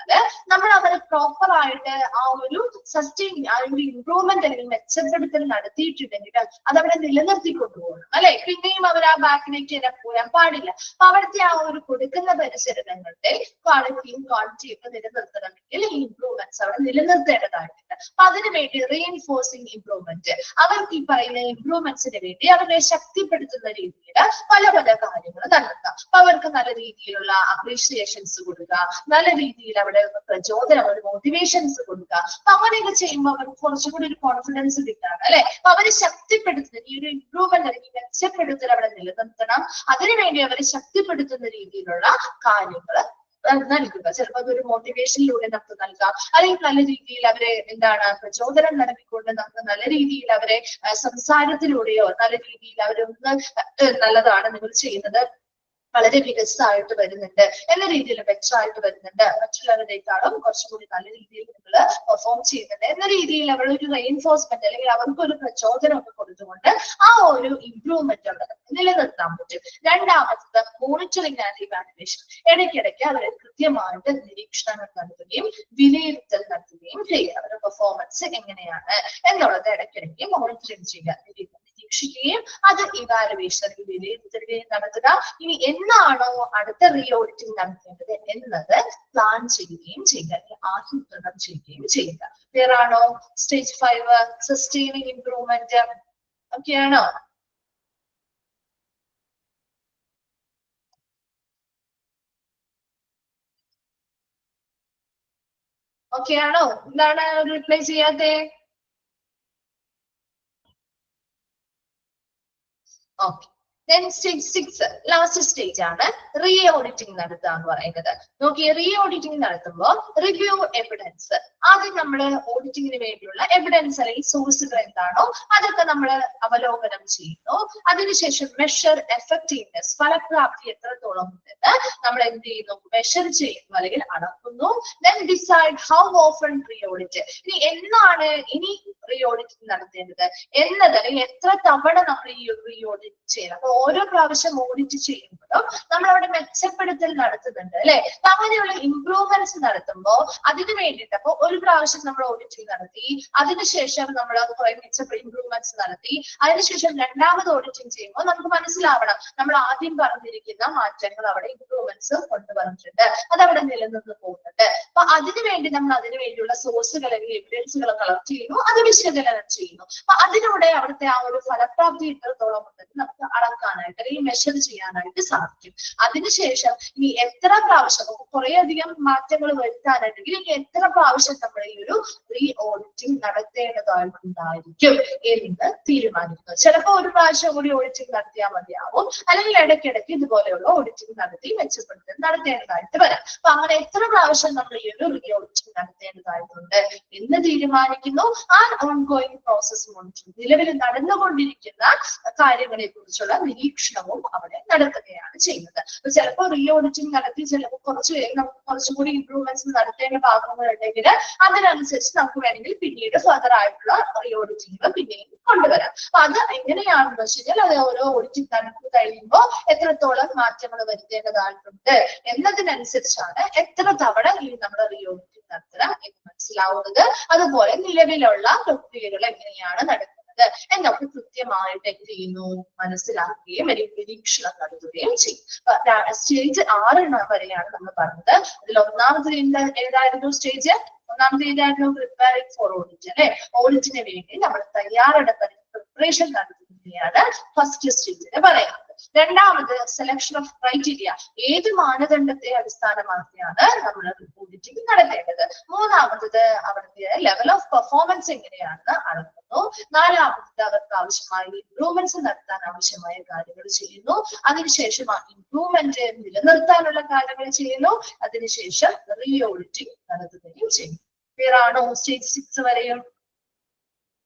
നമ്മൾ അവരെ പ്രോപ്പർ ആയിട്ട് ആ ഒരു സസ്റ്റെയിൻ ആ ഒരു ഇംപ്രൂവ്മെന്റ് അല്ലെങ്കിൽ മെച്ചപ്പെടുത്തൽ നടത്തിയിട്ടുണ്ടെങ്കിൽ അതവിടെ നിലനിർത്തിക്കൊണ്ടുപോകണം അല്ലെ. പിന്നെയും അവർ ആ ബാക്കിലേക്ക് തന്നെ പോകാൻ പാടില്ല. അപ്പൊ അവിടുത്തെ ആ ഒരു കൊടുക്കുന്ന പരിചരണങ്ങളുടെ ക്വാളിറ്റിയും ക്വാണ്ടിറ്റിയും ഒക്കെ നിലനിർത്തണമെങ്കിൽ ഈ ഇംപ്രൂവ്മെന്റ്സ് അവിടെ നിലനിർത്തേണ്ടതായിട്ടുണ്ട്. അപ്പൊ അതിനു വേണ്ടി റീഇൻഫോഴ്സിങ് ഇംപ്രൂവ്മെന്റ്, അവർക്ക് ഈ പറയുന്ന ഇംപ്രൂവ്മെന്റ്സിന് വേണ്ടി അവരെ ശക്തിപ്പെടുത്തുന്ന രീതിയിൽ പല പല കാര്യങ്ങൾ നടത്താം. അപ്പൊ അവർക്ക് നല്ല രീതിയിലുള്ള അപ്രീഷിയേഷൻസ് കൊടുക്കുക, നല്ല രീതിയിൽ അവിടെ പ്രചോദനം, ഒരു മോട്ടിവേഷൻസ് കൊടുക്കുക. അപ്പൊ അങ്ങനെയൊക്കെ ചെയ്യുമ്പോൾ അവർക്ക് കുറച്ചുകൂടി ഒരു കോൺഫിഡൻസ് കിട്ടാണ് അല്ലെ. അപ്പൊ അവരെ ശക്തിപ്പെടുത്തുന്ന ഈ ഒരു ഇംപ്രൂവ്മെന്റ് അല്ലെങ്കിൽ മെച്ചപ്പെടുത്തൽ അവിടെ നിലനിർത്തണം. അതിനുവേണ്ടി അവരെ ശക്തിപ്പെടുത്തുന്ന രീതിയിലുള്ള കാര്യങ്ങൾ നൽകുക. ചിലപ്പോൾ അതൊരു മോട്ടിവേഷനിലൂടെ നമുക്ക് നൽകാം, അല്ലെങ്കിൽ നല്ല രീതിയിൽ അവരെ പ്രചോദനം നൽകിക്കൊണ്ട് നമുക്ക് നല്ല രീതിയിൽ അവരെ സംസാരത്തിലൂടെയോ നല്ല രീതിയിൽ അവരൊന്ന് നല്ലതാണ് നിങ്ങൾ ചെയ്യുന്നത്, വളരെ വികസിതമായിട്ട് വരുന്നുണ്ട്, എന്ന രീതിയിൽ മെച്ചമായിട്ട് വരുന്നുണ്ട്, മറ്റുള്ളവരെക്കാളും കുറച്ചുകൂടി നല്ല രീതിയിൽ നിങ്ങൾ പെർഫോം ചെയ്യുന്നുണ്ട് എന്ന രീതിയിൽ അവരൊരു റെയിൻഫോഴ്സ്മെന്റ് അല്ലെങ്കിൽ അവർക്കൊരു പ്രചോദനം ഒക്കെ കൊടുത്തുകൊണ്ട് ആ ഒരു ഇംപ്രൂവ്മെന്റ് അവിടെ നിലനിർത്താൻ പറ്റും. രണ്ടാമത്തത് മോണിറ്ററിംഗ് ആൻഡ് ഇവാലുവേഷൻ. ഇടയ്ക്കിടയ്ക്ക് അവരെ കൃത്യമായിട്ട് നിരീക്ഷണങ്ങൾ നടത്തുകയും വിലയിരുത്തൽ നടത്തുകയും ചെയ്യുക. അവരുടെ പെർഫോമൻസ് എങ്ങനെയാണ് എന്നുള്ളത് ഇടയ്ക്കിടയ്ക്ക് മോണിറ്ററിംഗ് ചെയ്യുക, നിരീക്ഷിക്കുകയും അത് ഇവാലുവേഷൻ വിലയിരുത്തുകയും നടത്തുക. ഇനി എന്നാണോ അടുത്ത റീ ഓഡിറ്റിംഗ് നടത്തേണ്ടത് എന്നത് പ്ലാൻ ചെയ്യുകയും ചെയ്യുക, ആസൂത്രണം ചെയ്യുകയും ചെയ്യുക. ക്ലിയർ ആണോ? സ്റ്റേജ് 5 സസ്റ്റൈനിങ് ഇംപ്രൂവ്മെന്റ് ഒക്കെയാണോ? ഓക്കെയാണോ? എന്താണ് റിപ്ലൈ ചെയ്യാതെ? Okay. Then stage 6 last stage ആണ് റീ ഓഡിറ്റിംഗ് നടത്തുക എന്ന് പറയുന്നത്. നോക്കിയേ, റീ ഓഡിറ്റിംഗ് നടത്തുമ്പോൾ റിവ്യൂ എവിഡൻസ്, ആദ്യം നമ്മൾ ഓഡിറ്റിംഗിന് വേണ്ടിയുള്ള എവിഡൻസ് അല്ലെങ്കിൽ സോഴ്സുകൾ എന്താണോ അതൊക്കെ നമ്മൾ അവലോകനം ചെയ്യുന്നു. അതിനുശേഷം മെഷർ എഫക്റ്റീവ്നെസ്, ഫലപ്രാപ്തി എത്രത്തോളം ഉണ്ടെന്ന് നമ്മൾ എന്ത് ചെയ്യുന്നു? മെഷർ ചെയ്യുന്നു അല്ലെങ്കിൽ അളക്കുന്നു. Then decide how often re audit, ഇനി എന്നാണ് ഇനി റീ ഓഡിറ്റിംഗ് നടത്തേണ്ടത് എന്നത്, അല്ലെങ്കിൽ എത്ര തവണ നമ്മൾ ഈ റീ ഓഡിറ്റ് ചെയ്യണം. അപ്പൊ ഓരോ പ്രാവശ്യം ഓഡിറ്റ് ചെയ്യുമ്പോഴും നമ്മൾ അവിടെ മെച്ചപ്പെടുത്തൽ നടത്തുന്നുണ്ട് അല്ലെ. അങ്ങനെയുള്ള ഇംപ്രൂവ്മെന്റ്സ് നടത്തുമ്പോൾ അതിന് വേണ്ടിയിട്ട് അപ്പൊ ഒരു പ്രാവശ്യം നമ്മൾ ഓഡിറ്റിംഗ് നടത്തി, അതിനുശേഷം നമ്മൾ കുറെ ഇംപ്രൂവ്മെന്റ്സ് നടത്തി, അതിനുശേഷം രണ്ടാമത് ഓഡിറ്റിംഗ് ചെയ്യുമ്പോൾ നമുക്ക് മനസ്സിലാവണം നമ്മൾ ആദ്യം പറഞ്ഞിരിക്കുന്ന മാറ്റങ്ങൾ അവിടെ ഇംപ്രൂവ്മെന്റ്സ് കൊണ്ടുവന്നിട്ടുണ്ട്, അതവിടെ നിലനിന്ന് പോകുന്നുണ്ട്. അപ്പൊ അതിനുവേണ്ടി നമ്മൾ അതിനു വേണ്ടിയുള്ള സോഴ്സുകൾ അല്ലെങ്കിൽ എവിഡൻസുകൾ കളക്ട് ചെയ്യുന്നു, അത് വിശകലനം ചെയ്യുന്നു. അപ്പൊ അതിലൂടെ അവിടുത്തെ ആ ഒരു ഫലപ്രാപ്തി എത്രത്തോളം ഉണ്ടെന്ന് നമുക്ക് അളക്കാനായിട്ട് അല്ലെങ്കിൽ മെഷർ ചെയ്യാനായിട്ട് സാധിക്കും. അതിനുശേഷം ഇനി എത്ര പ്രാവശ്യം കുറെ അധികം മാറ്റങ്ങൾ വരുത്താനുണ്ടെങ്കിൽ ഇനി എത്ര പ്രാവശ്യം നമ്മൾ ഈ ഒരു റീ ഓഡിറ്റിംഗ് നടത്തേണ്ടതായിട്ടുണ്ടായിരിക്കും എന്ന് തീരുമാനിക്കുന്നു. ചിലപ്പോൾ ഒരു പ്രാവശ്യം കൂടി ഓഡിറ്റിംഗ് നടത്തിയാൽ മതിയാവും, അല്ലെങ്കിൽ ഇടയ്ക്കിടയ്ക്ക് ഇതുപോലെയുള്ള ഓഡിറ്റിംഗ് നടത്തി മെച്ചപ്പെടുത്തൽ നടത്തേണ്ടതായിട്ട് വരാം. അപ്പൊ അങ്ങനെ എത്ര പ്രാവശ്യം നമ്മൾ ഈ ഒരു റീ ഓഡിറ്റിംഗ് നടത്തേണ്ടതായിട്ടുണ്ട് എന്ന് തീരുമാനിക്കുന്നു. ആ ഓൺഗോയിങ് പ്രോസസ് മോണിറ്ററിംഗ്, നിലവിൽ നടന്നുകൊണ്ടിരിക്കുന്ന കാര്യങ്ങളെ കുറിച്ചുള്ള നിരീക്ഷണവും അവിടെ നടത്തുകയാണ് ചെയ്യുന്നത്. അപ്പൊ ചിലപ്പോൾ റീ ഓഡിറ്റിംഗ് നടത്തി ചിലപ്പോൾ നമുക്ക് കുറച്ചുകൂടി ഇംപ്രൂവ്മെന്റ്സ് നടത്തേണ്ട ഭാഗങ്ങളുണ്ടെങ്കിൽ അതിനനുസരിച്ച് നമുക്ക് വേണമെങ്കിൽ പിന്നീട് ഫർദർ ആയിട്ടുള്ള റീ ഓഡിറ്റിംഗ് പിന്നെയും കൊണ്ടുവരാം. അപ്പൊ അത് എങ്ങനെയാണെന്ന് വെച്ച് കഴിഞ്ഞാൽ അത് ഓരോ ഓഡിറ്റിംഗ് നടത്തി കഴിയുമ്പോൾ എത്രത്തോളം മാറ്റങ്ങൾ വരുത്തേണ്ടതായിട്ടുണ്ട് എന്നതിനനുസരിച്ചാണ് എത്ര തവണ ഈ നമ്മുടെ റീ ഓഡിറ്റിംഗ് നടത്തണം എന്ന് മനസ്സിലാവുന്നത്. അതുപോലെ നിലവിലുള്ള പ്രക്രിയകൾ എങ്ങനെയാണ് നടക്കുന്നത് എന്നൊക്കെ കൃത്യമായിട്ട് എന്ത് ചെയ്യുന്നു? മനസ്സിലാക്കുകയും അല്ലെങ്കിൽ നിരീക്ഷണം നടത്തുകയും ചെയ്യും. സ്റ്റേജ് 6 വരെയാണ് നമ്മൾ പറഞ്ഞത്. അതിൽ ഒന്നാമത് ഏതായിരുന്നു സ്റ്റേജ്? ഒന്നാമത് ഏതായിരുന്നു? പ്രിപ്പയറിംഗ് ഫോർ ഓഡിറ്റ് അല്ലെ. ഓഡിറ്റിന് വേണ്ടി നമ്മൾ തയ്യാറെടുപ്പ് പ്രിപ്പറേഷൻ നടത്തുകയാണ് ഫസ്റ്റ് സ്റ്റേജിന് പറയുന്നത്. രണ്ടാമത് സെലക്ഷൻ ഓഫ് ക്രൈറ്റീരിയ, ഏത് മാനദണ്ഡത്തെ അടിസ്ഥാനമാക്കിയാണ് നമ്മൾ ഓഡിറ്റിംഗ് നടത്തേണ്ടത്. മൂന്നാമത്തത് അവിടുത്തെ ലെവൽ ഓഫ് പെർഫോമൻസ് എങ്ങനെയാണെന്ന് അളക്കുന്നു. നാലാമത്തത് അവർക്ക് ആവശ്യമായ ഇംപ്രൂവ്മെന്റ്സ് നടത്താൻ ആവശ്യമായ കാര്യങ്ങൾ ചെയ്യുന്നു. അതിനുശേഷം ആ ഇംപ്രൂവ്മെന്റ് നിലനിർത്താനുള്ള കാര്യങ്ങൾ ചെയ്യുന്നു. അതിനുശേഷം റീ ഓഡിറ്റിംഗ് നടത്തുകയും ചെയ്യും. ക്ലിയർ ആണോ? സ്റ്റേജ് 6 വരെയും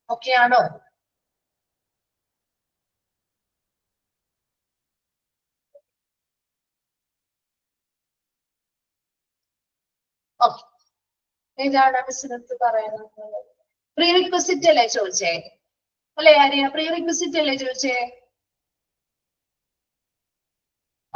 ഓക്കെ ആണോ? ഓക്കെ, ഏതാണ് മിസ്സിനടുത്ത് പറയുന്നത്? പ്രീ റിക്വസിറ്റ് അല്ലേ ചോദിച്ചേ? അല്ലെ ആര്യ? പ്രീ റിക്വസിറ്റ് അല്ലേ ചോദിച്ചേ?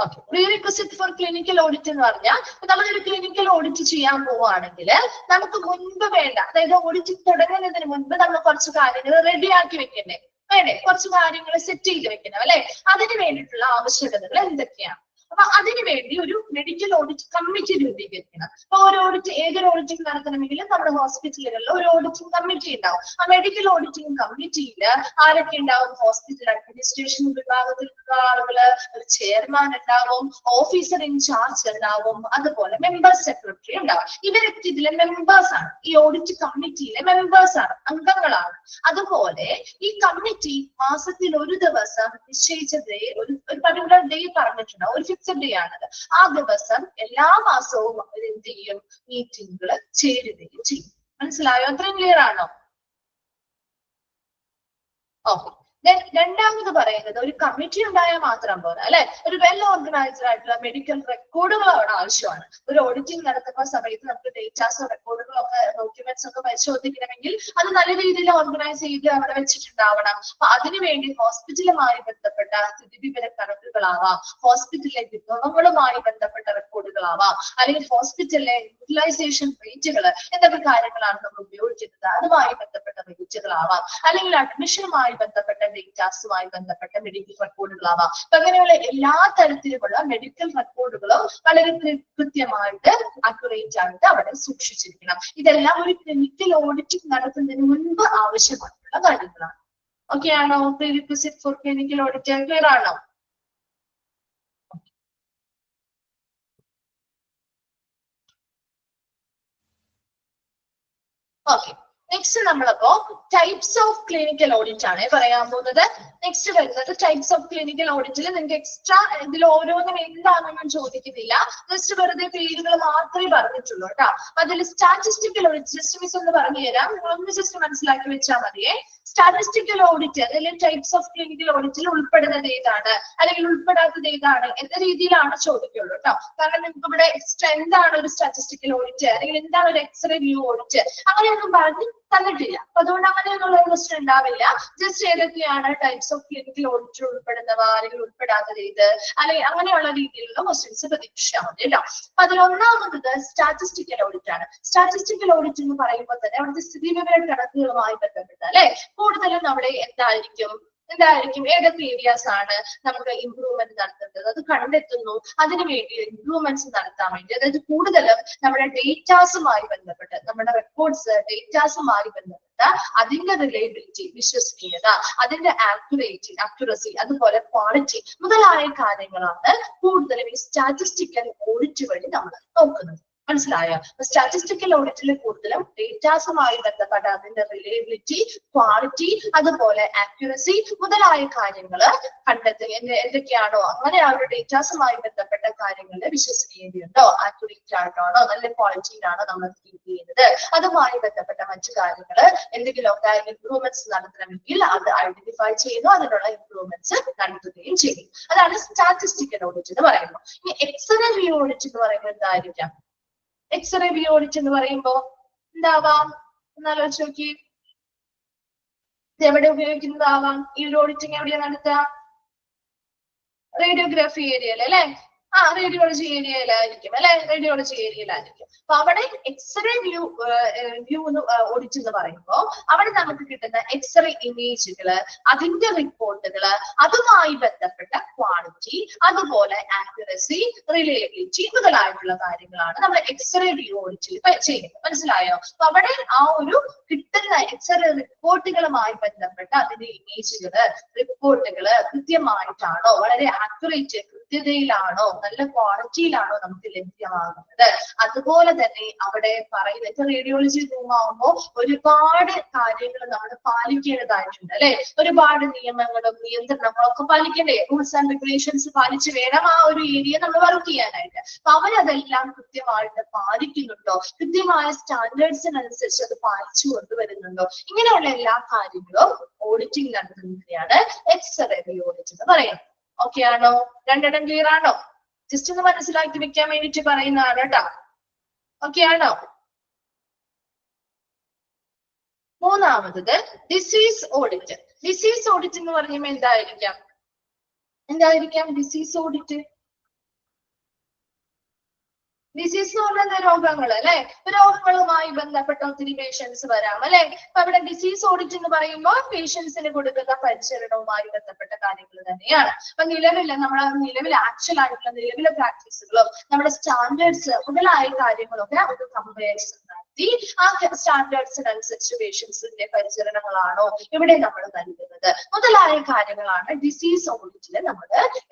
Okay, prerequisite for clinical audit എന്ന് പറഞ്ഞാൽ നമ്മളൊരു ക്ലിനിക്കൽ ഓഡിറ്റ് ചെയ്യാൻ പോവുകയാണെങ്കിൽ നമുക്ക് മുൻപ് വേണ്ട, അതായത് ഓഡിറ്റിംഗ് തുടങ്ങുന്നതിന് മുൻപ് നമ്മൾ കുറച്ച് കാര്യങ്ങൾ റെഡിയാക്കി വെക്കണ്ടേ? വേണ്ടേ? കുറച്ച് കാര്യങ്ങൾ സെറ്റ് ചെയ്ത് വെക്കണം അല്ലെ. അതിന് വേണ്ടിയിട്ടുള്ള ആവശ്യകതകൾ എന്തൊക്കെയാണ്? അപ്പൊ അതിനുവേണ്ടി ഒരു മെഡിക്കൽ ഓഡിറ്റ് കമ്മിറ്റി രൂപീകരിക്കണം. അപ്പൊ ഒരു ഓഡിറ്റ്, ഏതൊരു ഓഡിറ്റിംഗ് നടത്തണമെങ്കിലും നമ്മുടെ ഹോസ്പിറ്റലുകളിൽ ഒരു ഓഡിറ്റിംഗ് കമ്മിറ്റി ഉണ്ടാവും. ആ മെഡിക്കൽ ഓഡിറ്റിംഗ് കമ്മിറ്റിയിൽ ആരൊക്കെ ഉണ്ടാവും? ഹോസ്പിറ്റൽ അഡ്മിനിസ്ട്രേഷൻ വിഭാഗത്തിലുള്ള ആളുകള്, ഒരു ചെയർമാൻ ഉണ്ടാവും, ഓഫീസർ ഇൻചാർജ് ഉണ്ടാവും, അതുപോലെ മെമ്പർ സെക്രട്ടറി ഉണ്ടാവും. ഇവരൊക്കെ ഇതിലെ മെമ്പേഴ്സ് ആണ്, ഈ ഓഡിറ്റ് കമ്മിറ്റിയിലെ മെമ്പേഴ്സ് ആണ്, അംഗങ്ങളാണ്. അതുപോലെ ഈ കമ്മിറ്റി മാസത്തിൽ ഒരു ദിവസം നിശ്ചയിച്ച ഡേ, ഒരു പർട്ടിക്കുലർ ഡേ പറഞ്ഞിട്ടുണ്ടാവും, ഒരു ഫിക്സഡ് ഡേ ആണത്. ആ ദിവസം എല്ലാ മാസവും എന്ത് ചെയ്യും? മീറ്റിംഗുകൾ ചേരുകയും ചെയ്യും. മനസ്സിലായോ? അത്രയും ക്ലിയർ ആണോ? ഓക്കെ. രണ്ടാമത് പറയുന്നത് ഒരു കമ്മിറ്റി ഉണ്ടായാൽ മാത്രം പോരാ അല്ലെ, ഒരു വെൽ ഓർഗനൈസ്ഡ് ആയിട്ടുള്ള മെഡിക്കൽ റെക്കോർഡുകൾ അവിടെ ആവശ്യമാണ്. ഒരു ഓഡിറ്റിംഗ് നടത്തുന്ന സമയത്ത് നമുക്ക് ഡേറ്റാസോ റെക്കോർഡുകളോ ഒക്കെ ഡോക്യുമെന്റ്സ് ഒക്കെ പരിശോധിക്കണമെങ്കിൽ അത് നല്ല രീതിയിൽ ഓർഗനൈസ് ചെയ്ത് അവിടെ വെച്ചിട്ടുണ്ടാവണം. അപ്പൊ അതിനുവേണ്ടി ഹോസ്പിറ്റലുമായി ബന്ധപ്പെട്ട സ്ഥിതിവിവര കണക്കുകളാവാം, ഹോസ്പിറ്റലിലെ വിഭവങ്ങളുമായി ബന്ധപ്പെട്ട റെക്കോർഡുകളാവാം, അല്ലെങ്കിൽ ഹോസ്പിറ്റലിലെ യൂട്ടിലൈസേഷൻ റേറ്റുകൾ എന്തൊക്കെ കാര്യങ്ങളാണ് നമ്മൾ ഉപയോഗിക്കുന്നത് അതുമായി ബന്ധപ്പെട്ട റേറ്റുകളാവാം, അല്ലെങ്കിൽ അഡ്മിഷനുമായി ബന്ധപ്പെട്ട ഡേറ്റാസുമായി ബന്ധപ്പെട്ട മെഡിക്കൽ റെക്കോർഡുകളാവാം. അപ്പൊ അങ്ങനെയുള്ള എല്ലാ തരത്തിലുമുള്ള മെഡിക്കൽ റെക്കോർഡുകളും വളരെ കൃത്യമായിട്ട് അക്യുറേറ്റ് ആയിട്ട് അവിടെ സൂക്ഷിച്ചിരിക്കണം. ഇതെല്ലാം ഒരു ക്ലിനിക്കൽ ഓഡിറ്റിംഗ് നടത്തുന്നതിന് മുൻപ് ആവശ്യമായിട്ടുള്ള കാര്യങ്ങളാണ്. ഓക്കെ ആണോ? പ്രീറിക്വിസിറ്റ് ഫോർ ക്ലിനിക്കൽ ഓഡിറ്റ് ക്ലിയർ ആണോ? ഓക്കെ, നെക്സ്റ്റ് നമ്മളപ്പോ ടൈപ്സ് ഓഫ് ക്ലിനിക്കൽ ഓഡിറ്റ് ആണ് പറയാൻ പോകുന്നത്. നെക്സ്റ്റ് വരുന്നത് ടൈപ്സ് ഓഫ് ക്ലിനിക്കൽ ഓഡിറ്റിൽ നിങ്ങൾക്ക് എക്സ്ട്രാ ഇതിൽ ഓരോന്നും എന്താണെന്ന് ഞാൻ ചോദിക്കുന്നില്ല, ജസ്റ്റ് വെറുതെ പേരുകൾ മാത്രമേ പറഞ്ഞിട്ടുള്ളൂ കേട്ടോ. അതിൽ സ്റ്റാറ്റിസ്റ്റിക്കൽ ഓഡിറ്റ് ജസ്റ്റ് മിസ് ഒന്ന് പറഞ്ഞു തരാം, നിങ്ങളൊന്ന് ജസ്റ്റ് മനസ്സിലാക്കി വെച്ചാൽ മതിയേ. സ്റ്റാറ്റിസ്റ്റിക്കൽ ഓഡിറ്റ് അല്ലെങ്കിൽ ടൈപ്സ് ഓഫ് ക്ലിനിക്കൽ ഓഡിറ്റിൽ ഉൾപ്പെടുന്നത് ഏതാണ് അല്ലെങ്കിൽ ഉൾപ്പെടാത്തത് ഏതാണ് എന്ന രീതിയിലാണ് ചോദിക്കുള്ളൂ കേട്ടോ. കാരണം നിങ്ങൾക്ക് ഇവിടെ എക്സ്ട്രാ എന്താണ് ഒരു സ്റ്റാറ്റിസ്റ്റിക്കൽ ഓഡിറ്റ് അല്ലെങ്കിൽ എന്താണ് ഒരു എക്സ്റേ വ്യൂ ഓഡിറ്റ് അങ്ങനെയൊന്നും പറഞ്ഞ് തന്നിട്ടില്ല. അപ്പൊ അതുകൊണ്ട് അങ്ങനെയൊന്നുള്ള ക്വസ്റ്റ്യൻ ഉണ്ടാവില്ല. ജസ്റ്റ് ഏതൊക്കെയാണ് ടൈപ്സ് ഓഫ് ക്ലിനിക്കൽ ഓഡിറ്റ് ഉൾപ്പെടുന്നവ അല്ലെങ്കിൽ ഉൾപ്പെടാത്തത് ഏത് അല്ലെങ്കിൽ അങ്ങനെയുള്ള രീതിയിലുള്ള ക്വസ്റ്റ്യൻസ് പ്രതീക്ഷിച്ചാൽ മതി കേട്ടോ. അപ്പൊ അതിൽ ഒന്നാമത് സ്റ്റാറ്റിസ്റ്റിക്കൽ ഓഡിറ്റ് ആണ്. സ്റ്റാറ്റിസ്റ്റിക്കൽ ഓഡിറ്റ് എന്ന് പറയുമ്പോൾ തന്നെ അവിടുത്തെ സ്ഥിതിവിവര കണക്കുകളുമായി ബന്ധപ്പെട്ട അല്ലെ കൂടുതലും നമ്മുടെ എന്തായിരിക്കും ഏതൊക്കെ ഏരിയാസ് ആണ് നമുക്ക് ഇംപ്രൂവ്മെന്റ് നടത്തേണ്ടത് അത് കണ്ടെത്തുന്നു. അതിനുവേണ്ടി ഇംപ്രൂവ്മെന്റ്സ് നടത്താൻ വേണ്ടി അതായത് കൂടുതലും നമ്മുടെ ഡേറ്റാസുമായി ബന്ധപ്പെട്ട് നമ്മുടെ റെക്കോർഡ്സ് ഡേറ്റാസുമായി ബന്ധപ്പെട്ട അതിന്റെ റിലയബിലിറ്റി വിശ്വസനീയത, അതിന്റെ ആക്യുറസി, അതുപോലെ ക്വാളിറ്റി മുതലായ കാര്യങ്ങളാണ് കൂടുതലും ഈ സ്റ്റാറ്റിസ്റ്റിക്കൽ ഓഡിറ്റ് വഴി നമ്മൾ നോക്കുന്നത്. മനസ്സിലായോ? സ്റ്റാറ്റിസ്റ്റിക്കൽ ഓഡിറ്റിൽ കൂടുതലും ഡേറ്റാസുമായി ബന്ധപ്പെട്ട അതിന്റെ റിലയബിലിറ്റി, ക്വാളിറ്റി, അതുപോലെ ആക്യുറസി മുതലായ കാര്യങ്ങൾ കണ്ടെത്തുക. എന്തൊക്കെയാണോ അങ്ങനെ ആ ഒരു ഡേറ്റാസുമായി ബന്ധപ്പെട്ട കാര്യങ്ങളുടെ വിശ്വസനീയതയുണ്ടോ, ആക്യുറേറ്റ് ആയിട്ടാണോ, നല്ല ക്വാളിറ്റിയിലാണോ നമ്മൾ കീപ്പ് ചെയ്യുന്നത്, അതുമായി ബന്ധപ്പെട്ട മറ്റു കാര്യങ്ങൾ എന്തെങ്കിലുമൊക്കെ ഇംപ്രൂവ്മെന്റ്സ് നടത്തണമെങ്കിൽ അത് ഐഡന്റിഫൈ ചെയ്യുന്നു, അതിനുള്ള ഇംപ്രൂവ്മെന്റ്സ് നടത്തുകയും ചെയ്യും. അതാണ് സ്റ്റാറ്റിസ്റ്റിക്കൽ ഓഡിറ്റ് എന്ന് പറയുന്നത്. ഇനി എക്സ്റേ വ്യൂ ഓഡിറ്റ് എന്ന് പറയുമ്പോൾ എന്തായിരിക്കാം? എക്സ്റേ വ്യൂ ഓഡിറ്റ് എന്ന് പറയുമ്പോ എന്താവാം എന്നാലോചിച്ച് നോക്കി. ഇത് എവിടെ ഉപയോഗിക്കുന്നതാവാം? ഈ ഒരു ഓഡിറ്റിംഗ് എവിടെയാ നടത്തുക? റേഡിയോഗ്രാഫി ഏരിയയിൽ അല്ലെ? റേഡിയോളജി ഏരിയയിലായിരിക്കും അല്ലെ? റേഡിയോളജി ഏരിയയിലായിരിക്കും. അപ്പൊ അവിടെ എക്സ്റേ വ്യൂ ഓഡിറ്റ് എന്ന് പറയുമ്പോൾ അവിടെ നമുക്ക് കിട്ടുന്ന എക്സ്റേ ഇമേജുകള്, അതിന്റെ റിപ്പോർട്ടുകള്, അതുമായി ബന്ധപ്പെട്ട ക്വാളിറ്റി, അതുപോലെ ആക്യുറസി, റിലയബിലിറ്റി മുതലായിട്ടുള്ള കാര്യങ്ങളാണ് നമ്മൾ എക്സ്റേ വ്യൂ ഓഡിറ്റിൽ ചെയ്യുന്നത്. മനസ്സിലായോ? അപ്പൊ അവിടെ ആ ഒരു കിട്ടുന്ന എക്സ്റേ റിപ്പോർട്ടുകളുമായി ബന്ധപ്പെട്ട അതിന്റെ ഇമേജുകള്, റിപ്പോർട്ടുകള് കൃത്യമായിട്ടാണോ, വളരെ ആക്യുറേറ്റ് കൃത്യതയിലാണോ, നല്ല ക്വാളിറ്റിയിലാണോ നമുക്ക് ലഭ്യമാകുന്നത്. അതുപോലെ തന്നെ അവിടെ പറയുന്നത് റേഡിയോളജി റൂം ആവുമ്പോൾ ഒരുപാട് കാര്യങ്ങൾ നമ്മൾ പാലിക്കേണ്ടതായിട്ടുണ്ട് അല്ലെ? ഒരുപാട് നിയമങ്ങളും നിയന്ത്രണങ്ങളും ഒക്കെ പാലിക്കണ്ടേ? റൂൾസ് ആൻഡ് റെഗുലേഷൻസ് പാലിച്ച് വേണം ആ ഒരു ഏരിയ നമ്മൾ വർക്ക് ചെയ്യാനായിട്ട്. അപ്പൊ അവരതെല്ലാം കൃത്യമായിട്ട് പാലിക്കുന്നുണ്ടോ, കൃത്യമായ സ്റ്റാൻഡേർഡ്സിനനുസരിച്ച് അത് പാലിച്ചു കൊണ്ടുവരുന്നുണ്ടോ, ഇങ്ങനെയുള്ള എല്ലാ കാര്യങ്ങളും ഓഡിറ്റിംഗ് നടത്തുന്നതിനെയാണ് എക്സ്റേ വ്യൂ ഓഡിറ്റ് എന്ന് പറയുന്നത്. ഓക്കെ ആണോ? രണ്ടെണ്ണം ക്ലിയർ ആണോ? ജസ്റ്റ് ഒന്ന് മനസ്സിലാക്കി വെക്കാൻ വേണ്ടിട്ട് പറയുന്നതാണ് കേട്ടോ. ഓക്കെ ആണോ? മൂന്നാമത് ഡിസീസ് ഓഡിറ്റ്. ഡിസീസ് ഓഡിറ്റ് എന്ന് പറയുമ്പോൾ എന്തായിരിക്കാം ഡിസീസ് ഓഡിറ്റ്? ഡിസീസ് എന്ന് പറഞ്ഞാൽ രോഗങ്ങൾ അല്ലെ? രോഗങ്ങളുമായി ബന്ധപ്പെട്ട ഒത്തിരി പേഷ്യൻസ് വരാം അല്ലെ? അപ്പൊ അവിടെ ഡിസീസ് ഓഡിറ്റ് എന്ന് പറയുമ്പോൾ പേഷ്യൻസിന് കൊടുക്കുന്ന പരിചരണവുമായി ബന്ധപ്പെട്ട കാര്യങ്ങൾ തന്നെയാണ്. അപ്പൊ നിലവിലെ ആക്ച്വൽ ആയിട്ടുള്ള നിലവിലെ പ്രാക്ടീസുകളും നമ്മുടെ സ്റ്റാൻഡേർഡ്സ് മുതലായ കാര്യങ്ങളൊക്കെ ഒരു കമ്പയർസൺ നടത്തി ആ സ്റ്റാൻഡേർഡ്സിനനുസരിച്ച് പേഷ്യൻസിന്റെ പരിചരണങ്ങളാണോ ഇവിടെ നമ്മൾ നൽകുന്നത് മുതലായ കാര്യങ്ങളാണ് ഡിസീസ് ഓഡിറ്റിൽ നമ്മൾ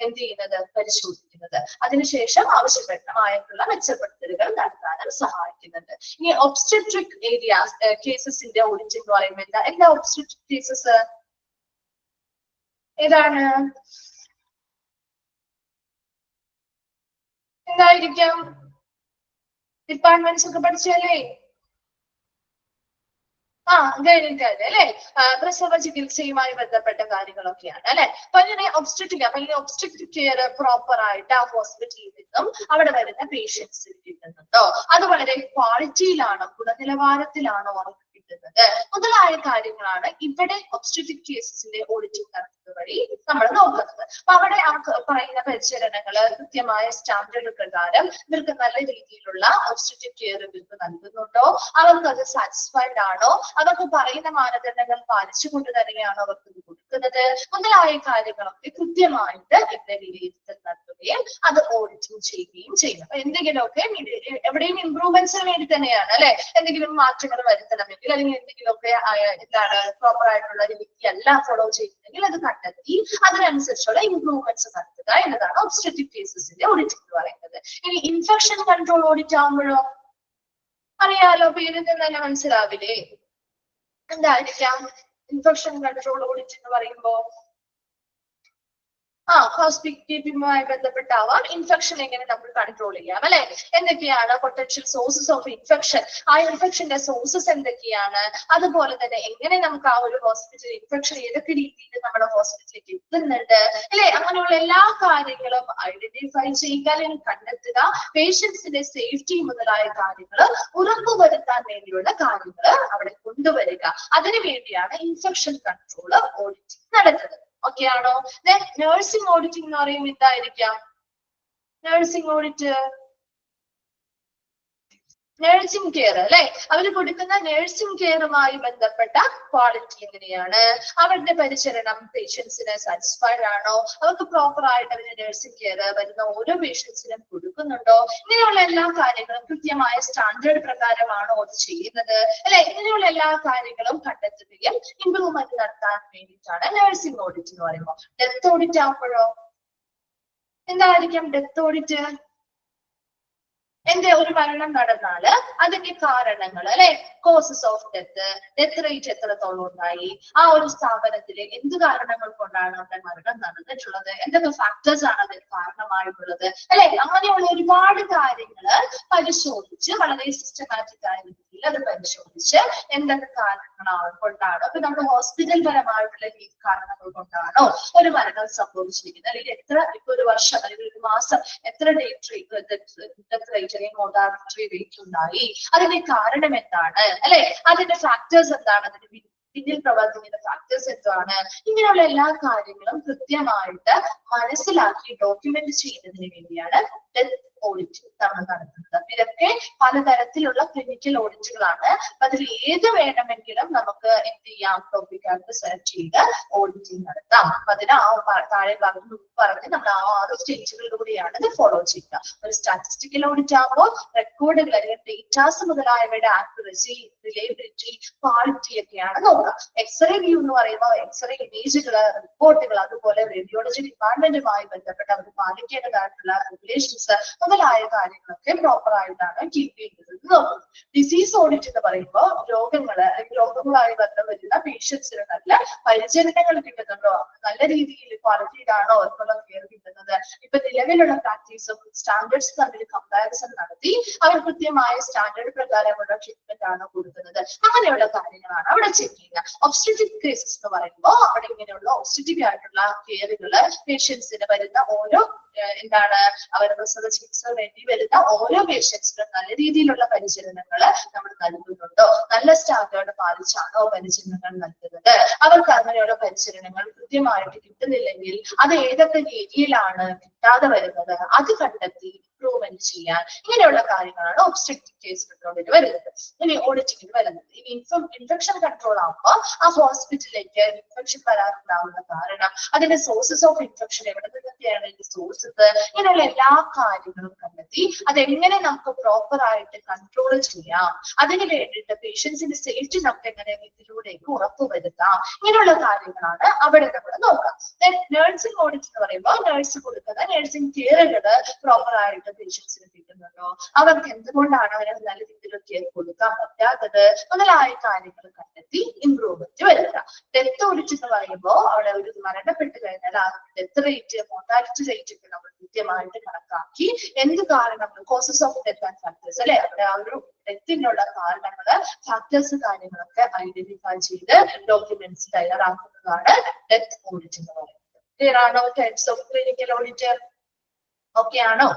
എന്ത് ചെയ്യുന്നത്, പരിശോധിക്കുന്നത്. അതിനുശേഷം ആവശ്യമായിട്ടുള്ള മെച്ചപ്പെടുത്തലുകൾ നടത്താനും സഹായിക്കുന്നുണ്ട്. ഇനി ഒബ്സ്റ്റട്രിക് ഏരിയാസ് കേസസിന്റെ ഓഡിറ്റ് എന്ന് പറയുമ്പോൾ എന്താ ഒബ്സ്റ്റട്രിക് കേസസ് ഏതാണ്? എന്തായിരിക്കാം? ഡിപ്പാർട്ട്മെന്റ്സ് ഒക്കെ പഠിച്ചല്ലേ? ഗൈനക്കാര് അല്ലെ, പ്രസവ ചികിത്സയുമായി ബന്ധപ്പെട്ട കാര്യങ്ങളൊക്കെയാണ് അല്ലെ. അപ്പൊ അങ്ങനെ ഒബ്സ്ട്രിക്റ്റിക് കെയർ പ്രോപ്പർ ആയിട്ട് ആ ഹോസ്പിറ്റലിൽ നിന്നും അവിടെ വരുന്ന പേഷ്യൻസിന് കിട്ടുന്നുണ്ടോ, അത് വളരെ ക്വാളിറ്റിയിലാണോ, ഗുണനിലവാരത്തിലാണോ അവർക്ക് കിട്ടുന്നത് മുതലായ കാര്യങ്ങളാണ് ഇവിടെ ഒബ്സ്ട്രിക്റ്റിക് കേസസിന്റെ ഓഡിറ്റിംഗ് നടത്തുന്നത് വഴി നമ്മൾ നോക്കുന്നത്. അപ്പൊ അവിടെ പറയുന്ന പരിചരണങ്ങള് കൃത്യമായ സ്റ്റാൻഡേർഡ് പ്രകാരം ഇവർക്ക് നല്ല രീതിയിലുള്ള ഒബ്സ്ട്രിക്റ്റിക് കെയർ ഇവർക്ക് നൽകുന്നുണ്ടോ, അവർക്ക് അത് സാറ്റിസ്ഫൈഡ് ആണോ, അവർക്ക് പറയുന്ന മാനദണ്ഡങ്ങൾ പാലിച്ചുകൊണ്ട് തന്നെയാണോ അവർക്ക് ഇത് കൊടുക്കുന്നത് മുതലായ കാര്യങ്ങളൊക്കെ കൃത്യമായിട്ട് ഇവിടെ വിലയിരുത്തൽ നടത്തുകയും അത് ഓഡിറ്റിംഗ് ചെയ്യുകയും ചെയ്യുന്നു. അപ്പൊ എന്തെങ്കിലുമൊക്കെ എവിടെയും ഇംപ്രൂവ്മെന്റ്സിന് വേണ്ടി തന്നെയാണ് അല്ലെ, എന്തെങ്കിലും മാറ്റങ്ങൾ വരുത്തണമെങ്കിൽ അല്ലെങ്കിൽ എന്തെങ്കിലുമൊക്കെ എന്താണ് പ്രോപ്പർ ആയിട്ടുള്ള രീതിയല്ല ഫോളോ ചെയ്യുന്നെങ്കിൽ അത് കണ്ടെത്തി അതിനനുസരിച്ചുള്ള ഇംപ്രൂവ്മെന്റ്സ് നടത്തുക എന്നതാണ് ഒബ്സ്ട്രിക്റ്റിക് കേസസിന്റെ ഓഡിറ്റിംഗ് എന്ന് പറയുന്നത്. ഇനി ഇൻഫെക്ഷൻ കൺട്രോൾ ഓഡിറ്റ് ആകുമ്പോഴോ അറിയാലോ, പേരിൽ നിന്ന് തന്നെ മനസ്സിലാവില്ലേ എന്തായിരിക്കാം ഇൻഫെക്ഷൻ കൺട്രോൾ ഓഡിറ്റ് എന്ന് പറയുമ്പോ. ഹോസ്പിറ്റൽ കീപ്പിംഗുമായി ബന്ധപ്പെട്ടാവാം ഇൻഫെക്ഷൻ എങ്ങനെ നമുക്ക് കൺട്രോൾ ചെയ്യാം അല്ലെ, എന്തൊക്കെയാണ് പൊട്ടൻഷ്യൽ സോഴ്സസ് ഓഫ് ഇൻഫെക്ഷൻ, ആ ഇൻഫെക്ഷന്റെ സോഴ്സസ് എന്തൊക്കെയാണ്, അതുപോലെ തന്നെ എങ്ങനെ നമുക്ക് ആ ഒരു ഹോസ്പിറ്റൽ ഇൻഫെക്ഷൻ ഏതൊക്കെ രീതിയിൽ നമ്മുടെ ഹോസ്പിറ്റലിലേക്ക് എത്തുന്നുണ്ട് അല്ലെ, അങ്ങനെയുള്ള എല്ലാ കാര്യങ്ങളും ഐഡന്റിഫൈ ചെയ്യുക അല്ലെങ്കിൽ കണ്ടെത്തുക, പേഷ്യൻസിന്റെ സേഫ്റ്റി മുതലായ കാര്യങ്ങൾ ഉറപ്പുവരുത്താൻ വേണ്ടിയുള്ള കാര്യങ്ങൾ അവിടെ കൊണ്ടുവരിക, അതിനു വേണ്ടിയാണ് ഇൻഫെക്ഷൻ കൺട്രോൾ ഓഡിറ്റ് നടത്തുന്നത്. ഓക്കെ ആണോ? നഴ്സിംഗ് ഓഡിറ്റിംഗ് എന്ന് പറയുമ്പോൾ എന്തായിരിക്കാം? നഴ്സിംഗ് ഓഡിറ്റ് നഴ്സിംഗ് കെയർ അല്ലെ, അവർ കൊടുക്കുന്ന നഴ്സിംഗ് കെയറുമായി ബന്ധപ്പെട്ട ക്വാളിറ്റി എങ്ങനെയാണ്, അവരുടെ പരിചരണം പേഷ്യൻസിന് സാറ്റിസ്ഫൈഡ് ആണോ, അവർക്ക് പ്രോപ്പർ ആയിട്ട് അവര് നഴ്സിംഗ് കെയർ വരുന്ന ഓരോ പേഷ്യൻസിനും കൊടുക്കുന്നുണ്ടോ, ഇങ്ങനെയുള്ള എല്ലാ കാര്യങ്ങളും കൃത്യമായ സ്റ്റാൻഡേർഡ് പ്രകാരമാണോ അത് ചെയ്യുന്നത് അല്ലെ, ഇങ്ങനെയുള്ള എല്ലാ കാര്യങ്ങളും കണ്ടെത്തുകയും ഇംപ്രൂവ്മെന്റ് നടത്താൻ വേണ്ടിയിട്ടാണ് നഴ്സിംഗ് ഓഡിറ്റ് എന്ന് പറയുമ്പോൾ. ഡെത്ത് ഓഡിറ്റ് ആകുമ്പോഴോ എന്തായിരിക്കും ഡെത്ത് ഓഡിറ്റ്? ഒരു മരണം നടന്നാല് അതിന്റെ കാരണങ്ങൾ അല്ലെ, കോസസ് ഓഫ് ഡെത്ത് റേറ്റ് എത്രത്തോളം ഉണ്ടായി, ആ ഒരു സ്ഥാപനത്തിലെ എന്ത് കാരണങ്ങൾ കൊണ്ടാണ് അവിടെ മരണം നടന്നിട്ടുള്ളത്, എന്തൊക്കെ ഫാക്ടേഴ്സ് ആണ് അതിന് കാരണമായിട്ടുള്ളത് അല്ലെ, അങ്ങനെയുള്ള ഒരുപാട് കാര്യങ്ങൾ പരിശോധിച്ച് വളരെ സിസ്റ്റമാറ്റിക് ആയ രീതിയിൽ അത് പരിശോധിച്ച് എന്തൊക്കെ കാരണങ്ങളാണ് കൊണ്ടാണോ, ഇപ്പൊ നമ്മുടെ ഹോസ്പിറ്റൽ പരമായിട്ടുള്ള ഈ കാരണങ്ങൾ കൊണ്ടാണോ ഒരു മരണം സംഭവിച്ചിരിക്കുന്നത്, അല്ലെങ്കിൽ ഇപ്പൊ ഒരു വർഷം അല്ലെങ്കിൽ ഒരു മാസം എത്ര ഡെത്ത് റേറ്റ് അല്ലെങ്കിൽ മോർട്ടാലിറ്റി റേറ്റ് ഉണ്ടായി, അതിന്റെ കാരണം എന്താണ് അല്ലെ, അതിന്റെ ഫാക്ടേഴ്സ് എന്താണ്, അതിന്റെ പിന്നിൽ പ്രവർത്തിക്കുന്ന ഫാക്ടേഴ്സ് എന്താണ്, ഇങ്ങനെയുള്ള എല്ലാ കാര്യങ്ങളും കൃത്യമായിട്ട് മനസ്സിലാക്കി ഡോക്യുമെന്റ് ചെയ്യുന്നതിന് വേണ്ടിയാണ് ഡെത്ത് ഓഡിറ്റ് നമ്മൾ നടത്തുന്നത്. ഇതൊക്കെ പലതരത്തിലുള്ള ക്ലിനിക്കൽ ഓഡിറ്റുകളാണ്. അതിൽ ഏത് വേണമെങ്കിലും നമുക്ക് എന്ത് ചെയ്യാം, ടോപ്പിക്കായിട്ട് സെലക്ട് ചെയ്ത് ഓഡിറ്റിംഗ് നടത്താം. അപ്പൊ അതിന് താഴെ ഭാഗത്ത് പറഞ്ഞ് നമ്മൾ ആ 6 സ്റ്റേജുകളിലൂടെയാണ് ഇത് ഫോളോ ചെയ്യുക. ഒരു സ്റ്റാറ്റിസ്റ്റിക്കൽ ഓഡിറ്റ് ആകുമ്പോൾ റെക്കോർഡുകൾ അല്ലെങ്കിൽ ഡേറ്റാസ് മുതലായവയുടെ ആക്യുറസി, റിലയബിലിറ്റി, ക്വാളിറ്റി ഒക്കെയാണ് നോക്കുക. എക്സ്റേ വ്യൂ എന്ന് പറയുമ്പോൾ എക്സ്റേ ഇമേജുകൾ, റിപ്പോർട്ടുകൾ, അതുപോലെ റേഡിയോളജി ഡിപ്പാർട്ട്മെന്റുമായി ബന്ധപ്പെട്ട് അവർ പാലിക്കേണ്ടതായിട്ടുള്ള റെഗുലേഷൻസ് മുതലായ കാര്യങ്ങളൊക്കെ പ്രോപ്പർ ആയിട്ടാണ് കീപ്പ് ചെയ്യുന്നത് നോക്കുന്നത്. ഡിസീസ് ഓഡിറ്റ് എന്ന് പറയുമ്പോൾ രോഗങ്ങളുമായി ബന്ധപ്പെടുന്ന പേഷ്യൻസിന് നല്ല പരിചരണങ്ങൾ കിട്ടുന്നുണ്ടോ, നല്ല രീതിയിൽ ക്വാളിറ്റിയിലാണോ അവർക്കുള്ള കെയർ കിട്ടുന്നത്, ഇപ്പൊ നിലവിലുള്ള പ്രാക്ടീസും സ്റ്റാൻഡേർഡ്സ് തമ്മിൽ കമ്പാരിസൺ നടത്തി അവർ കൃത്യമായ സ്റ്റാൻഡേർഡ് പ്രകാരമുള്ള ട്രീറ്റ്മെന്റ് ആണോ കൊടുക്കുന്നത്, അങ്ങനെയുള്ള കാര്യങ്ങളാണ് അവിടെ ചെക്ക് ചെയ്യുക. ഒബ്സ്ട്രിക്റ്റിക് കേസസ് എന്ന് പറയുമ്പോൾ അവിടെ ഇങ്ങനെയുള്ള ഒബ്സ്ട്രിക്റ്റിക് ആയിട്ടുള്ള കെയറുകള് പേഷ്യൻസിന് വരുന്ന ഓരോ അവർ പ്രസവ ചികിത്സ വേണ്ടി വരുന്ന ഓരോ പേഷ്യൻസിനും നല്ല രീതിയിലുള്ള പരിചരണങ്ങൾ നമ്മൾ നൽകുന്നുണ്ടോ, നല്ല സ്റ്റാൻഡേർഡ് പാലിച്ചാണോ പരിചരണങ്ങൾ നൽകുന്നത്, അവർക്ക് അങ്ങനെയുള്ള പരിചരണങ്ങൾ കൃത്യമായിട്ട് കിട്ടുന്നില്ലെങ്കിൽ അത് ഏതൊക്കെ രീതിയിലാണ് കിട്ടാതെ വരുന്നത് അത് കണ്ടെത്തി ഇംപ്രൂവ്മെന്റ് ചെയ്യാൻ, ഇങ്ങനെയുള്ള കാര്യങ്ങളാണ് ഒബ്സ്ട്രിക്റ്റിക് കേസ് കൺട്രോളിൽ വരുന്നത്. ഇനി ഓഡിറ്റിംഗിൽ വരുന്നത് ഇനി ഇൻഫെക്ഷൻ കൺട്രോൾ ആകുമ്പോൾ ആ ഹോസ്പിറ്റലിലേക്ക് ഇൻഫെക്ഷൻ വരാനുണ്ടാവുന്ന കാരണം, അതിന്റെ സോഴ്സസ് ഓഫ് ഇൻഫെക്ഷൻ എവിടെ നിന്നൊക്കെയാണ് ഇതിന്റെ സോഴ്സസ്, ഇങ്ങനെയുള്ള എല്ലാ കാര്യങ്ങളും കണ്ടെത്തി അതെങ്ങനെ നമുക്ക് പ്രോപ്പർ ആയിട്ട് കൺട്രോൾ ചെയ്യാം, അതിന് വേണ്ടിയിട്ട് പേഷ്യൻസിന്റെ സേഫ്റ്റി നമുക്ക് എങ്ങനെ ഇതിലൂടെയൊക്കെ ഉറപ്പുവരുത്താം, ഇങ്ങനെയുള്ള കാര്യങ്ങളാണ് അവിടെ നമ്മൾ നോക്കാം. നഴ്സിംഗ് ഓഡിറ്റ് എന്ന് പറയുമ്പോൾ നഴ്സ് കൊടുക്കുന്ന നഴ്സിംഗ് കെയറുകൾ പ്രോപ്പർ ആയിട്ട് പേഷ്യൻസിന് കിട്ടുന്നുണ്ടോ, അവർക്ക് എന്തുകൊണ്ടാണ് അവരെ നല്ല രീതിയിൽ കെയർ കൊടുക്കാൻ പറ്റാത്തത് മുതലായ കാര്യങ്ങൾ കണ്ടെത്തി ഇംപ്രൂവ്മെന്റ് വരുത്തുക. ഡെത്ത് ഓഡിറ്റ് എന്ന് പറയുമ്പോൾ അവിടെ ഒരു മരണപ്പെട്ട് കഴിഞ്ഞാൽ ആ ഡെത്ത് റേറ്റ്, മോർട്ടാലിറ്റി റേറ്റ് ഒക്കെ നമ്മൾ കൃത്യമായിട്ട് കണക്കാക്കി എന്ത് കാരണം, causes of death and factors അല്ലെ, അവിടെ ആ ഒരു ഡെത്തിനുള്ള കാരണങ്ങള് ഫാക്ടേഴ്സ് കാര്യങ്ങളൊക്കെ ഐഡന്റിഫൈ ചെയ്ത് ഡോക്യുമെന്റ്സ് തയ്യാറാക്കുന്നതാണ് ഡെത്ത് ഓഡിറ്റ് എന്ന് പറയുന്നത്. ക്ലിയർ ആണോ? Types of clinical audit okay ആണോ?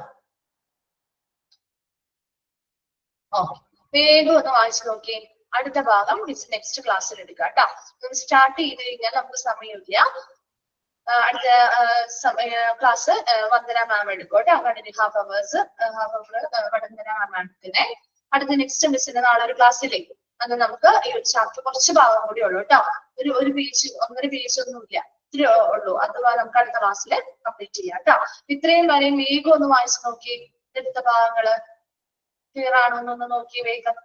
ഓക്കെ, വേഗം ഒന്ന് വായിച്ചു നോക്കിയേ. അടുത്ത ഭാഗം നെക്സ്റ്റ് ക്ലാസ്സിൽ എടുക്കാം കേട്ടോ. സ്റ്റാർട്ട് ചെയ്ത് കഴിഞ്ഞാൽ നമുക്ക് സമയമില്ല. അടുത്ത ക്ലാസ് വന്ദന മാം എടുക്കും കേട്ടോ. കണ്ടിന്യൂ ഹാഫ് അവർ വന്ദന മാം എടുക്കുന്നേ. അടുത്ത നെക്സ്റ്റ് മിസ്സിന്റെ നാളെ ഒരു ക്ലാസ്സിലേക്ക് അത് നമുക്ക് ഈ ഒരു ചാപ്റ്റർ കുറച്ച് ഭാഗം കൂടി ഉള്ളൂ കേട്ടോ. ഒരു പേജ് 1.5 പേജ് ഒന്നുമില്ല, ഇത്തിരി ഉള്ളൂ. അഥവാ നമുക്ക് അടുത്ത ക്ലാസ്സിൽ കംപ്ലീറ്റ് ചെയ്യാം കേട്ടോ. ഇത്രയും വരെ വേഗം ഒന്ന് വായിച്ചു നോക്കി. എടുത്ത ഭാഗങ്ങള് ക്ലിയർ ആണോ എന്നൊന്ന് നോക്കി വേഗം.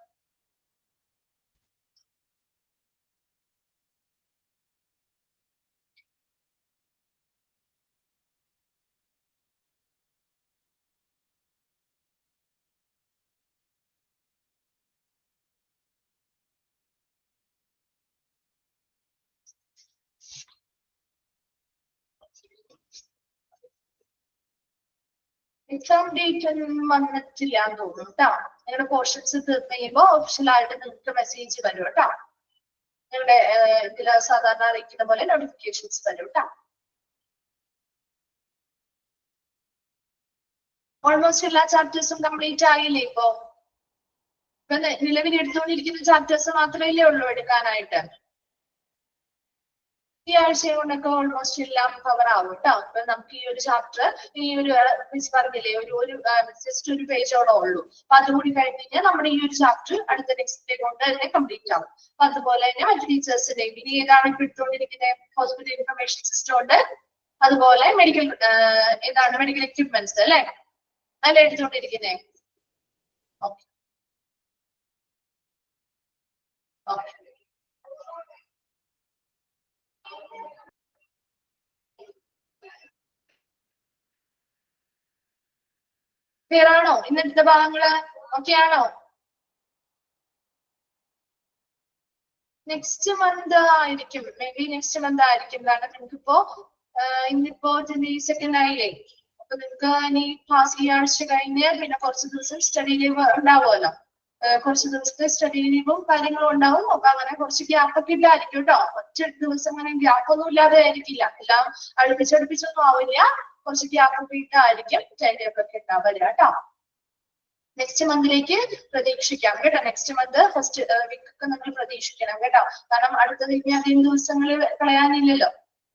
എക്സാം ഡേറ്റ് ഒന്നും വന്നിട്ടില്ല എന്ന് തോന്നുന്നു കേട്ടോ. നിങ്ങളുടെ പോർഷൻസ് തീർന്നു കഴിയുമ്പോൾ ഒഫീഷ്യലായിട്ട് നിങ്ങൾക്ക് മെസ്സേജ് വരും കേട്ടോ. നിങ്ങളുടെ ഇതിൽ സാധാരണ അറിയിക്കുന്ന പോലെ നോട്ടിഫിക്കേഷൻസ് വരും കേട്ടോ. ഓൾമോസ്റ്റ് എല്ലാ ചാപ്റ്റേഴ്സും കംപ്ലീറ്റ് ആയില്ലേ? ഇപ്പൊ നിലവിൽ എടുത്തുകൊണ്ടിരിക്കുന്ന ചാപ്റ്റേഴ്സ് മാത്രമേ ഉള്ളൂ എടുക്കാനായിട്ട്. ഈ ആഴ്ച കൊണ്ടൊക്കെ ഓൾമോസ്റ്റ് എല്ലാം കവർ ആവും കേട്ടോ. അപ്പൊ നമുക്ക് ഈ ഒരു ചാപ്റ്റർ ഈ ഒരു മിസ് പറഞ്ഞില്ലേ ഒരു ജസ്റ്റ് ഒരു പേജോളം ഉള്ളൂ. അപ്പൊ അതുകൂടി കഴിഞ്ഞ് കഴിഞ്ഞാൽ നമ്മുടെ ഈ ഒരു ചാപ്റ്റർ അടുത്ത നെക്സ്റ്റ് ഡേ കൊണ്ട് തന്നെ കംപ്ലീറ്റ് ആവും. അപ്പൊ അതുപോലെ തന്നെ മറ്റു ടീച്ചേഴ്സിന്റെ ഇനി ഏതാണ് ഇപ്പൊ എടുത്തുകൊണ്ടിരിക്കുന്നത്? ഹോസ്പിറ്റൽ ഇൻഫർമേഷൻ സിസ്റ്റം ഉണ്ട്, അതുപോലെ മെഡിക്കൽ ഏതാണ് മെഡിക്കൽ എക്യുപ്മെന്റ്സ് അല്ലെ, അല്ല എടുത്തുകൊണ്ടിരിക്കുന്നേ? ഓക്കെ ഓക്കെ ക്ലിയർ ആണോ? ഇന്നെടുത്ത ഭാഗങ്ങള് ഓക്കെ ആണോ? നെക്സ്റ്റ് മന്ത് ആയിരിക്കും, മേ ബി നെക്സ്റ്റ് മന്ത് ആയിരിക്കും. കാരണം നിങ്ങൾക്കിപ്പോ ഇന്നിപ്പോ 22 ആയില്ലേ. അപ്പൊ നിങ്ങൾക്ക് ഇനി ക്ലാസ് ഈ ആഴ്ച കഴിഞ്ഞ് പിന്നെ കുറച്ച് ദിവസം സ്റ്റഡി ലീവ് ഉണ്ടാവുമല്ലോ. കുറച്ച് ദിവസത്തെ സ്റ്റഡി ലീവും കാര്യങ്ങളും ഉണ്ടാവും. അപ്പൊ അങ്ങനെ കുറച്ച് ഗ്യാപ്പ് ഒക്കെ ഇട്ടായിരിക്കും കേട്ടോ. ഒറ്റ ദിവസം അങ്ങനെ ഗ്യാപ്പ് ഒന്നും ഇല്ലാതെ ആയിരിക്കില്ല, എല്ലാം അടുപ്പിച്ചൊന്നും ആവില്ല. കുറച്ച് ഗ്യാപ്പ് ഒക്കെ ഇട്ടായിരിക്കും ടൈം ടേബിൾ ഒക്കെ ഉണ്ടാവുക കേട്ടോ. നെക്സ്റ്റ് മന്തിലേക്ക് പ്രതീക്ഷിക്കാം കേട്ടോ. നെക്സ്റ്റ് മന്ത് ഫസ്റ്റ് വീക്ക് ഒക്കെ നമ്മൾ പ്രതീക്ഷിക്കണം കേട്ടോ. കാരണം അടുത്തത് ഇനി അധികം ദിവസങ്ങൾ കളയാനില്ലല്ലോ.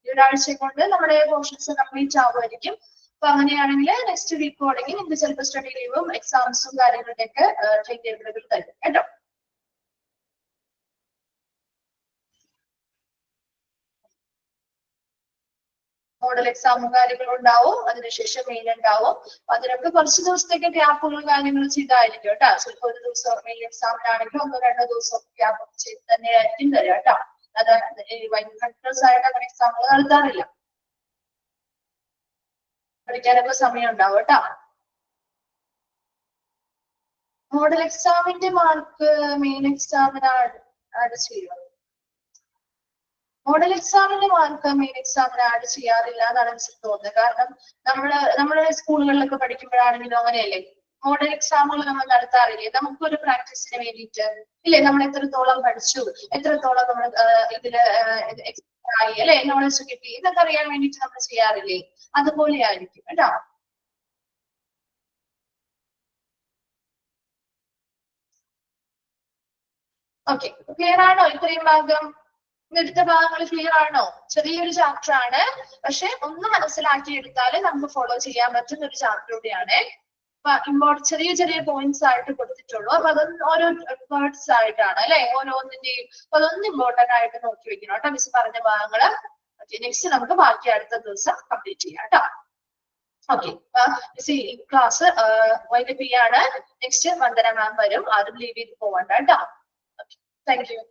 ഈ ഒരാഴ്ച കൊണ്ട് നമ്മുടെ പോർഷൻസ് കംപ്ലീറ്റ് ആവുമായിരിക്കും. അപ്പൊ അങ്ങനെയാണെങ്കിൽ നെക്സ്റ്റ് വീക്ക് തുടങ്ങി നിങ്ങൾക്ക് ചിലപ്പോൾ സ്റ്റഡി ലീവും എക്സാംസും കാര്യങ്ങളുടെ ഒക്കെ ടൈം ടേബിളുകൾ തരും കേട്ടോ. മോഡൽ എക്സാമും കാര്യങ്ങളും ഉണ്ടാവും, അതിനുശേഷം മെയിൻ ഉണ്ടാവും. അതിനൊക്കെ കുറച്ച് ദിവസത്തേക്ക് ഗ്യാപ്പുകളും കാര്യങ്ങളും ചെയ്തായിരിക്കും കേട്ടോ. ചിലപ്പോൾ ഒരു ദിവസം മെയിൻ എക്സാമിനാണെങ്കിൽ 1-2 ദിവസം ഗ്യാപ്പ് ചെയ്ത് തന്നെയായിരിക്കും തരിക കേട്ടോ. അത് കണ്ടിന്യൂസ് ആയിട്ട് അങ്ങനെ എക്സാമുകൾ നടത്താറില്ല. പഠിക്കാനൊക്കെ സമയം ഉണ്ടാവും കേട്ടോ. മോഡൽ എക്സാമിന്റെ മാർക്ക് മെയിൻ എക്സാമിന് ആഡ് ചെയ്യുമോ? മോഡൽ എക്സാമിന്റെ മാർക്ക് മെയിൻ എക്സാമിന് ആഡ് ചെയ്യാറില്ല എന്നാണ് എനിക്ക് തോന്നുന്നത്. കാരണം നമ്മുടെ സ്കൂളുകളിലൊക്കെ പഠിക്കുമ്പോഴാണെങ്കിലും അങ്ങനെയല്ലേ, മോഡൽ എക്സാമുകൾ നമ്മൾ നടത്താറില്ലേ നമുക്കൊരു പ്രാക്ടീസിന് വേണ്ടിയിട്ട് ഇല്ലേ. നമ്മൾ എത്രത്തോളം പഠിച്ചു, എത്രത്തോളം നമ്മൾ ഇതില് ആയി അല്ലെ, നോളജ് കിട്ടി, ഇതൊക്കെ അറിയാൻ വേണ്ടിയിട്ട് നമ്മൾ ചെയ്യാറില്ലേ. അതുപോലെ ആയിരിക്കും കേട്ടോ. ഓക്കെ, ക്ലിയർ ആണോ? ഇത്രയും ഭാഗം എടുത്ത ഭാഗങ്ങൾ ക്ലിയർ ആണോ? ചെറിയൊരു ചാപ്റ്റർ ആണ്, പക്ഷെ ഒന്ന് മനസ്സിലാക്കി എടുത്താൽ നമുക്ക് ഫോളോ ചെയ്യാൻ പറ്റുന്ന ഒരു ചാപ്റ്റർ കൂടിയാണ്. ചെറിയ ചെറിയ പോയിന്റ്സ് ആയിട്ട് കൊടുത്തിട്ടുള്ളൂ. അപ്പൊ അതൊന്നും ഓരോ വേർഡ്സ് ആയിട്ടാണ് അല്ലെ, ഓരോന്നിന്റെയും. അപ്പൊ അതൊന്നും ഇമ്പോർട്ടന്റ് ആയിട്ട് നോക്കി വെക്കണം കേട്ടോ, മിസ് പറഞ്ഞ ഭാഗങ്ങള്. ഓക്കെ, നെക്സ്റ്റ് നമുക്ക് ബാക്കി അടുത്ത ദിവസം കംപ്ലീറ്റ് ചെയ്യാം കേട്ടോ. ഓക്കെ, മിസ് ഈ ക്ലാസ് വൈൻഡപ്പ് ചെയ്യാണ്. നെക്സ്റ്റ് വന്ദന മാം വരും, ആരും ലീവ് ചെയ്ത് പോവണ്ട കേട്ടോ. Thank you.